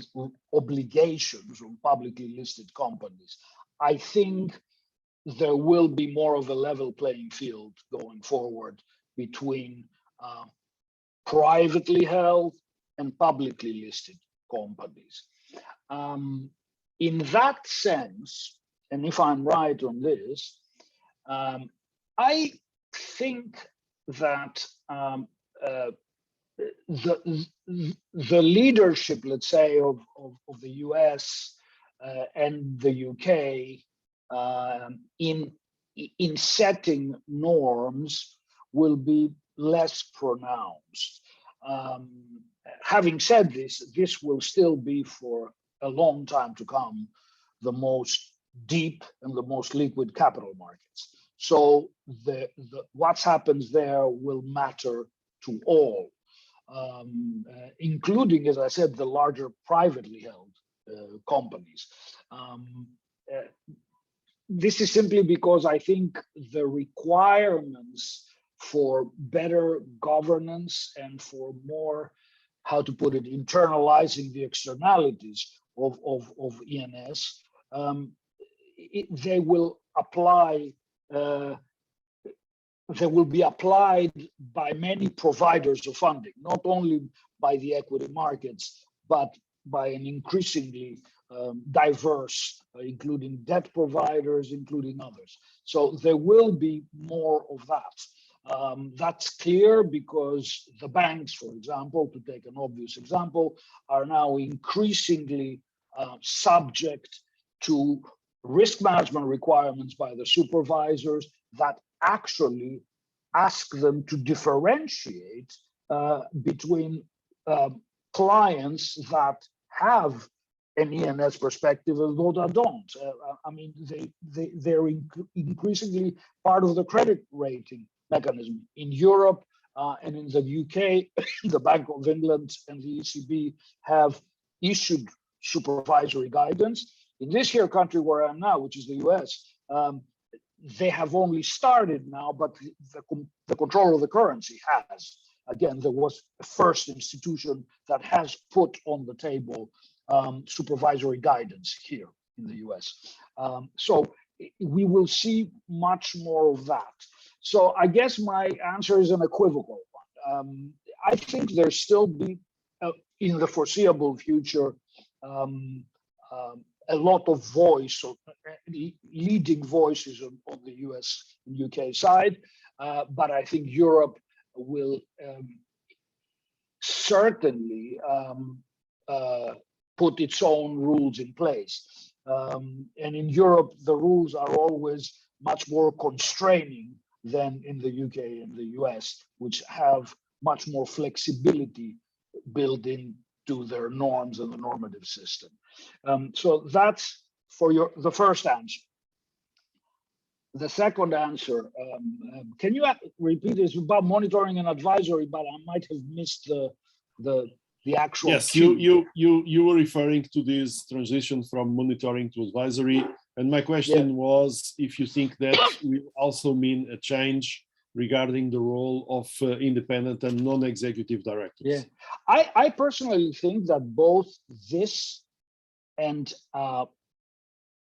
obligations on publicly listed companies. I think there will be more of a level playing field going forward between privately held and publicly listed companies. In that sense, and if I'm right on this, I think that the leadership, let's say, of the US and the UK in setting norms will be less pronounced. Having said this, this will still be for a long time to come the most deep and the most liquid capital markets. So what happens there will matter to all, including, as I said, the larger privately held companies. this is simply because I think the requirements for better governance and for more, how to put it, internalizing the externalities of ENS, they will apply. They will be applied by many providers of funding, not only by the equity markets, but by an increasingly diverse, including debt providers, including others. So there will be more of that. That's clear because the banks, for example, to take an obvious example, are now increasingly subject to risk management requirements by the supervisors that actually ask them to differentiate between clients that have an ENS perspective and those that don't. I mean, they're increasingly part of the credit rating mechanism. In Europe and in the UK, the Bank of England and the ECB have issued supervisory guidance. In this here country where I'm now, which is the US, they have only started now, but the control of the currency has. Again, there was the first institution that has put on the table supervisory guidance here in the US. So we will see much more of that. So I guess my answer is an equivocal one. I think there's still be, in the foreseeable future, a lot of voice, or leading voices on the US and UK side, but I think Europe will certainly put its own rules in place. And in Europe, the rules are always much more constraining than in the UK and the US, which have much more flexibility built into their norms and the normative system. So that's for the first answer. The second answer, can you repeat this about monitoring and advisory? But I might have missed the actual. Yes, you were referring to this transition from monitoring to advisory, and my question was if you think that will also mean a change regarding the role of independent and non-executive directors. Yeah, I personally think that both this and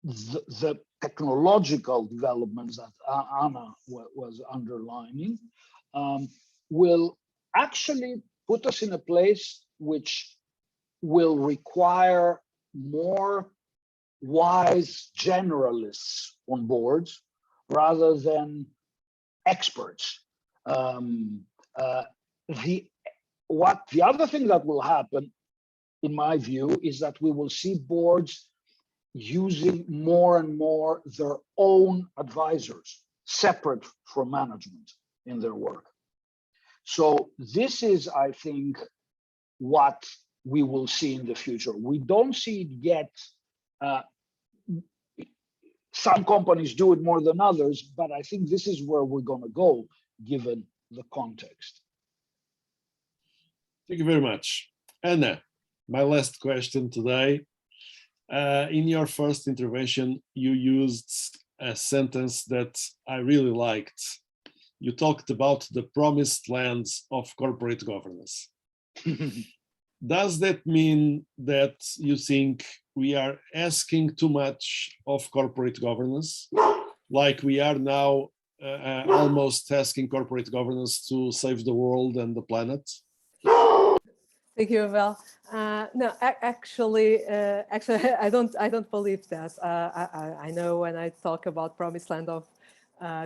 the technological developments that Anna was underlining will actually put us in a place which will require more wise generalists on boards rather than experts. The other thing that will happen, in my view, is that we will see boards using more and more their own advisors, separate from management in their work. So this is, I think, what we will see in the future. We don't see it yet. Some companies do it more than others, but I think this is where we're going to go, given the context. Thank you very much. Anna, my last question today. In your first intervention, you used a sentence that I really liked. You talked about the promised lands of corporate governance. Does that mean that you think we are asking too much of corporate governance? Like we are now almost asking corporate governance to save the world and the planet? Thank you, Abel. No, actually, I don't believe that. I know when I talk about promised land of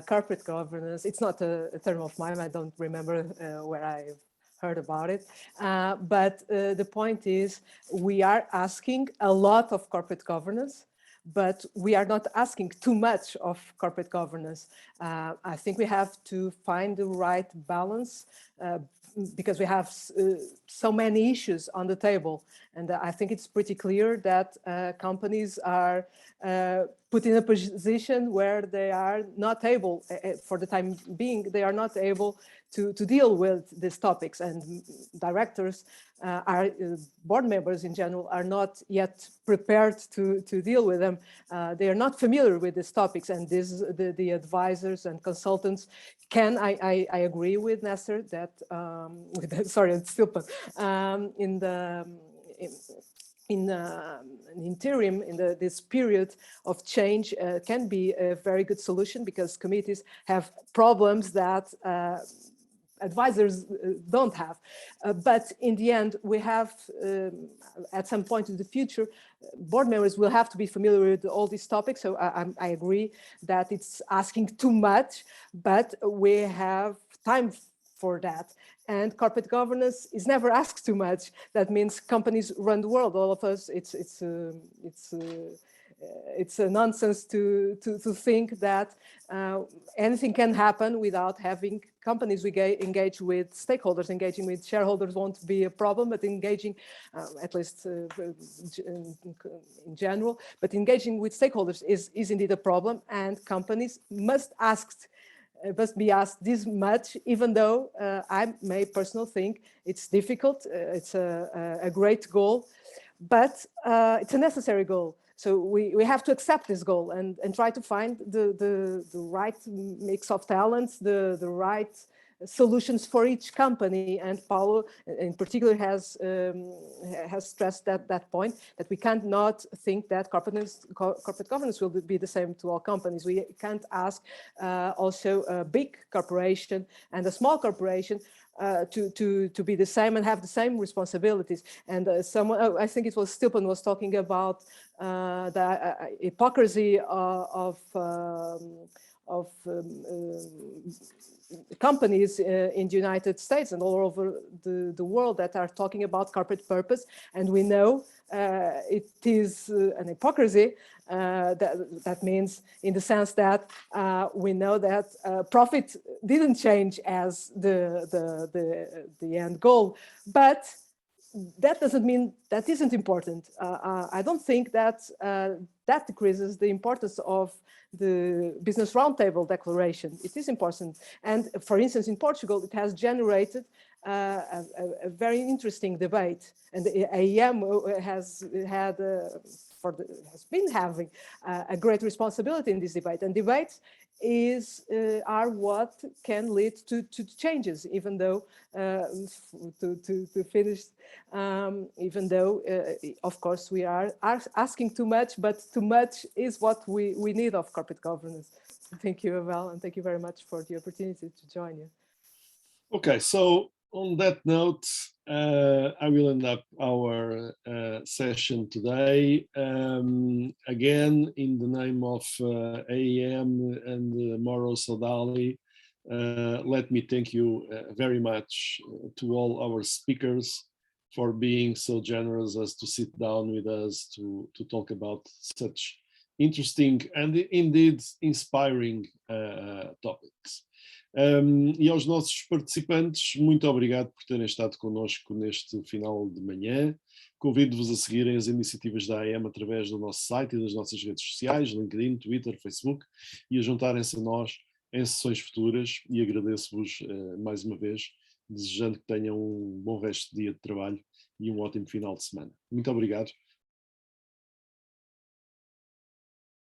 corporate governance, it's not a term of mine. I don't remember where I've heard about it. But the point is, we are asking a lot of corporate governance, but we are not asking too much of corporate governance. I think we have to find the right balance because we have so many issues on the table. And I think it's pretty clear that companies are put in a position where they are not able, for the time being, they are not able to deal with these topics, and directors board members in general are not yet prepared to deal with them. They are not familiar with these topics, and the advisors and consultants can, I agree with Nasser that, sorry, it's still in the interim, in this period of change, can be a very good solution, because committees have problems that advisors don't have. But in the end, we have, at some point in the future, board members will have to be familiar with all these topics. So I agree that it's asking too much, but we have time for that. And corporate governance is never asked too much. That means companies run the world. All of us, it's a nonsense to think that anything can happen without having companies engage with stakeholders. Engaging with shareholders won't be a problem, but engaging, at least in general, but engaging with stakeholders is indeed a problem, and companies must be asked this much, even though I may personally think it's difficult. It's a great goal, but it's a necessary goal. So we have to accept this goal and try to find the right mix of talents, the right solutions for each company. And Paulo in particular has stressed that point, that we can't not think that corporate governance will be the same to all companies. We can't ask also a big corporation and a small corporation to be the same and have the same responsibilities. And someone, I think it was Stilpen, was talking about the hypocrisy of companies in the United States and all over the world that are talking about corporate purpose. And we know it is an hypocrisy. That means in the sense that we know that profit didn't change as the end goal, but that doesn't mean that isn't important. I don't think that that decreases the importance of the Business Roundtable Declaration. It is important. And for instance, in Portugal, it has generated a very interesting debate. And the AEM has been having a great responsibility in this debate. And debates are what can lead to changes, even though to finish, even though of course we are asking too much, but too much is what we need of corporate governance. Thank you, Abel, and thank you very much for the opportunity to join you. Okay, so on that note, I will end up our session today. Again, in the name of AEM and Morrow Sodali, let me thank you very much to all our speakers for being so generous as to sit down with us to talk about such interesting and indeed inspiring topics. E aos nossos participantes, muito obrigado por terem estado connosco neste final de manhã. Convido-vos a seguirem as iniciativas da AEM através do nosso site e das nossas redes sociais, LinkedIn, Twitter, Facebook, e a juntarem-se a nós em sessões futuras, e agradeço-vos mais uma vez, desejando que tenham um bom resto de dia de trabalho e um ótimo final de semana. Muito obrigado